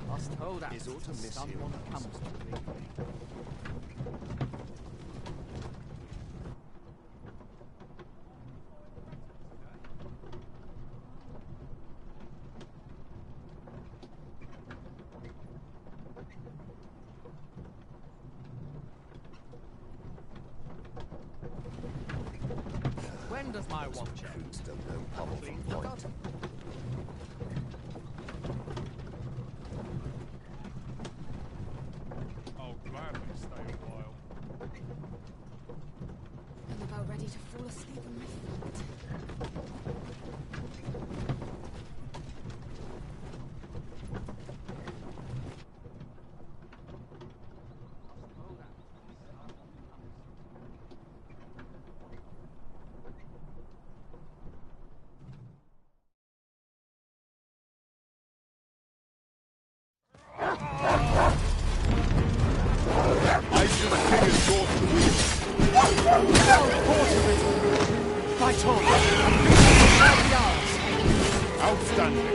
Must hold out Is aught till amiss here someone with comes us? to relieve me. When does my watch end? Recruits don't know pommel from point. I'll gladly stay a while. I'm about ready to fall asleep on my feet. I do the king is yours to win. Fight on! Outstanding.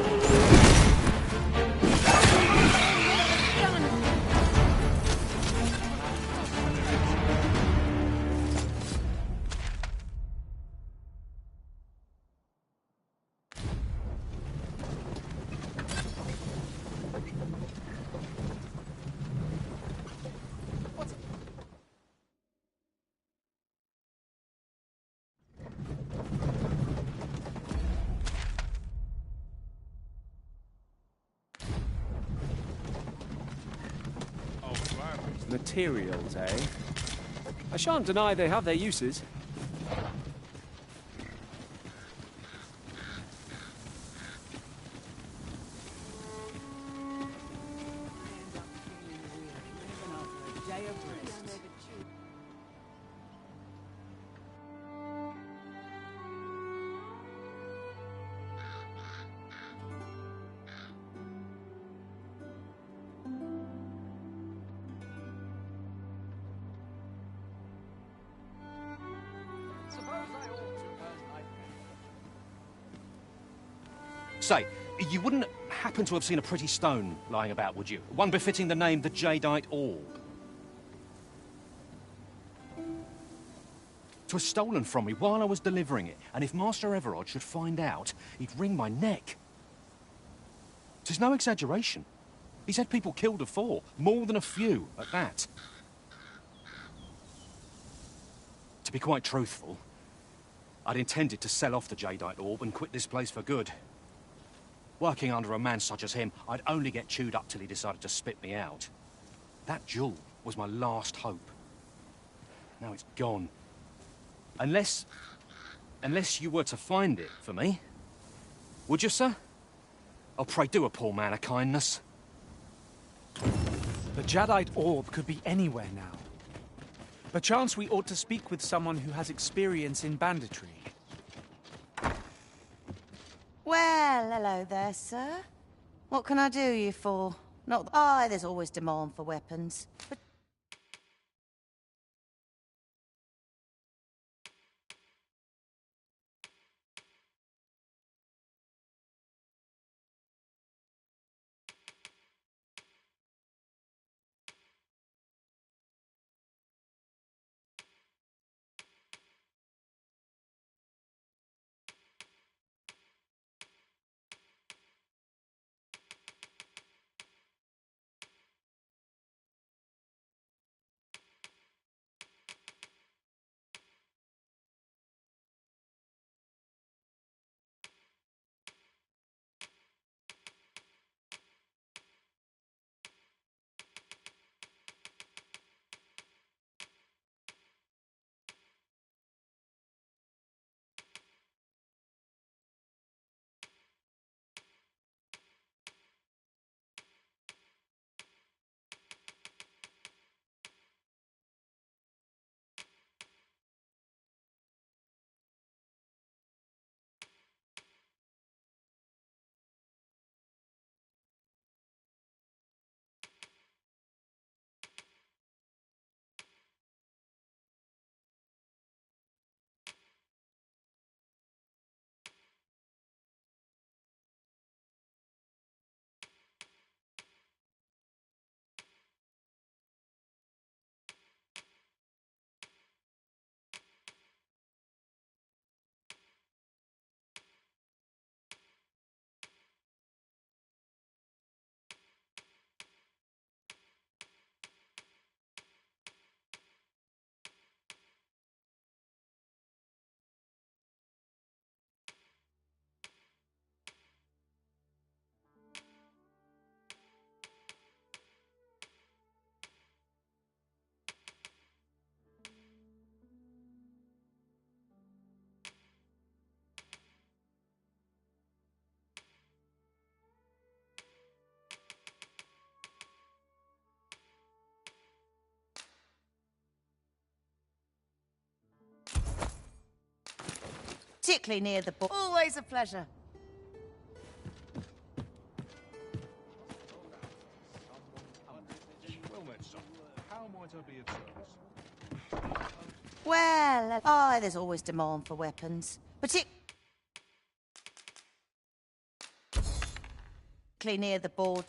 Materials, eh? I shan't deny they have their uses. Say, you wouldn't happen to have seen a pretty stone lying about, would you? One befitting the name the Jadeite Orb. 'Twas stolen from me while I was delivering it, and if Master Everard should find out, he'd wring my neck. 'Tis no exaggeration. He's had people killed afore, more than a few at that. To be quite truthful, I'd intended to sell off the Jadeite Orb and quit this place for good. Working under a man such as him, I'd only get chewed up till he decided to spit me out. That jewel was my last hope. Now it's gone. Unless you were to find it for me. Would you, sir? Oh, pray do a poor man a kindness. The Jadeite Orb could be anywhere now. Perchance we ought to speak with someone who has experience in banditry. Well, hello there, sir. What can I do you for? Not... Oh, there's always demand for weapons. But... particularly near the book. Always a pleasure. How might I be of service? Well, oh, there's always demand for weapons. Particularly near the board.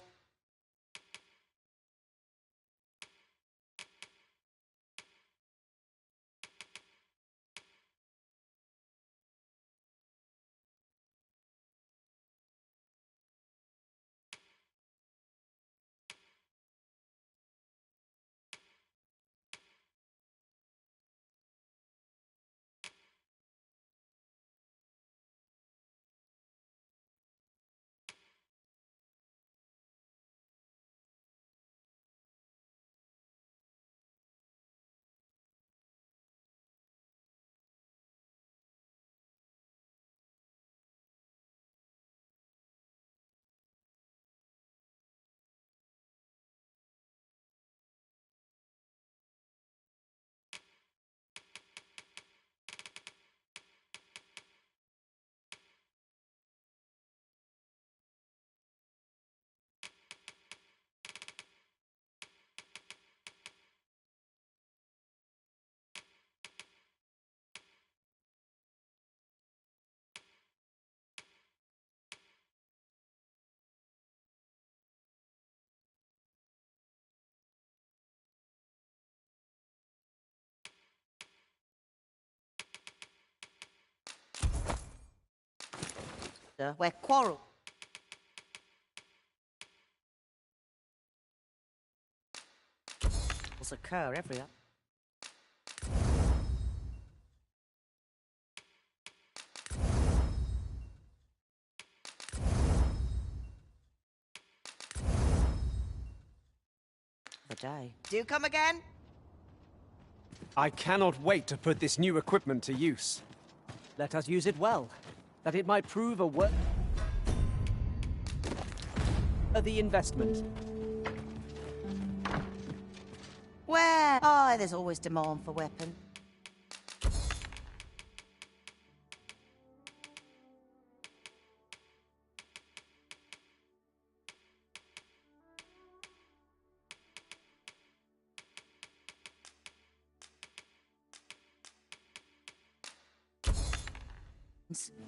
Where quarrels occur every day. Do come again? I cannot wait to put this new equipment to use. Let us use it well, that it might prove a worthy investment. Where? Oh, there's always demand for weapons.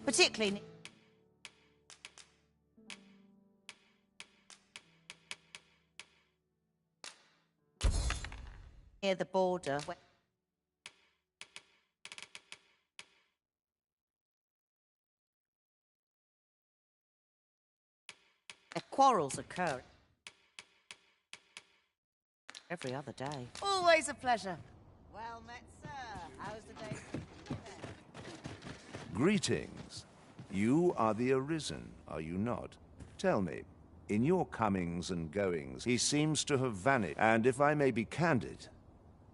Particularly near the border. Where quarrels occur every other day. Always a pleasure. Well met, sir. How's the day? Greetings. You are the Arisen, are you not? Tell me, in your comings and goings, he seems to have vanished, and if I may be candid,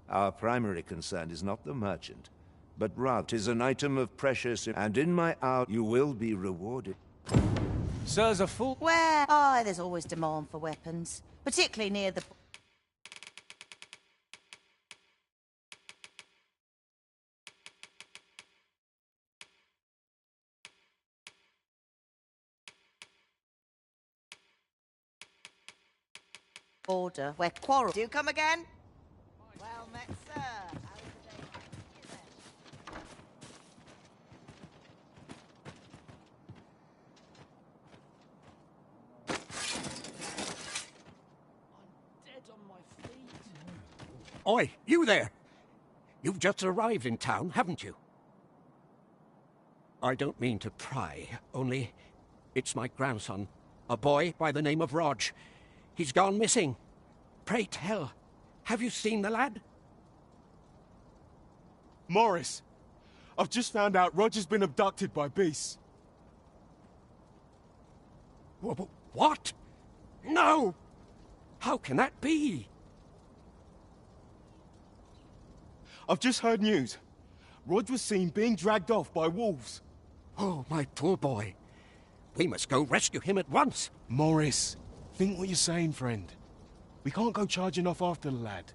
our primary concern is not the merchant, but rather 'tis an item of precious, and in my hour you will be rewarded. Sir's a fool. Where? Oh, there's always demand for weapons, particularly near the border. Where quarrels do come again? Well met, sir. Oi, you there! You've just arrived in town, haven't you? I don't mean to pry, only it's my grandson, a boy by the name of Rog. He's gone missing. Pray tell, have you seen the lad? Morris, I've just found out Roger's been abducted by beasts. What? No! How can that be? I've just heard news. Rog was seen being dragged off by wolves. Oh, my poor boy. We must go rescue him at once. Morris, think what you're saying, friend. We can't go charging off after the lad.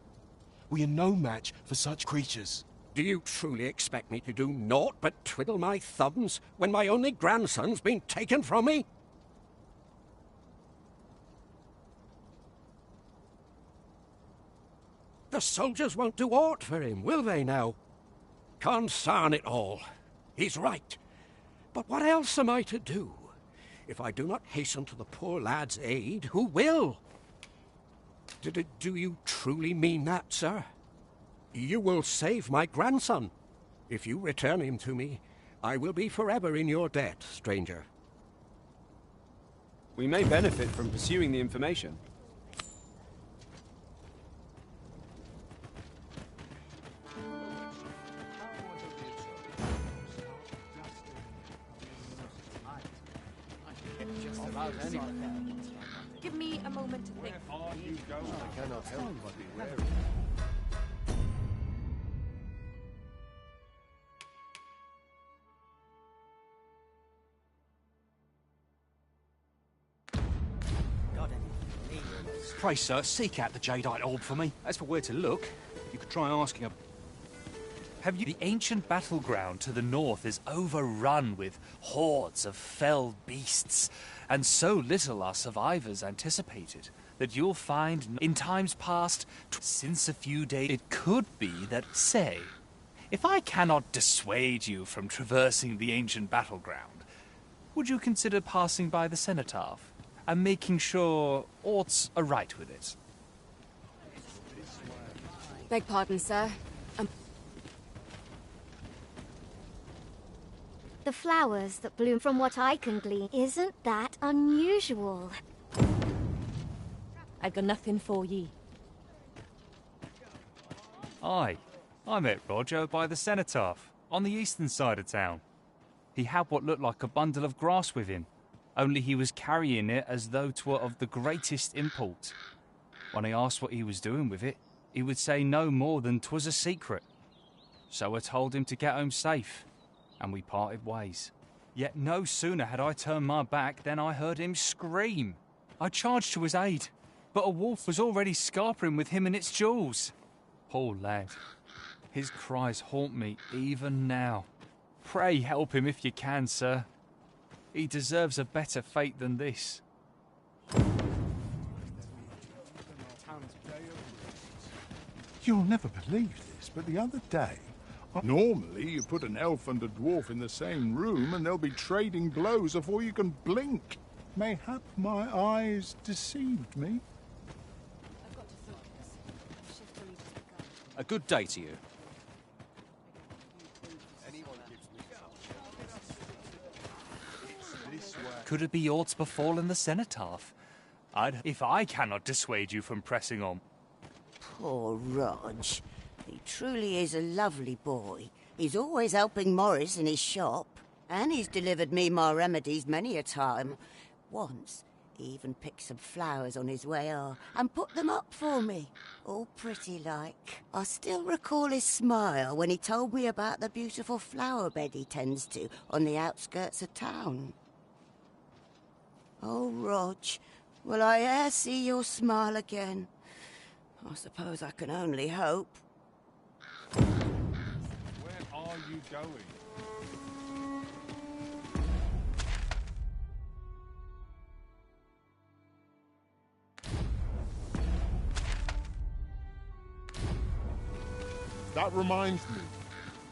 We are no match for such creatures. Do you truly expect me to do naught but twiddle my thumbs when my only grandson's been taken from me? The soldiers won't do aught for him, will they now? Consarn it all. He's right. But what else am I to do? If I do not hasten to the poor lad's aid, who will? Do you truly mean that, sir? You will save my grandson. If you return him to me, I will be forever in your debt, stranger. We may benefit from pursuing the information. Give me a moment to think. I cannot help but be wary. Pray, sir, seek out the jadeite orb for me. As for where to look, you could try asking a... Have you... The ancient battleground to the north is overrun with hordes of fell beasts, and so little are survivors anticipated that you'll find in times past, since a few days, it could be that, say, if I cannot dissuade you from traversing the ancient battleground, would you consider passing by the cenotaph and making sure aught's aright with it? Beg pardon, sir. the flowers that bloom. From what I can glean, isn't that unusual? I've got nothing for ye. Aye, I met Roger by the cenotaph, on the eastern side of town. He had what looked like a bundle of grass with him, only he was carrying it as though 'twere of the greatest import. When I asked what he was doing with it, he would say no more than 'twas a secret. So I told him to get home safe, and we parted ways. Yet no sooner had I turned my back than I heard him scream. I charged to his aid, but a wolf was already scarpering with him and its jewels. Poor lad. His cries haunt me even now. Pray help him if you can, sir. He deserves a better fate than this. You'll never believe this, but the other day... Normally, you put an elf and a dwarf in the same room and they'll be trading blows before you can blink. Mayhap my eyes deceived me. A good day to you. Could it be aught befallen the cenotaph? If I cannot dissuade you from pressing on. Poor Rog. He truly is a lovely boy. He's always helping Morris in his shop. And he's delivered me my remedies many a time. Once, he even picked some flowers on his way and put them up for me. All pretty like. I still recall his smile when he told me about the beautiful flower bed he tends to on the outskirts of town. Oh, Rog, will I e'er see your smile again? I suppose I can only hope. Where are you going? That reminds me.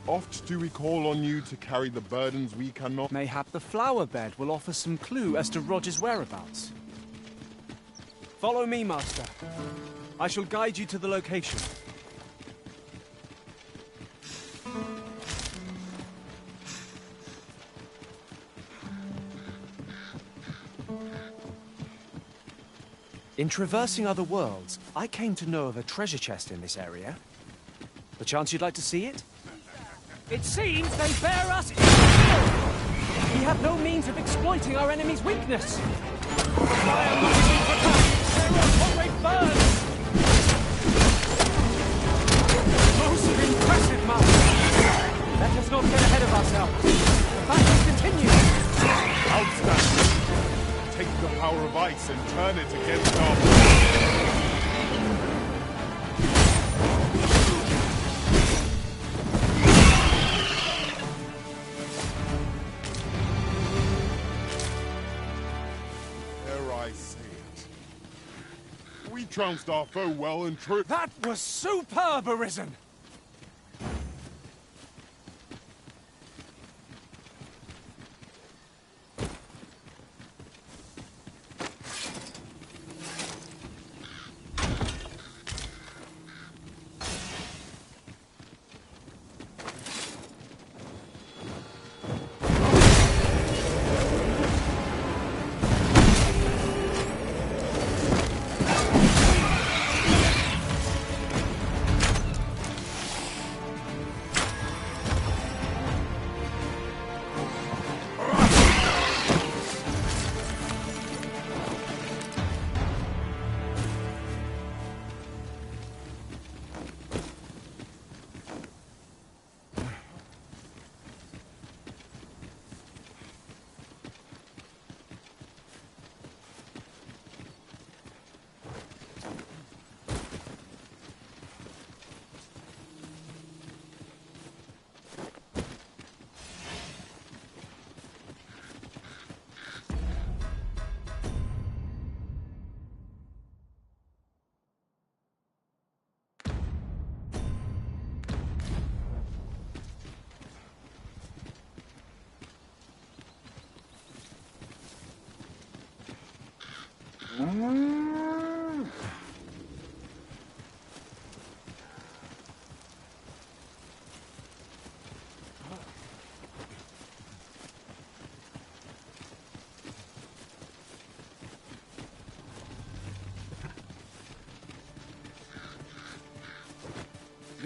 Oft do we call on you to carry the burdens we cannot... Mayhap the flower bed will offer some clue as to Roger's whereabouts. Follow me, Master. I shall guide you to the location. In traversing other worlds, I came to know of a treasure chest in this area. Perchance you'd like to see it? It seems they bear us ill. We have no means of exploiting our enemy's weakness. Fire moving for us. Their always burns. Most impressive, Master. Let us not get ahead of ourselves. The battle continues. Outstanding. Take the power of ice and turn it against our... trounced our foe well and true. That was superb, Arisen!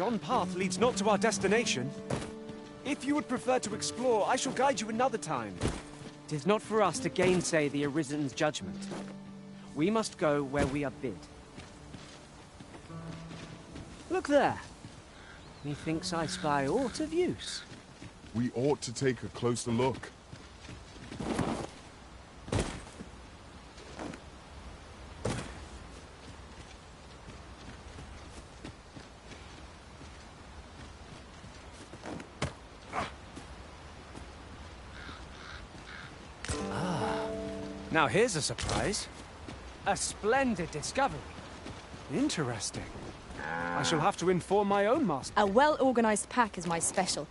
Yon path leads not to our destination. If you would prefer to explore, I shall guide you another time. It is not for us to gainsay the Arisen's judgment. We must go where we are bid. Look there. Methinks I spy aught of use. We ought to take a closer look. Now here's a surprise. A splendid discovery. Interesting. I shall have to inform my own master. A well-organized pack is my special.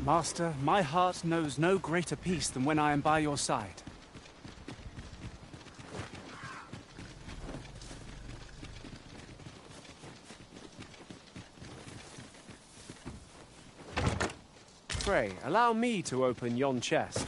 Master, my heart knows no greater peace than when I am by your side. Pray, allow me to open yon chest.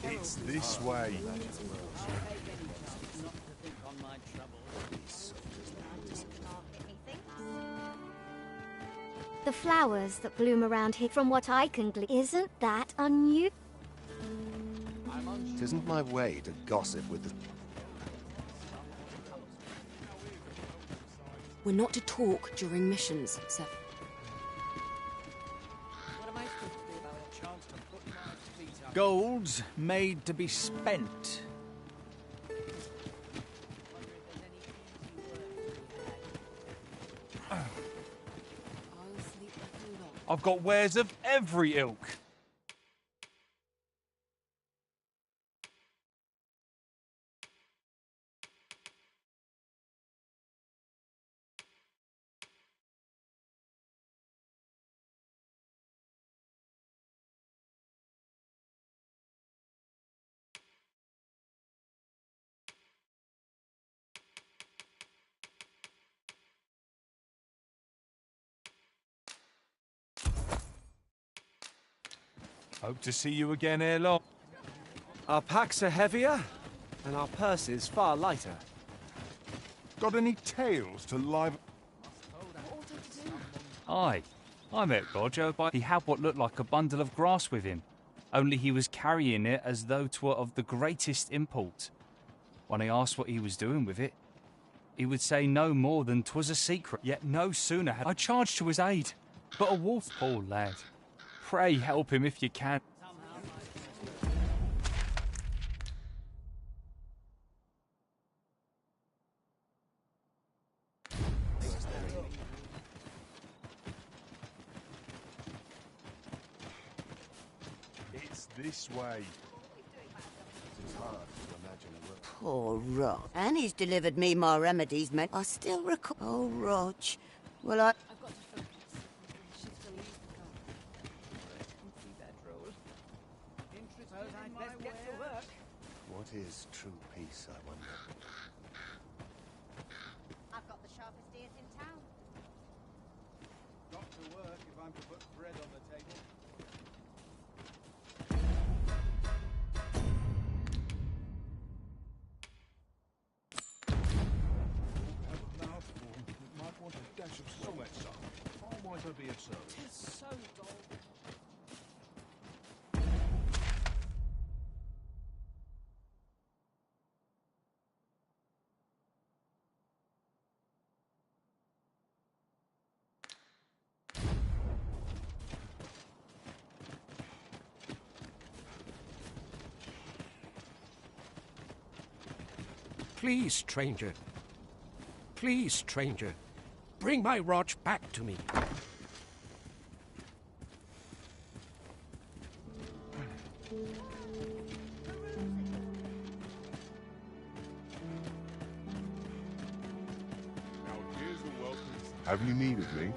It's this way. The flowers that bloom around here, from what I can glean, isn't that unusual? It isn't my way to gossip with the... We're not to talk during missions, sir. Gold's made to be spent. I've got wares of every ilk. Hope to see you again ere long. Our packs are heavier, and our purses far lighter. Got any tales to live... Aye, I met Roger, but he had what looked like a bundle of grass with him. Only he was carrying it as though 'twere of the greatest import. When I asked what he was doing with it, he would say no more than 'twas a secret. Yet no sooner had I charged to his aid, but a wolf, poor lad. Pray help him if you can. It's this way. It's hard to imagine a world. Poor Rog. And he's delivered me my remedies, man. I still recall... Oh, Rog. Well, I... What is true peace, I wonder? I've got the sharpest ears in town. Got to work if I'm to put bread on the table. Have a mouthful. It might want a dash of salt. How might I be of service? It's so dull. Please, stranger. Please, stranger. Bring my Rog back to me. Have you needed me?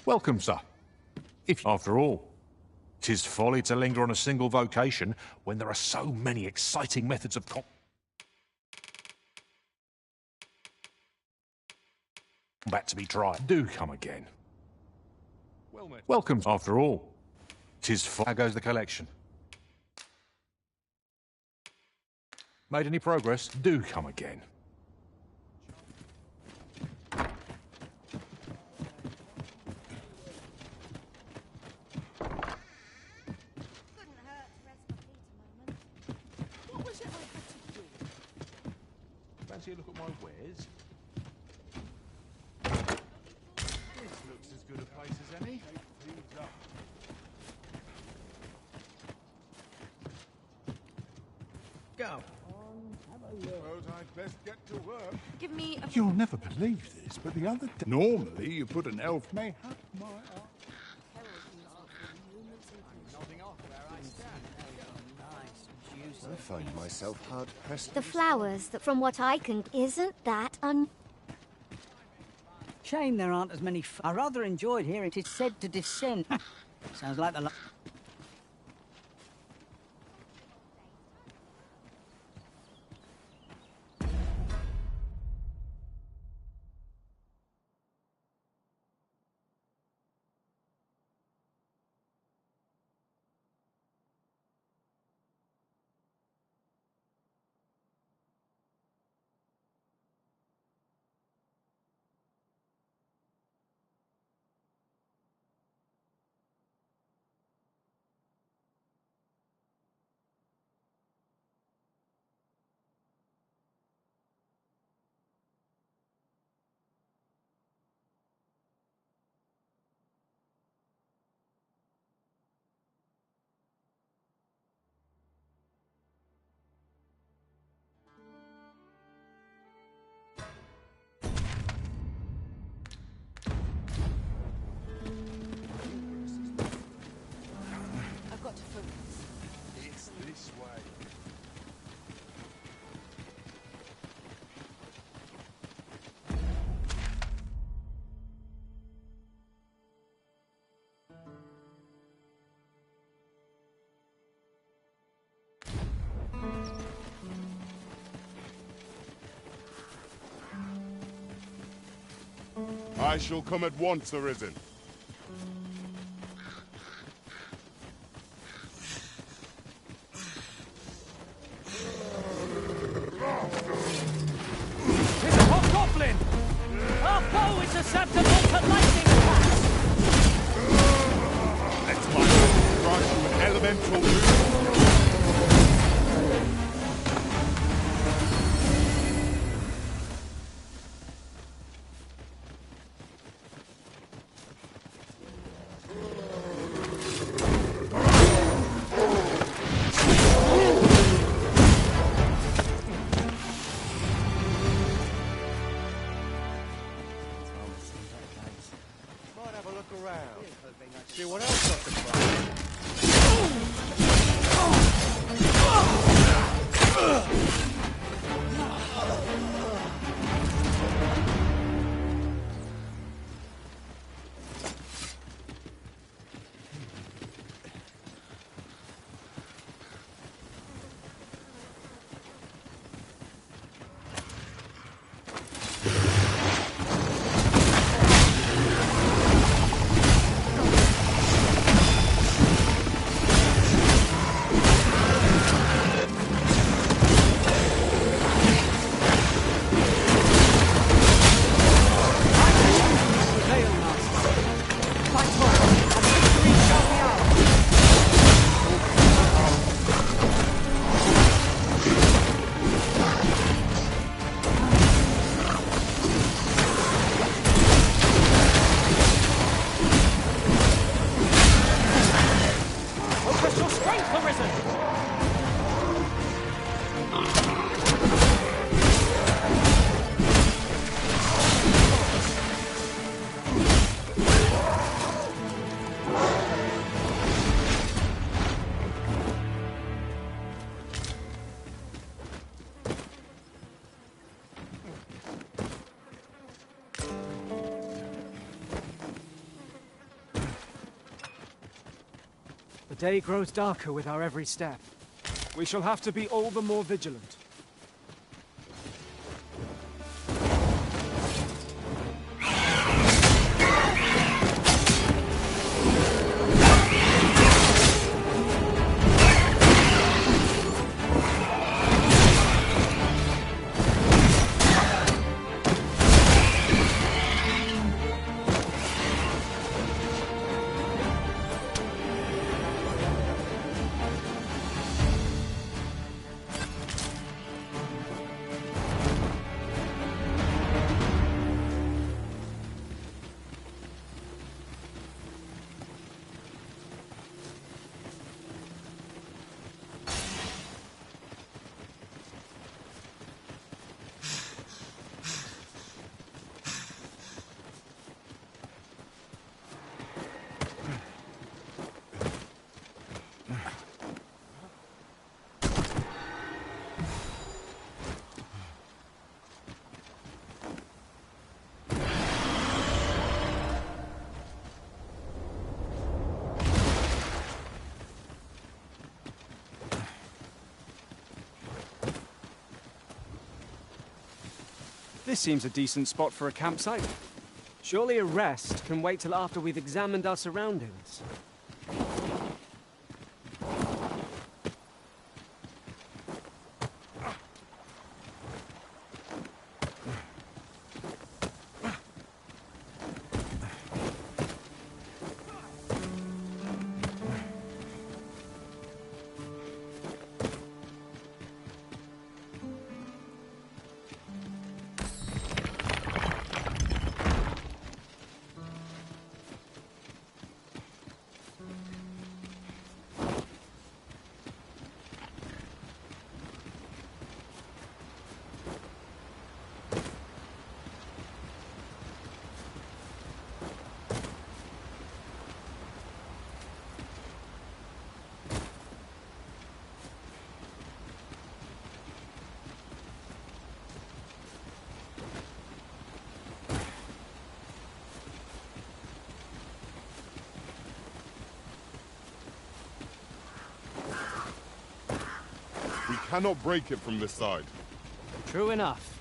Welcome, sir. If, after all, 'tis folly to linger on a single vocation when there are so many exciting methods of combat to be tried. Do come again. Welcome, after all. 'Tis how goes the collection? Made any progress? Do come again. Fancy a look at my wares? This looks as good a place as any. Go on, have a look. Suppose I'd best get to work. Give me a... You'll never believe this, but the other day... Normally, you put an elf may have my eye. I find myself hard-pressed. The flowers, that from what I can... Isn't that Shame there aren't as many... I rather enjoyed hearing it said to descend. Sounds like the... I've got to focus. It's this way. I shall come at once, Arisen. It's a hobgoblin! Our bow is susceptible to lightning attacks! Let my crush you an elemental move. Might have a look around. See what else I can find. day grows darker with our every step. We shall have to be all the more vigilant. This seems a decent spot for a campsite. Surely a rest can wait till after we've examined our surroundings. We cannot break it from this side. True enough.